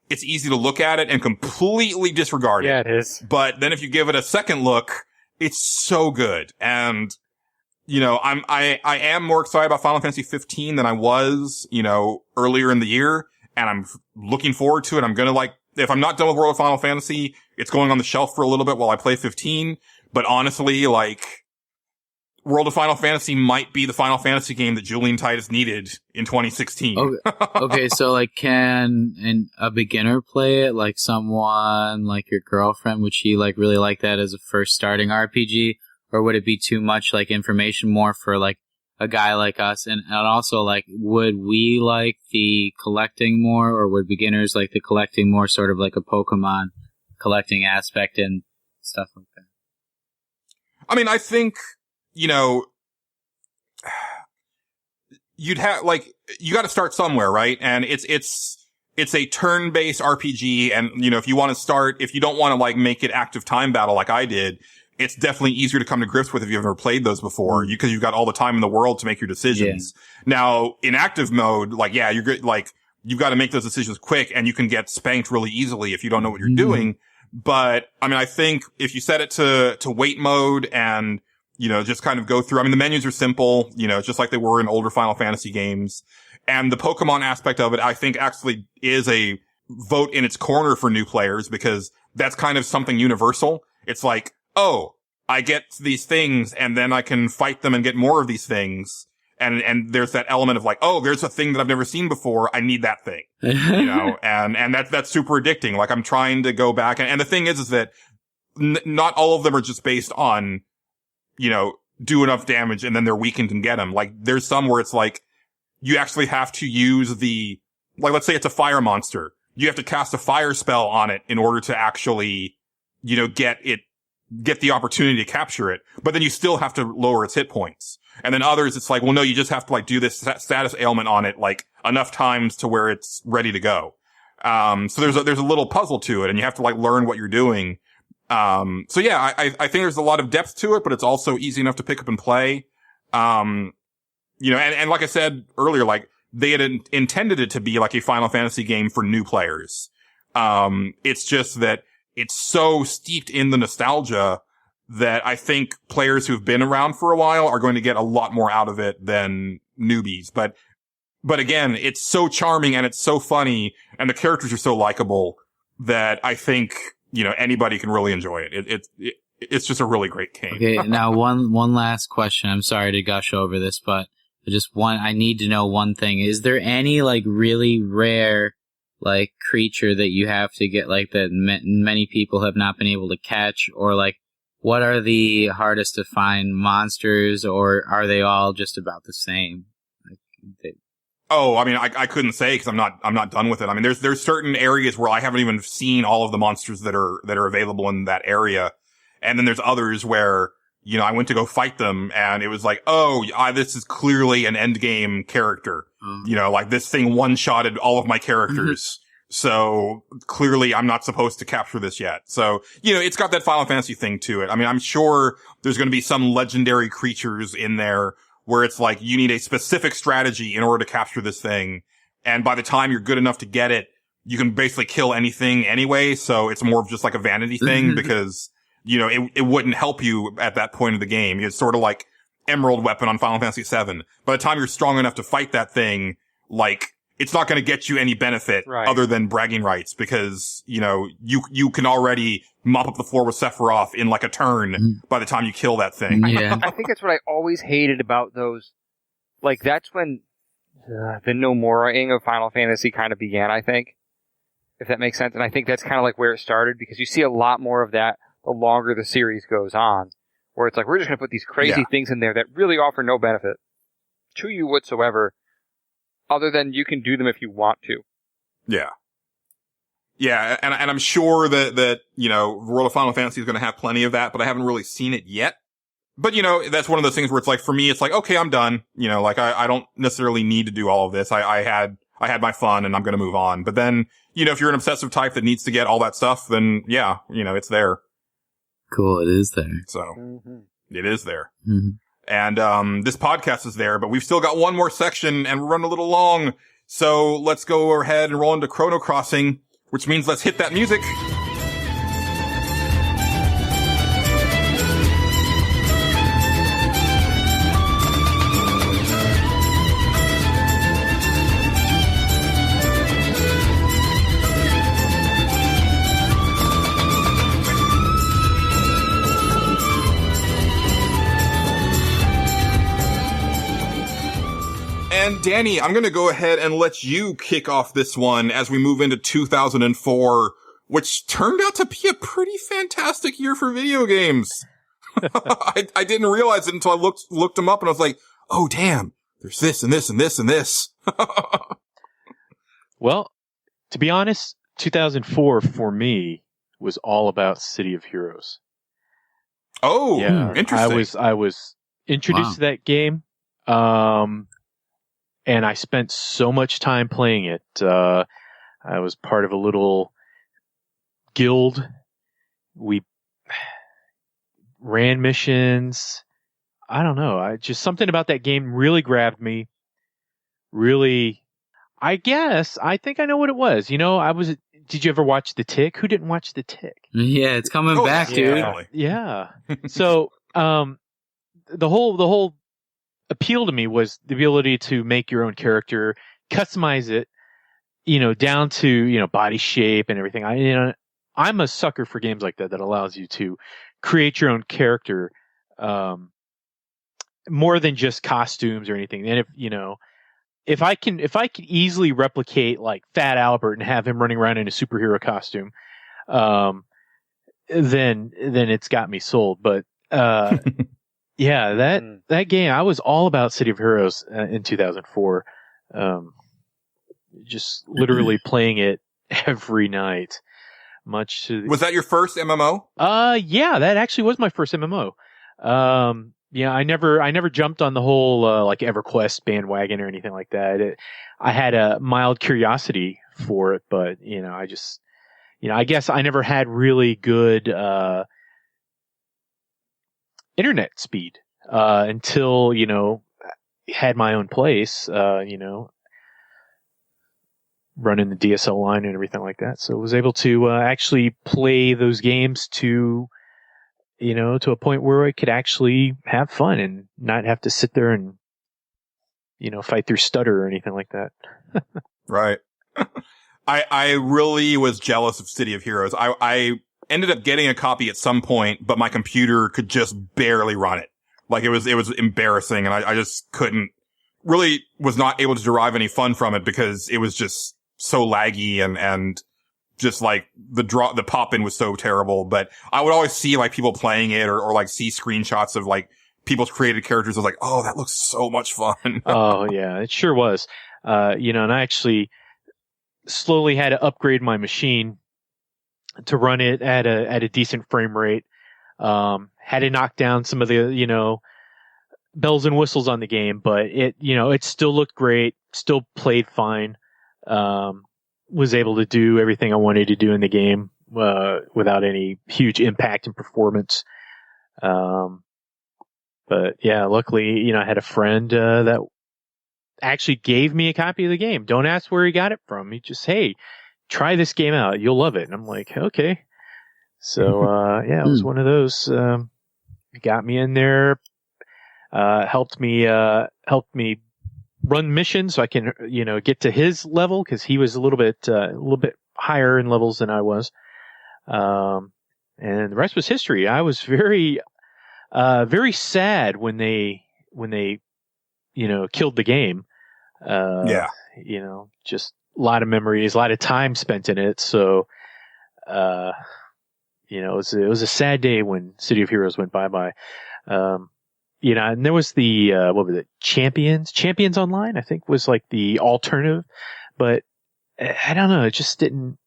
it's easy to look at it and completely disregard it. Yeah, it is. But then if you give it a second look, it's so good. And, you know, I am more excited about Final Fantasy 15 than I was, you know, earlier in the year. And I'm looking forward to it. I'm gonna like, if I'm not done with World of Final Fantasy, it's going on the shelf for a little bit while I play 15. But honestly, like, World of Final Fantasy might be the Final Fantasy game that Julian Titus needed in 2016. Okay, so like, can a beginner play it? Like someone like your girlfriend, would she like really like that as a first starting RPG? Or would it be too much like information more for like a guy like us? And also like, would we like the collecting more, or would beginners like the collecting more, sort of like a Pokemon collecting aspect and stuff like that? I mean, I think, you know, you'd have like, you got to start somewhere, right? And it's a turn-based RPG. And, you know, if you want to start, if you don't want to like make it active time battle like I did, it's definitely easier to come to grips with if you've never played those before, because you've got all the time in the world to make your decisions. Yeah. Now, in active mode, like, yeah, you're good, like, you've got to make those decisions quick, and you can get spanked really easily if you don't know what you're doing. But, I mean, I think if you set it to wait mode and, you know, just kind of go through, I mean, the menus are simple, you know, just like they were in older Final Fantasy games. And the Pokemon aspect of it, I think actually is a vote in its corner for new players, because that's kind of something universal. It's like, oh, I get these things and then I can fight them and get more of these things. And there's that element of like, oh, there's a thing that I've never seen before. I need that thing, you know, and that's super addicting. Like I'm trying to go back. And the thing is that not all of them are just based on, you know, do enough damage and then they're weakened and get them. Like there's some where it's like, you actually have to use like, let's say it's a fire monster. You have to cast a fire spell on it in order to actually, you know, get the opportunity to capture it, but then you still have to lower its hit points. And then others, it's like, well, no, you just have to like do this status ailment on it like enough times to where it's ready to go. So there's a little puzzle to it, and you have to like learn what you're doing. So yeah, I think there's a lot of depth to it, but it's also easy enough to pick up and play. You know, and like I said earlier, like they had intended it to be like a Final Fantasy game for new players. It's just that it's so steeped in the nostalgia that I think players who've been around for a while are going to get a lot more out of it than newbies. But again, it's so charming and it's so funny and the characters are so likable that I think, you know, anybody can really enjoy it. It's just a really great game. Okay. Now one last question. I'm sorry to gush over this, but I need to know one thing. Is there any like really rare like creature that you have to get like that many people have not been able to catch, or like what are the hardest to find monsters, or are they all just about the same? Oh, I mean, I couldn't say because I'm not done with it. I mean, there's certain areas where I haven't even seen all of the monsters that are available in that area. And then there's others where, you know, I went to go fight them and it was like, oh, this is clearly an end game character. You know, like this thing one-shotted all of my characters. So clearly I'm not supposed to capture this yet. So, you know, it's got that Final Fantasy thing to it. I mean, I'm sure there's going to be some legendary creatures in there where it's like you need a specific strategy in order to capture this thing. And by the time you're good enough to get it, you can basically kill anything anyway. So it's more of just like a vanity thing because, it wouldn't help you at that point of the game. It's sort of like Emerald Weapon on Final Fantasy VII. By the time you're strong enough to fight that thing, like, it's not going to get you any benefit other than bragging rights, because, you can already mop up the floor with Sephiroth in like a turn by the time you kill that thing. Yeah. I think that's what I always hated about those. Like, that's when the Nomura-ing of Final Fantasy kind of began, I think. If that makes sense. And I think that's kind of like where it started, because you see a lot more of that the longer the series goes on. Where it's like, we're just going to put these crazy things in there that really offer no benefit to you whatsoever, other than you can do them if you want to. Yeah. Yeah, and I'm sure that World of Final Fantasy is going to have plenty of that, but I haven't really seen it yet. But, that's one of those things where it's like, for me, it's like, okay, I'm done. Like, I don't necessarily need to do all of this. I had my fun and I'm going to move on. But then, if you're an obsessive type that needs to get all that stuff, then yeah, it's there. Cool, it is there. So, It is there. Mm-hmm. And, this podcast is there, but we've still got one more section and we're running a little long. So let's go ahead and roll into Chrono Crossing, which means let's hit that music. And Danny, I'm going to go ahead and let you kick off this one as we move into 2004, which turned out to be a pretty fantastic year for video games. I didn't realize it until I looked them up and I was like, oh damn, there's this and this and this and this. Well, to be honest, 2004 for me was all about City of Heroes. Oh, yeah, interesting. I was introduced to that game. And I spent so much time playing it. I was part of a little guild. We ran missions. I don't know. Just something about that game really grabbed me. Really, I think I know what it was. Did you ever watch The Tick? Who didn't watch The Tick? Yeah, it's coming back, dude. Yeah. So, the whole appeal to me was the ability to make your own character, customize it, down to, body shape and everything. I'm a sucker for games like that allows you to create your own character, more than just costumes or anything. And if I can easily replicate like Fat Albert and have him running around in a superhero costume, then it's got me sold. But, yeah, that game, I was all about City of Heroes in 2004. Just literally playing it every night. Was that your first MMO? Yeah, that actually was my first MMO. Yeah, I never jumped on the whole like EverQuest bandwagon or anything like that. I had a mild curiosity for it, but I guess I never had really good internet speed until had my own place, running the DSL line and everything like that. So I was able to actually play those games to a point where I could actually have fun and not have to sit there and fight through stutter or anything like that. Right. I really was jealous of City of Heroes. I ended up getting a copy at some point, but my computer could just barely run it. Like it was embarrassing, and I just was not able to derive any fun from it because it was just so laggy and just like the pop-in was so terrible. But I would always see like people playing it or like see screenshots of like people's created characters. I was like, oh, that looks so much fun. Oh yeah, it sure was. And I actually slowly had to upgrade my machine to run it at a decent frame rate. Had to knock down some of the, bells and whistles on the game, but it still looked great, still played fine. Was able to do everything I wanted to do in the game, without any huge impact in performance. But yeah, luckily, I had a friend, that actually gave me a copy of the game. Don't ask where he got it from. He just, hey, try this game out. You'll love it. And I'm like, okay. So, yeah, it was one of those, got me in there, helped me run missions so I can, get to his level, cause he was a little bit higher in levels than I was. And the rest was history. I was very, very sad when they, killed the game. Just a lot of memories, a lot of time spent in it. So, it was a sad day when City of Heroes went bye-bye. And there was the, what was it? Champions Online, I think was like the alternative, but I don't know. It just didn't,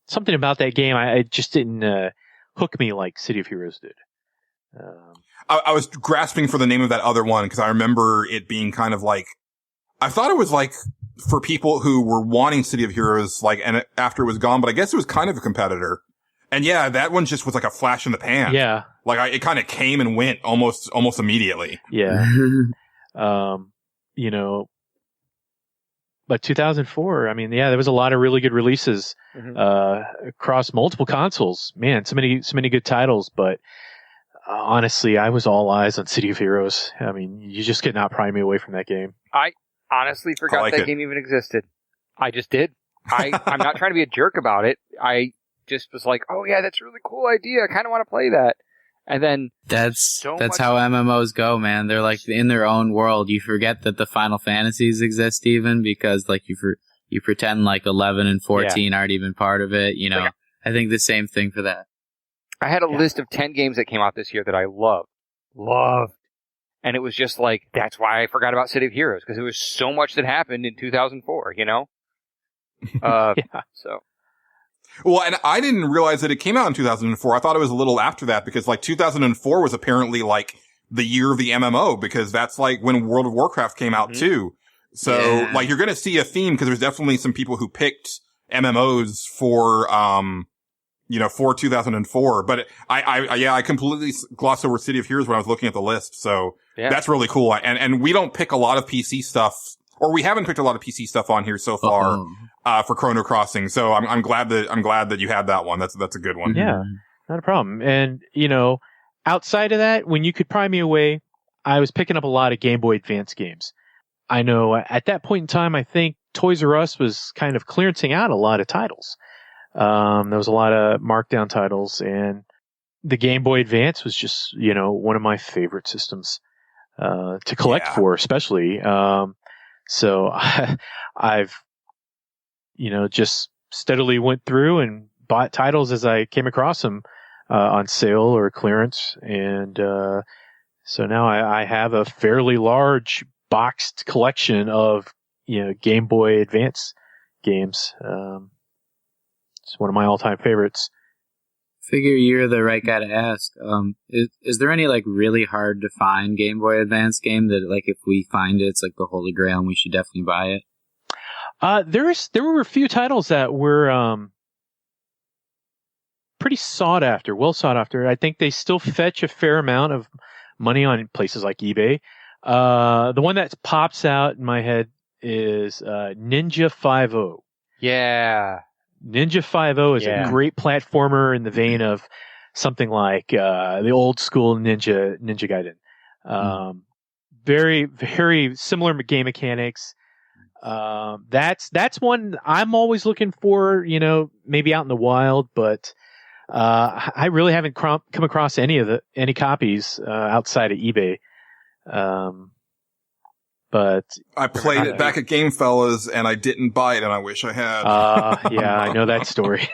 something about that game. I just didn't, hook me like City of Heroes did. I was grasping for the name of that other one because I remember it being kind of like, I thought it was like for people who were wanting City of Heroes, like, and after it was gone, but I guess it was kind of a competitor. And yeah, that one just was like a flash in the pan. Yeah. Like it kind of came and went almost immediately. Yeah. But 2004, I mean, yeah, there was a lot of really good releases, across multiple consoles. Man, so many good titles, but honestly, I was all eyes on City of Heroes. I mean, you just could not pry me away from that game. I honestly forgot that game even existed. I just did. I'm not trying to be a jerk about it. I just was like, oh yeah, that's a really cool idea. I kind of want to play that. And then that's how MMOs go, man. They're like in their own world. You forget that the Final Fantasies exist even because like you pretend like 11 and 14 aren't even part of it. Like, I think the same thing for that. I had a list of 10 games that came out this year that I loved. And it was just like, that's why I forgot about City of Heroes, because there was so much that happened in 2004, So. Well, and I didn't realize that it came out in 2004. I thought it was a little after that because like 2004 was apparently like the year of the MMO because that's like when World of Warcraft came out too. So like you're going to see a theme because there's definitely some people who picked MMOs for, for 2004. But I completely glossed over City of Heroes when I was looking at the list. So that's really cool. And we don't pick a lot of PC stuff, or we haven't picked a lot of PC stuff on here so far. For Chrono Crossing. So I'm glad that you had that one. That's a good one. Yeah, not a problem. And, outside of that, when you could pry me away, I was picking up a lot of Game Boy Advance games. I know at that point in time, I think Toys R Us was kind of clearancing out a lot of titles. There was a lot of markdown titles, and the Game Boy Advance was just, one of my favorite systems, to collect for, especially. So I've, just steadily went through and bought titles as I came across them, on sale or clearance. And, so now I have a fairly large boxed collection of, Game Boy Advance games. It's one of my all-time favorites. Figure you're the right guy to ask. Is there any like really hard to find Game Boy Advance game that like if we find it, it's like the holy grail and we should definitely buy it? There were a few titles that were pretty well sought after. I think they still fetch a fair amount of money on places like eBay. The one that pops out in my head is Ninja 5-0. Yeah. Ninja 5-0 is a great platformer in the vein of something like the old school Ninja Gaiden. Very, very similar game mechanics. That's one I'm always looking for, maybe out in the wild, but I really haven't come across any copies outside of eBay. But I played it back at Gamefellas and I didn't buy it and I wish I had. Yeah, I know that story.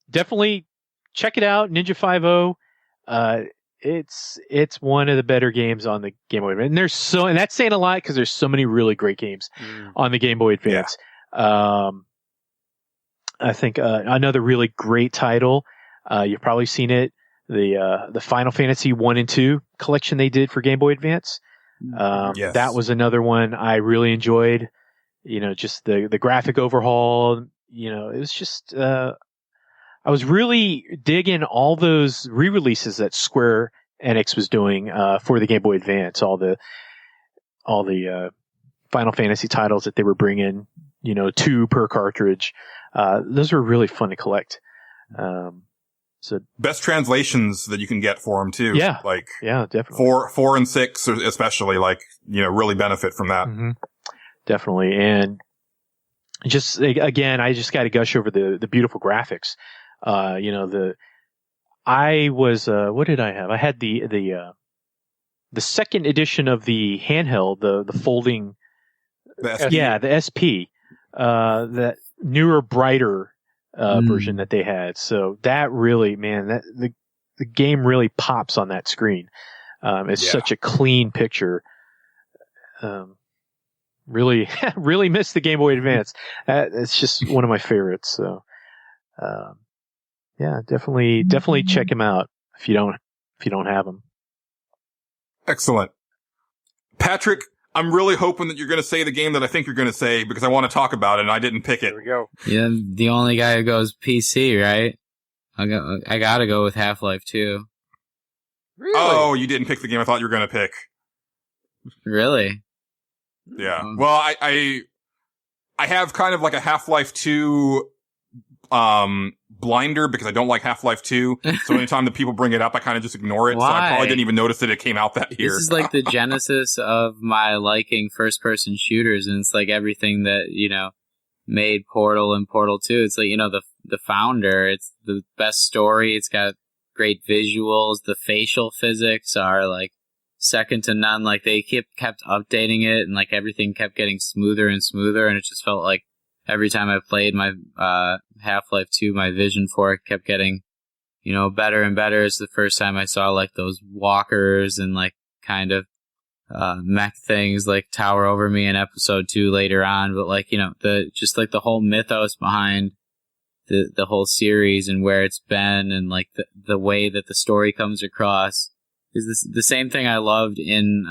Definitely check it out. Ninja 5-0. It's one of the better games on the Game Boy Advance. And that's saying a lot because there's so many really great games on the Game Boy Advance. Yeah. I think, another really great title, you've probably seen it. The Final Fantasy 1 and 2 collection they did for Game Boy Advance. That was another one I really enjoyed. Just the graphic overhaul. It was just, I was really digging all those re-releases that Square Enix was doing, for the Game Boy Advance. All the Final Fantasy titles that they were bringing, 2 per cartridge. Those are really fun to collect. So best translations that you can get for them too. Yeah. Like, yeah, definitely. 4 and 6 especially, like, really benefit from that. Mm-hmm. Definitely. And just, again, I just got to gush over the beautiful graphics. What did I have? I had the second edition of the handheld, the folding. The SP. Yeah, the SP. That newer, brighter, version that they had. So that really, man, the game really pops on that screen. It's such a clean picture. Really, really missed the Game Boy Advance. It's just one of my favorites. So, yeah, definitely check them out if you don't have them. Excellent. Patrick, I'm really hoping that you're going to say the game that I think you're going to say because I want to talk about it and I didn't pick it. There we go. Yeah, the only guy who goes PC, right? I gotta go with Half-Life 2. Really? Oh, you didn't pick the game I thought you were going to pick. Really? Yeah. Well, I have kind of like a Half-Life 2 blinder because I don't like Half-Life 2. So anytime that people bring it up, I kind of just ignore it. Why? So I probably didn't even notice that it came out that year. This is like the genesis of my liking first-person shooters, and it's like everything that, made Portal and Portal 2. It's like, the founder, it's the best story, it's got great visuals, the facial physics are like second to none. Like they kept updating it, and like everything kept getting smoother and smoother, and it just felt like every time I played my Half-Life 2, my vision for it kept getting, better and better. It's the first time I saw like those walkers and like kind of mech things like tower over me in episode 2 later on. But like, the whole mythos behind the whole series and where it's been, and like the way that the story comes across is the same thing I loved in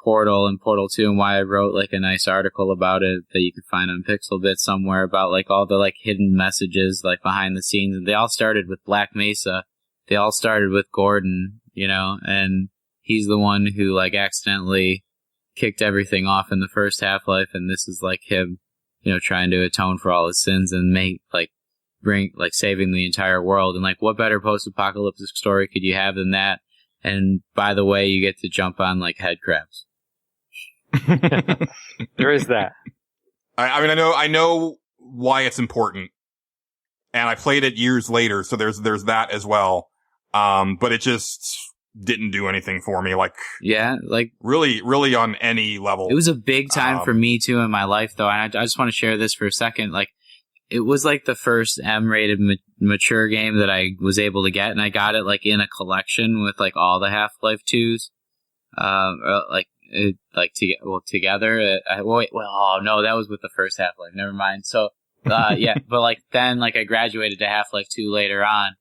Portal and Portal 2, and why I wrote like a nice article about it that you could find on Pixelbit somewhere about like all the like hidden messages like behind the scenes. And they all started with Black Mesa. They all started with Gordon, and he's the one who like accidentally kicked everything off in the first Half-Life, and this is like him, trying to atone for all his sins and bring saving the entire world. And like, what better post-apocalyptic story could you have than that? And by the way, you get to jump on like head crabs. There is that. I mean, I know why it's important, and I played it years later, so there's that as well. But it just didn't do anything for me. Like, yeah, like really, really on any level. It was a big time for me too in my life, though. And I just want to share this for a second. Like, it was like the first M-rated mature game that I was able to get, and I got it like in a collection with like all the Half-Life 2s, together. No, that was with the first Half-Life. Never mind. So, yeah, but like then like I graduated to Half-Life 2 later on,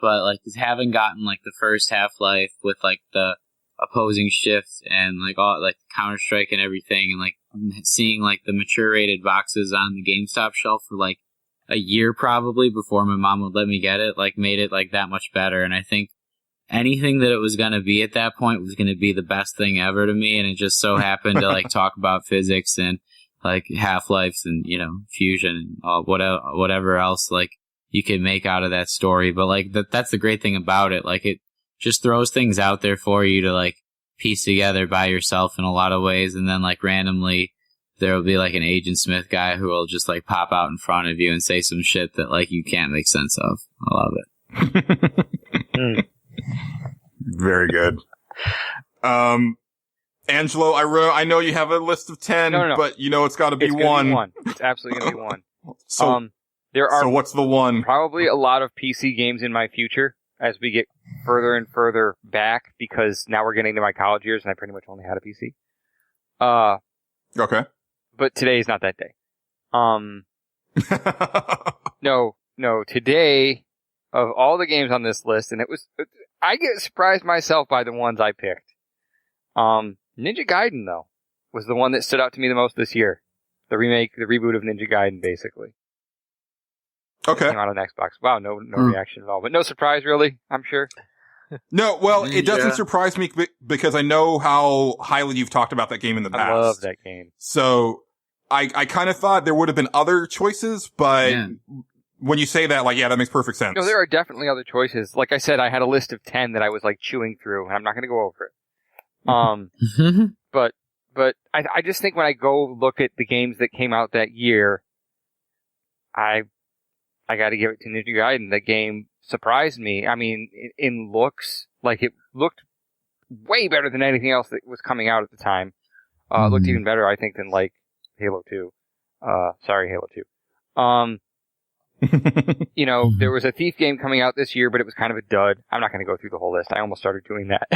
but like having gotten like the first Half-Life with like the opposing shifts and like all like Counter-Strike and everything, and like seeing like the mature rated boxes on the GameStop shelf for like a year probably before my mom would let me get it, like made it like that much better. And I think anything that it was going to be at that point was going to be the best thing ever to me. And it just so happened to like talk about physics and like Half-Lives and, fusion and whatever else like you could make out of that story. But like that's the great thing about it. Like it just throws things out there for you to like piece together by yourself in a lot of ways. And then like randomly there will be like an Agent Smith guy who will just like pop out in front of you and say some shit that like you can't make sense of. I love it. Very good. Angelo, I know you have a list of 10, No. but it's got to be It's gonna one. be one. It's absolutely going to be one. So, There are so what's the one? probably a lot of PC games in my future as we get further and further back, because now we're getting to my college years and I pretty much only had a PC. Okay. But today is not that day. No, today, of all the games on this list, and I get surprised myself by the ones I picked. Ninja Gaiden, though, was the one that stood out to me the most this year. The reboot of Ninja Gaiden, basically. Okay. Came out on Xbox. Wow, no reaction at all. But no surprise, really, I'm sure. No, well, it doesn't Yeah. surprise me because I know how highly you've talked about that game in the past. I love that game. So, I kind of thought there would have been other choices, but Yeah. when you say that, like, yeah, that makes perfect sense. No, there are definitely other choices. Like I said, I had a list of 10 that I was like chewing through, and I'm not going to go over it. But I just think when I go look at the games that came out that year, I got to give it to Ninja Gaiden. The game surprised me. I mean, in looks, like it looked way better than anything else that was coming out at the time. It looked even better, I think, than like Halo 2. Sorry, Halo 2. You know, there was a Thief game coming out this year, but it was kind of a dud. I'm not going to go through the whole list. I almost started doing that.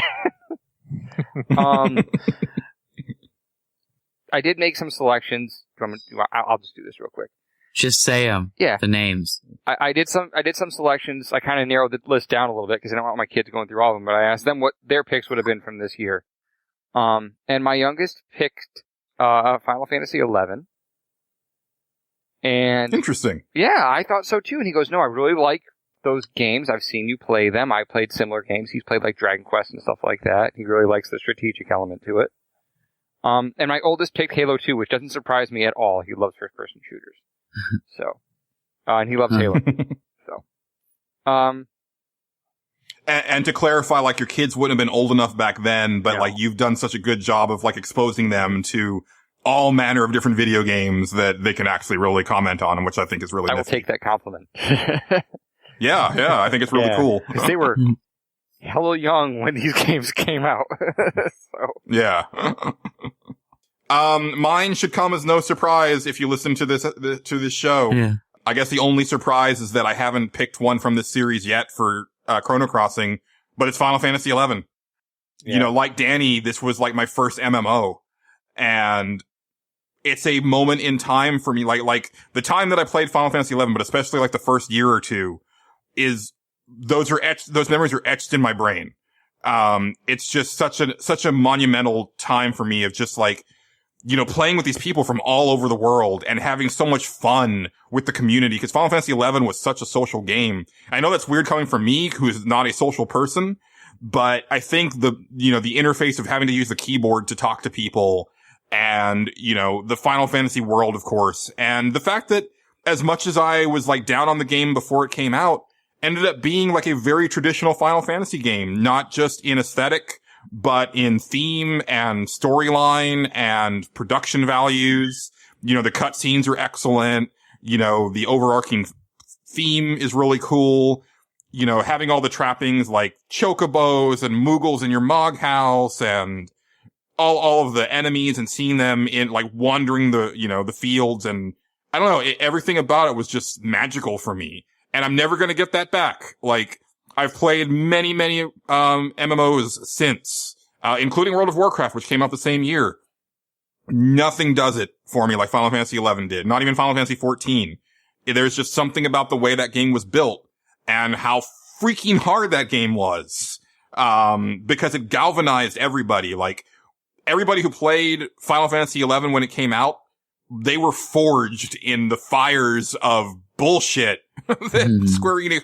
I did make some selections. I'll just do this real quick. Just say them. Yeah. The names. I did some selections. I kind of narrowed the list down a little bit because I don't want my kids going through all of them, but I asked them what their picks would have been from this year. And my youngest picked Final Fantasy 11. And Interesting. yeah, I thought so too. And he goes, "No, I really like those games. I've seen you play them. I played similar games. He's played like Dragon Quest and stuff like that. He really likes the strategic element to it." And my oldest picked Halo 2, which doesn't surprise me at all. He loves first-person shooters. So, and he loves Halo. So, And to clarify, like, your kids wouldn't have been old enough back then, but No. like, you've done such a good job of like exposing them to all manner of different video games that they can actually really comment on, which I think is really I will nifty. take that compliment. Yeah, I think it's really Yeah. cool. Because they were hella young when these games came out. So, Yeah. Mine should come as no surprise if you listen to this show. Yeah. I guess the only surprise is that I haven't picked one from this series yet for Chrono Crossing, but it's Final Fantasy 11. yeah. You know, like Danny, this was like my first MMO, and it's a moment in time for me. Like the time that I played Final Fantasy 11, but especially like the first year or two, is those memories are etched in my brain. It's just such a monumental time for me of just like, you know, playing with these people from all over the world and having so much fun with the community, because Final Fantasy 11 was such a social game. I know that's weird coming from me, who's not a social person, but I think the interface of having to use the keyboard to talk to people, and, you know, the Final Fantasy world, of course, and the fact that as much as I was like down on the game before it came out, ended up being like a very traditional Final Fantasy game, not just in aesthetic, but in theme and storyline and production values. You know, the cutscenes are excellent. You know, the overarching theme is really cool. You know, having all the trappings like chocobos and Moogles in your Mog house, and all of the enemies, and seeing them in like wandering the fields, and I don't know, everything about it was just magical for me. And I'm never going to get that back. Like, I've played many MMOs since, including World of Warcraft, which came out the same year. Nothing does it for me like Final Fantasy 11 did. Not even Final Fantasy 14. There's just something about the way that game was built and how freaking hard that game was. Because it galvanized everybody. Like, everybody who played Final Fantasy 11 when it came out, they were forged in the fires of bullshit that Square Enix,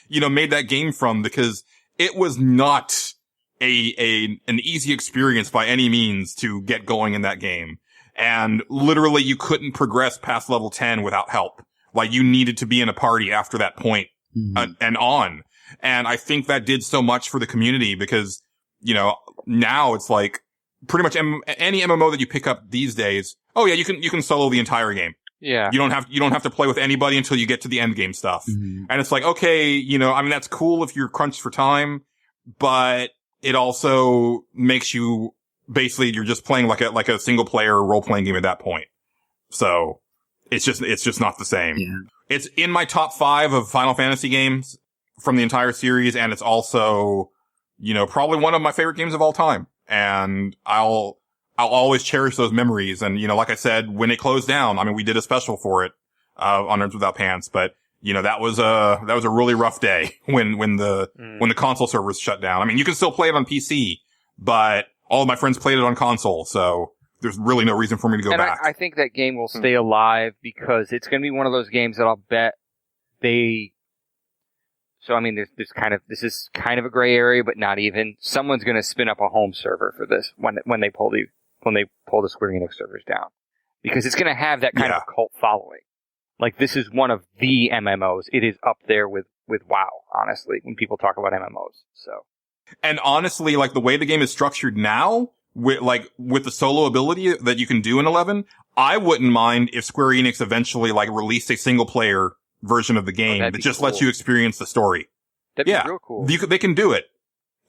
you know, made that game from, because it was not an easy experience by any means to get going in that game. And literally you couldn't progress past level 10 without help. Like, you needed to be in a party after that point and on. And I think that did so much for the community, because, you know, now it's like pretty much any MMO that you pick up these days. Oh yeah, you can solo the entire game. yeah. You don't have to play with anybody until you get to the end game stuff. Mhm. And it's like, okay, you know, I mean, that's cool if you're crunched for time, but it also makes you basically, you're just playing like a single player role playing game at that point. So it's just not the same. Yeah. It's in my top 5 of Final Fantasy games from the entire series. And it's also, you know, probably one of my favorite games of all time. And I'll always cherish those memories. And, you know, like I said, when it closed down, I mean, we did a special for it, on Nerds Without Pants, but, you know, that was a really rough day when the console servers shut down. I mean, you can still play it on PC, but all of my friends played it on console. So there's really no reason for me to go back. I think that game will stay alive because it's going to be one of those games that I'll bet so I mean, this is kind of a gray area, but not even. Someone's going to spin up a home server for this when they pull the Square Enix servers down, because it's going to have that kind of cult following. Like, this is one of the MMOs. It is up there with WoW, honestly, when people talk about MMOs. So, and honestly, like the way the game is structured now, with the solo ability that you can do in 11, I wouldn't mind if Square Enix eventually like released a single player version of the game that just lets you experience the story. That'd be real cool. They can do it.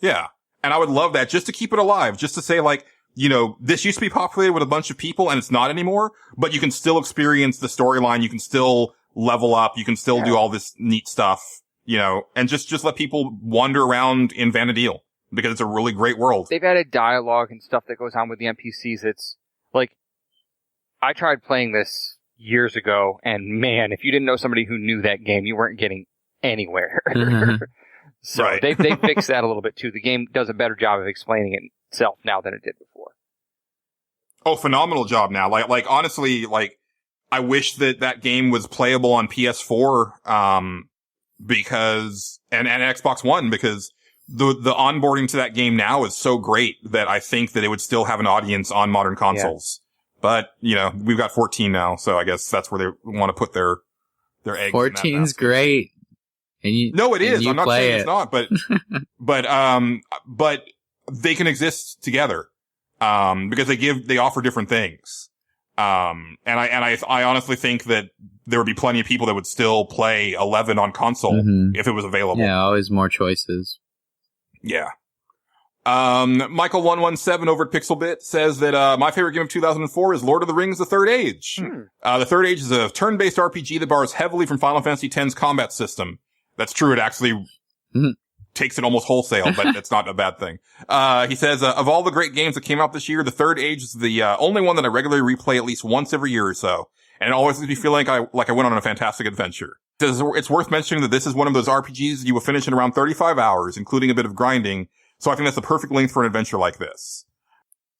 Yeah. And I would love that just to keep it alive, just to say like, you know, this used to be populated with a bunch of people and it's not anymore, but you can still experience the storyline. You can still level up. You can still do all this neat stuff, you know, and just let people wander around in Vana'diel because it's a really great world. They've added dialogue and stuff that goes on with the NPCs. It's like, I tried playing this years ago and man, if you didn't know somebody who knew that game, you weren't getting anywhere. So they fixed that a little bit too. The game does a better job of explaining itself now than it did before. Oh, phenomenal job now. Like honestly, like I wish that game was playable on PS4, because, and Xbox One, because the onboarding to that game now is so great that I think that it would still have an audience on modern consoles. Yeah. But, you know, we've got 14 now, so I guess that's where they want to put their eggs. 14's great. No, it is. I'm not saying it's not, but, but they can exist together, because they offer different things. And I honestly think that there would be plenty of people that would still play 11 on console if it was available. Yeah, always more choices. Yeah. Michael117 over at Pixelbit says that, my favorite game of 2004 is Lord of the Rings: The Third Age. The Third Age is a turn-based RPG that borrows heavily from Final Fantasy X's combat system. That's true. It actually takes it almost wholesale, but it's not a bad thing. He says, of all the great games that came out this year, The Third Age is the only one that I regularly replay at least once every year or so. And it always makes me feel like I went on a fantastic adventure. He says, it's worth mentioning that this is one of those RPGs you will finish in around 35 hours, including a bit of grinding. So I think that's the perfect length for an adventure like this.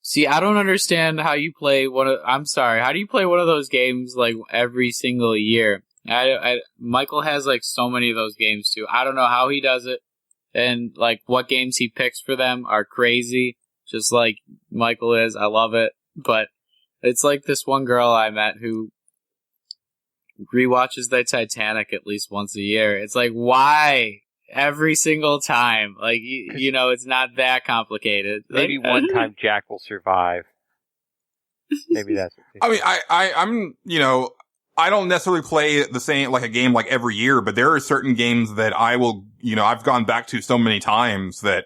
See, I don't understand how you play how do you play one of those games like every single year? Michael has like so many of those games too. I don't know how he does it. And like what games he picks for them are crazy. Just like Michael is. I love it. But it's like this one girl I met who rewatches the Titanic at least once a year. It's like, why? Every single time. Like, you know, it's not that complicated. Maybe one time Jack will survive. Maybe that's it. I mean, I'm, you know, I don't necessarily play the same, like a game like every year, but there are certain games that I will, you know, I've gone back to so many times that,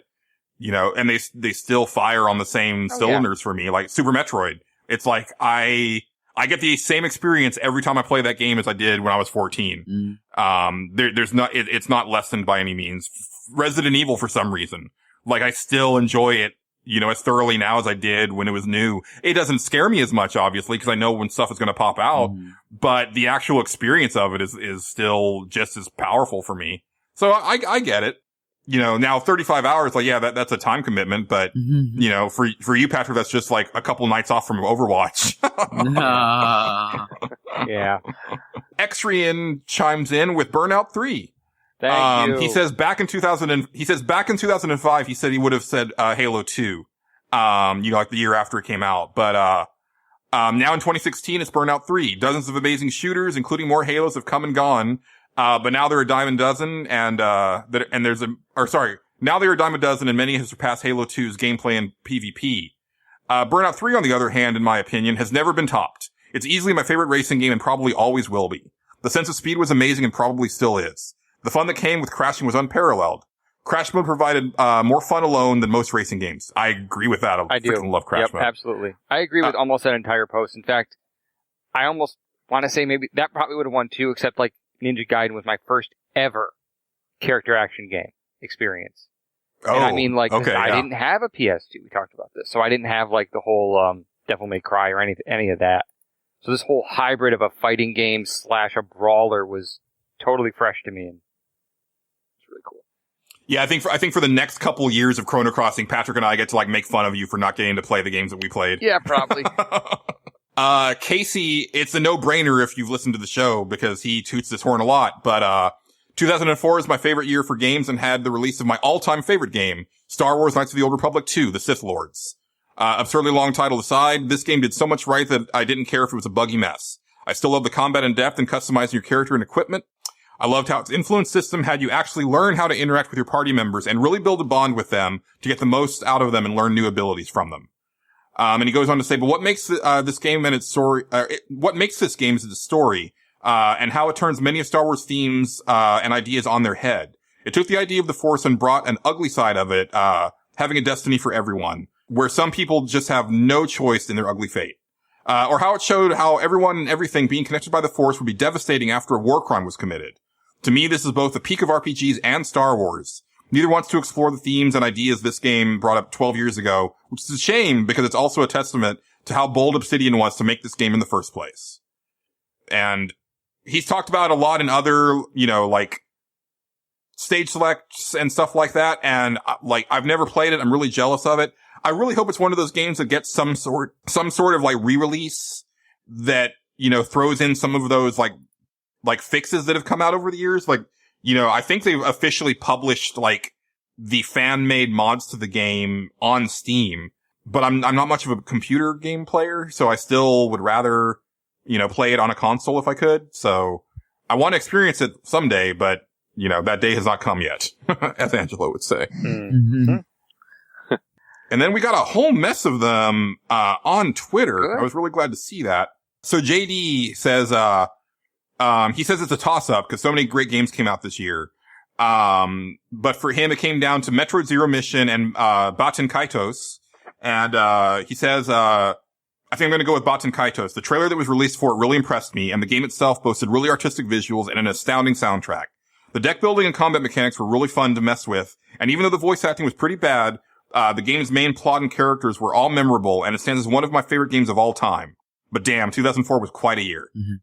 you know, and they still fire on the same cylinders for me, like Super Metroid. It's like, I get the same experience every time I play that game as I did when I was 14. It's not lessened by any means. Resident Evil, for some reason, like I still enjoy it, you know, as thoroughly now as I did when it was new. It doesn't scare me as much, obviously, because I know when stuff is going to pop out, but the actual experience of it is still just as powerful for me. So I get it. You know, now 35 hours, like, yeah, that's a time commitment, but, you know, for you, Patrick, that's just like a couple nights off from Overwatch. Yeah. Xrian chimes in with Burnout 3. Thank you. He says back in 2005, he said he would have said, Halo 2, you know, like the year after it came out. But, now in 2016, it's Burnout 3. Dozens of amazing shooters, including more Halos, have come and gone. But now there are a dime a dozen now there are a dime a dozen and many have surpassed Halo 2's gameplay and PvP. Burnout 3, on the other hand, in my opinion, has never been topped. It's easily my favorite racing game and probably always will be. The sense of speed was amazing and probably still is. The fun that came with crashing was unparalleled. Crash mode provided, more fun alone than most racing games. I agree with that. I do. Love Crash mode. Absolutely. I agree with almost that entire post. In fact, I almost want to say maybe that probably would have won too, except like Ninja Gaiden was my first ever character action game experience. Oh, and I mean, like, okay, I didn't have a PS2. We talked about this. So I didn't have like the whole, Devil May Cry or any of that. So this whole hybrid of a fighting game / a brawler was totally fresh to me, and it's really cool. Yeah, I think for the next couple years of Chrono Crossing, Patrick and I get to like make fun of you for not getting to play the games that we played. Yeah, probably. Casey, it's a no-brainer if you've listened to the show because he toots this horn a lot, but 2004 is my favorite year for games and had the release of my all-time favorite game, Star Wars Knights of the Old Republic 2, The Sith Lords. Absurdly long title aside, this game did so much right that I didn't care if it was a buggy mess. I still love the combat in depth and customizing your character and equipment. I loved how its influence system had you actually learn how to interact with your party members and really build a bond with them to get the most out of them and learn new abilities from them. And he goes on to say, but what makes this game and its story, what makes this game is its story, and how it turns many of Star Wars themes, and ideas on their head. It took the idea of the Force and brought an ugly side of it, having a destiny for everyone, where some people just have no choice in their ugly fate. Or how it showed how everyone and everything being connected by the Force would be devastating after a war crime was committed. To me, this is both the peak of RPGs and Star Wars. Neither wants to explore the themes and ideas this game brought up 12 years ago, which is a shame because it's also a testament to how bold Obsidian was to make this game in the first place. And he's talked about it a lot in other, like, stage selects and stuff like that. And, I've never played it. I'm really jealous of it. I really hope it's one of those games that gets some sort of, re-release that, throws in some of those, fixes that have come out over the years. I think they've officially published, the fan-made mods to the game on Steam, but I'm not much of a computer game player, so I still would rather, play it on a console if I could. So I want to experience it someday, but, that day has not come yet, as Angelo would say. Mm-hmm. And then we got a whole mess of them, on Twitter. Good. I was really glad to see that. So JD says, he says it's a toss-up because so many great games came out this year. But for him, it came down to Metroid Zero Mission and, Baten Kaitos. And, he says, I think I'm going to go with Baten Kaitos. The trailer that was released for it really impressed me, and the game itself boasted really artistic visuals and an astounding soundtrack. The deck building and combat mechanics were really fun to mess with, and even though the voice acting was pretty bad, the game's main plot and characters were all memorable, and it stands as one of my favorite games of all time. But damn, 2004 was quite a year. Mm-hmm.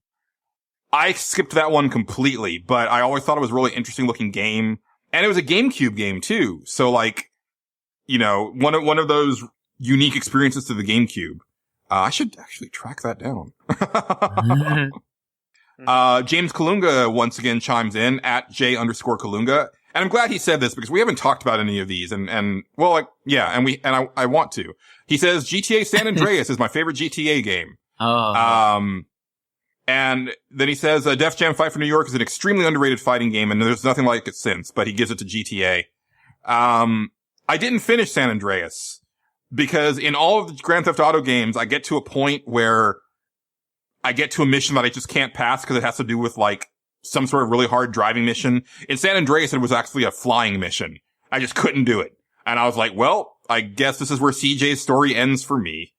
I skipped that one completely, but I always thought it was a really interesting looking game. And it was a GameCube game too. So one of those unique experiences to the GameCube. I should actually track that down. James Kalunga once again chimes in at J_Kalunga. And I'm glad he said this because we haven't talked about any of these. I want to. He says GTA San Andreas is my favorite GTA game. Oh. And then he says, Def Jam Fight for New York is an extremely underrated fighting game, and there's nothing like it since, but he gives it to GTA. I didn't finish San Andreas, because in all of the Grand Theft Auto games, I get to a point where I get to a mission that I just can't pass because it has to do with, some sort of really hard driving mission. In San Andreas, it was actually a flying mission. I just couldn't do it. And I was like, well, I guess this is where CJ's story ends for me.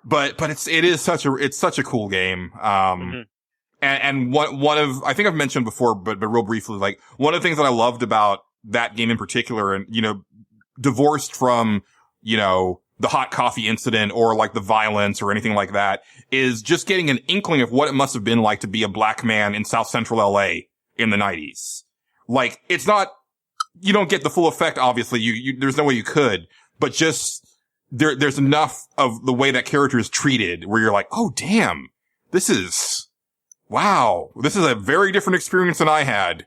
But it's such a cool game. And one of, I think I've mentioned before, but real briefly, one of the things that I loved about that game in particular, and, divorced from, the hot coffee incident or the violence or anything like that, is just getting an inkling of what it must have been like to be a black man in South Central LA in the 90s. It's not, you don't get the full effect, obviously. There's no way you could, but just, there's enough of the way that character is treated where you're like, oh damn, this is a very different experience than I had,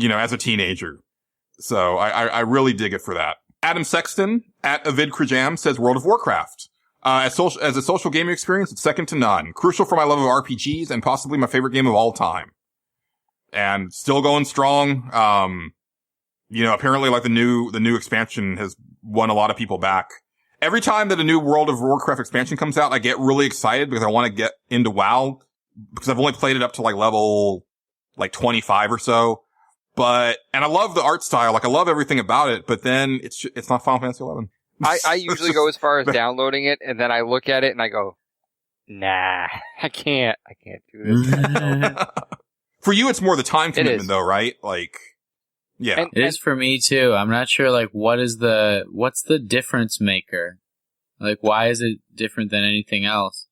as a teenager. So I really dig it for that. Adam Sexton at Avid Krajam says World of Warcraft. As a social gaming experience, it's second to none. Crucial for my love of RPGs and possibly my favorite game of all time. And still going strong. Apparently the new expansion has won a lot of people back. Every time that a new World of Warcraft expansion comes out, I get really excited because I want to get into WoW, because I've only played it up to level 25 or so. And I love the art style. I love everything about it, but then it's not Final Fantasy 11. I usually go as far as downloading it, and then I look at it and I go, nah, I can't do this. For you, it's more the time commitment though, right? Yeah. It is for me too. I'm not sure what's the difference maker? Why is it different than anything else?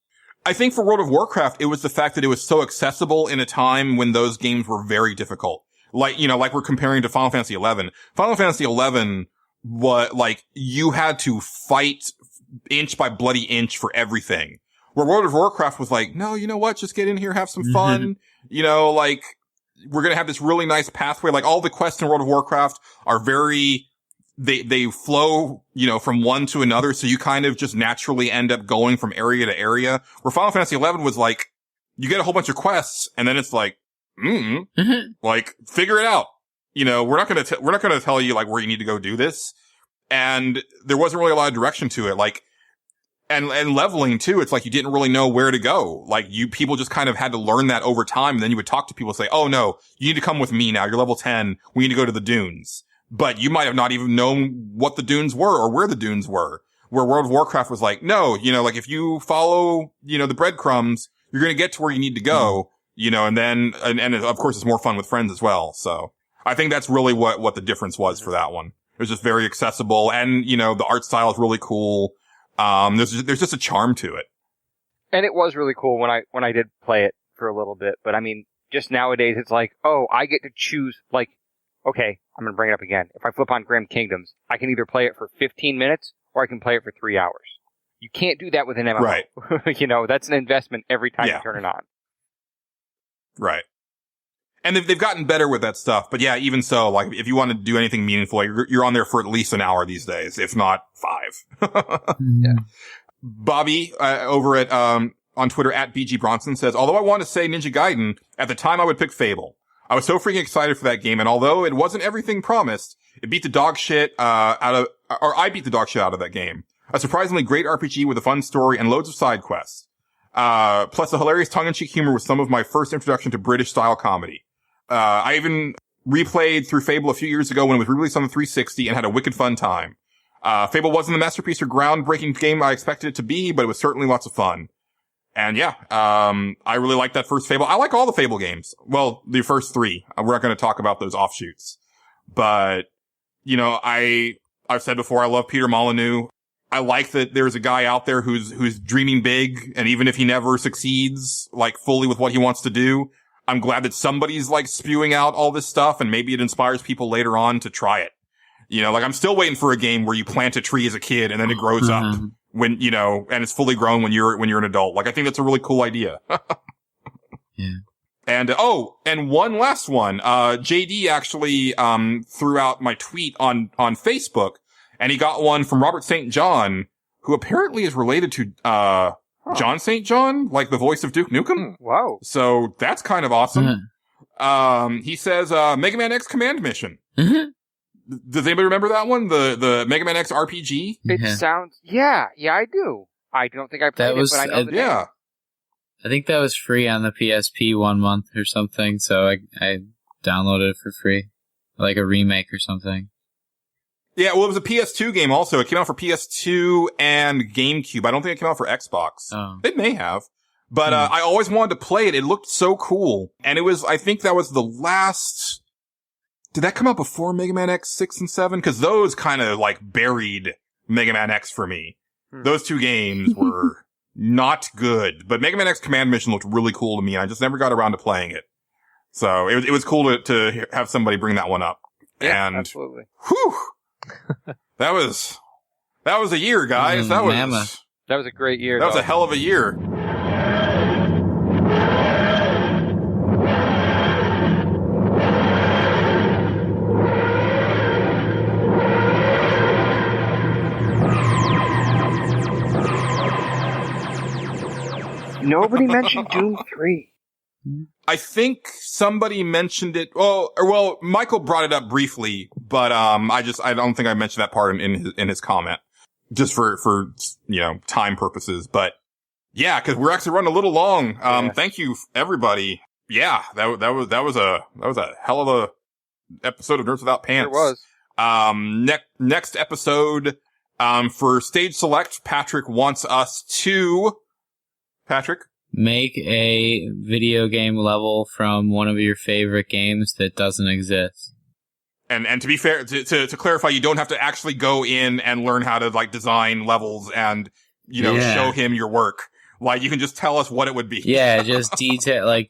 I think for World of Warcraft, it was the fact that it was so accessible in a time when those games were very difficult. We're comparing to Final Fantasy 11. Final Fantasy 11, you had to fight inch by bloody inch for everything. Where World of Warcraft was no, you know what? Just get in here, have some fun. We're going to have this really nice pathway. All the quests in World of Warcraft are very, they flow, from one to another. So you kind of just naturally end up going from area to area, where Final Fantasy 11 was like, you get a whole bunch of quests and then it's like, like figure it out. We're not going to tell you like where you need to go do this. And there wasn't really a lot of direction to it. Like, and leveling too. It's like you didn't really know where to go. Like people just kind of had to learn that over time. And then you would talk to people and say, oh no, you need to come with me now. You're level 10. We need to go to the dunes. But you might have not even known what the dunes were or where the dunes were. Where World of Warcraft was like, no, like if you follow, the breadcrumbs, you're going to get to where you need to go, and then, and of course it's more fun with friends as well. So I think that's really what the difference was for that one. It was just very accessible and, the art style is really cool. There's just a charm to it. And it was really cool when I did play it for a little bit. But I mean, just nowadays it's like, oh, I get to choose, like, okay, I'm going to bring it up again. If I flip on Grim Kingdoms, I can either play it for 15 minutes or I can play it for 3 hours. You can't do that with an MMO. Right. That's an investment every time you turn it on. Right. And they've gotten better with that stuff. But yeah, even so, like, if you want to do anything meaningful, you're on there for at least an hour these days, if not 5. Yeah. Bobby, over at, on Twitter at BG Bronson says, although I want to say Ninja Gaiden, at the time I would pick Fable. I was so freaking excited for that game, and although it wasn't everything promised, it beat the dog shit, I beat the dog shit out of that game. A surprisingly great RPG with a fun story and loads of side quests. Plus a hilarious tongue-in-cheek humor with some of my first introduction to British-style comedy. I even replayed through Fable a few years ago when it was released on the 360 and had a wicked fun time. Fable wasn't the masterpiece or groundbreaking game I expected it to be, but it was certainly lots of fun. And yeah, I really liked that first Fable. I like all the Fable games. Well, the first 3. We're not going to talk about those offshoots. But, I've said before, I love Peter Molyneux. I like that there's a guy out there who's dreaming big, and even if he never succeeds, like, fully with what he wants to do, I'm glad that somebody's, like, spewing out all this stuff, and maybe it inspires people later on to try it. I'm still waiting for a game where you plant a tree as a kid and then it grows up when, and it's fully grown when you're an adult. Like, I think that's a really cool idea. Yeah. And, and one last one. JD actually, threw out my tweet on Facebook, and he got one from Robert St. John, who apparently is related to, John St. John, like the voice of Duke Nukem. Wow. So that's kind of awesome. He says, Mega Man X Command Mission. Does anybody remember that one? The Mega Man X RPG? It sounds, yeah, I do. I don't think I played it, but I know the name. I think that was free on the PSP 1 month or something, so I downloaded it for free. Like a remake or something. Yeah, well, it was a PS2 game also. It came out for PS2 and GameCube. I don't think it came out for Xbox. Oh. It may have. But I always wanted to play it. It looked so cool. And I think that was the last... Did that come out before Mega Man X 6 and 7? Because those kind of, like, buried Mega Man X for me. Those 2 games were not good. But Mega Man X Command Mission looked really cool to me, and I just never got around to playing it. So it was cool to have somebody bring that one up. Yeah, and, absolutely. Whew! That was a year, guys. That was a great year. That was a hell of a year. Nobody mentioned Doom 3. I think somebody mentioned it. Well, Michael brought it up briefly, but I don't think I mentioned that part in his comment, just for time purposes. But yeah, because we're actually running a little long. Thank you everybody. Yeah, that was a hell of a episode of Nerds Without Pants. It was. Next episode, for Stage Select, Patrick wants us to. Patrick? Make a video game level from one of your favorite games that doesn't exist. And to be fair, to clarify, you don't have to actually go in and learn how to, like, design levels and, show him your work. Like, you can just tell us what it would be. Yeah, just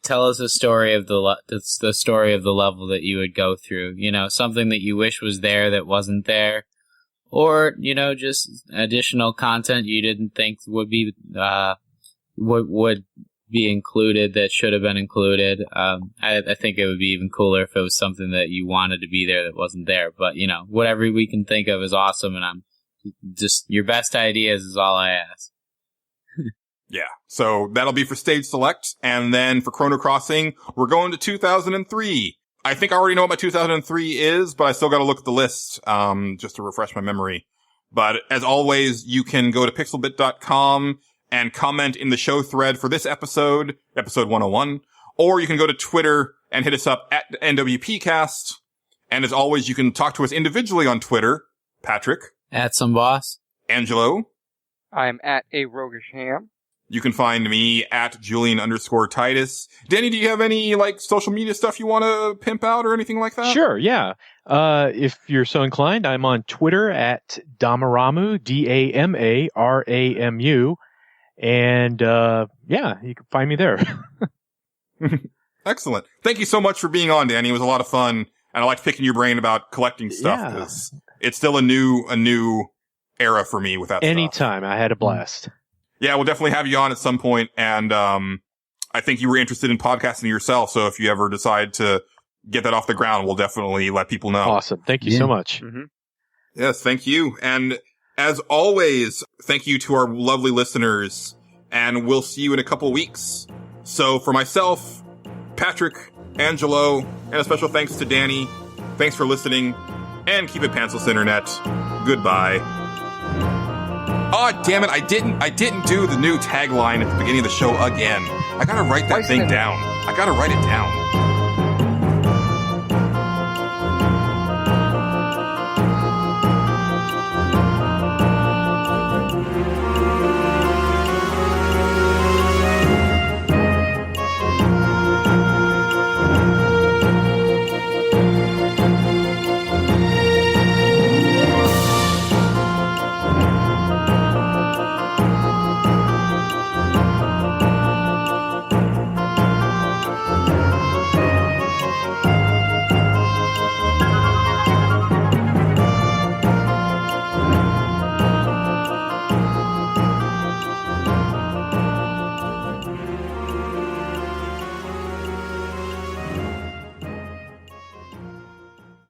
tell us a story of the story of the level that you would go through. Something that you wish was there that wasn't there. Or, just additional content you didn't think would be be included that should have been included. I think it would be even cooler if it was something that you wanted to be there that wasn't there. But, you know, whatever we can think of is awesome, and I'm just, your best ideas is all I ask. Yeah. So that'll be for Stage Select. And then for Chrono Crossing, we're going to 2003. I think I already know what my 2003 is, but I still got to look at the list, just to refresh my memory. But as always, you can go to pixelbit.com and comment in the show thread for this episode, episode 101, or you can go to Twitter and hit us up at NWPcast. And as always, you can talk to us individually on Twitter. Patrick. At some boss. Angelo. I'm at a roguish ham. You can find me at Julian_Titus. Danny, do you have any, like, social media stuff you want to pimp out or anything like that? Sure, yeah. If you're so inclined, I'm on Twitter at Damaramu, Damaramu. And, yeah, you can find me there. Excellent. Thank you so much for being on, Danny. It was a lot of fun. And I liked picking your brain about collecting stuff, because it's still a new era for me with that Anytime. stuff. I had a blast. Yeah, we'll definitely have you on at some point. And I think you were interested in podcasting yourself. So if you ever decide to get that off the ground, we'll definitely let people know. Awesome. Thank you so much. Mm-hmm. Yes, thank you. And as always, thank you to our lovely listeners. And we'll see you in a couple weeks. So for myself, Patrick, Angelo, and a special thanks to Danny. Thanks for listening. And keep it pantsless, Internet. Goodbye. Oh, damn it. I didn't do the new tagline at the beginning of the show again. I gotta write that thing down. I gotta write it down.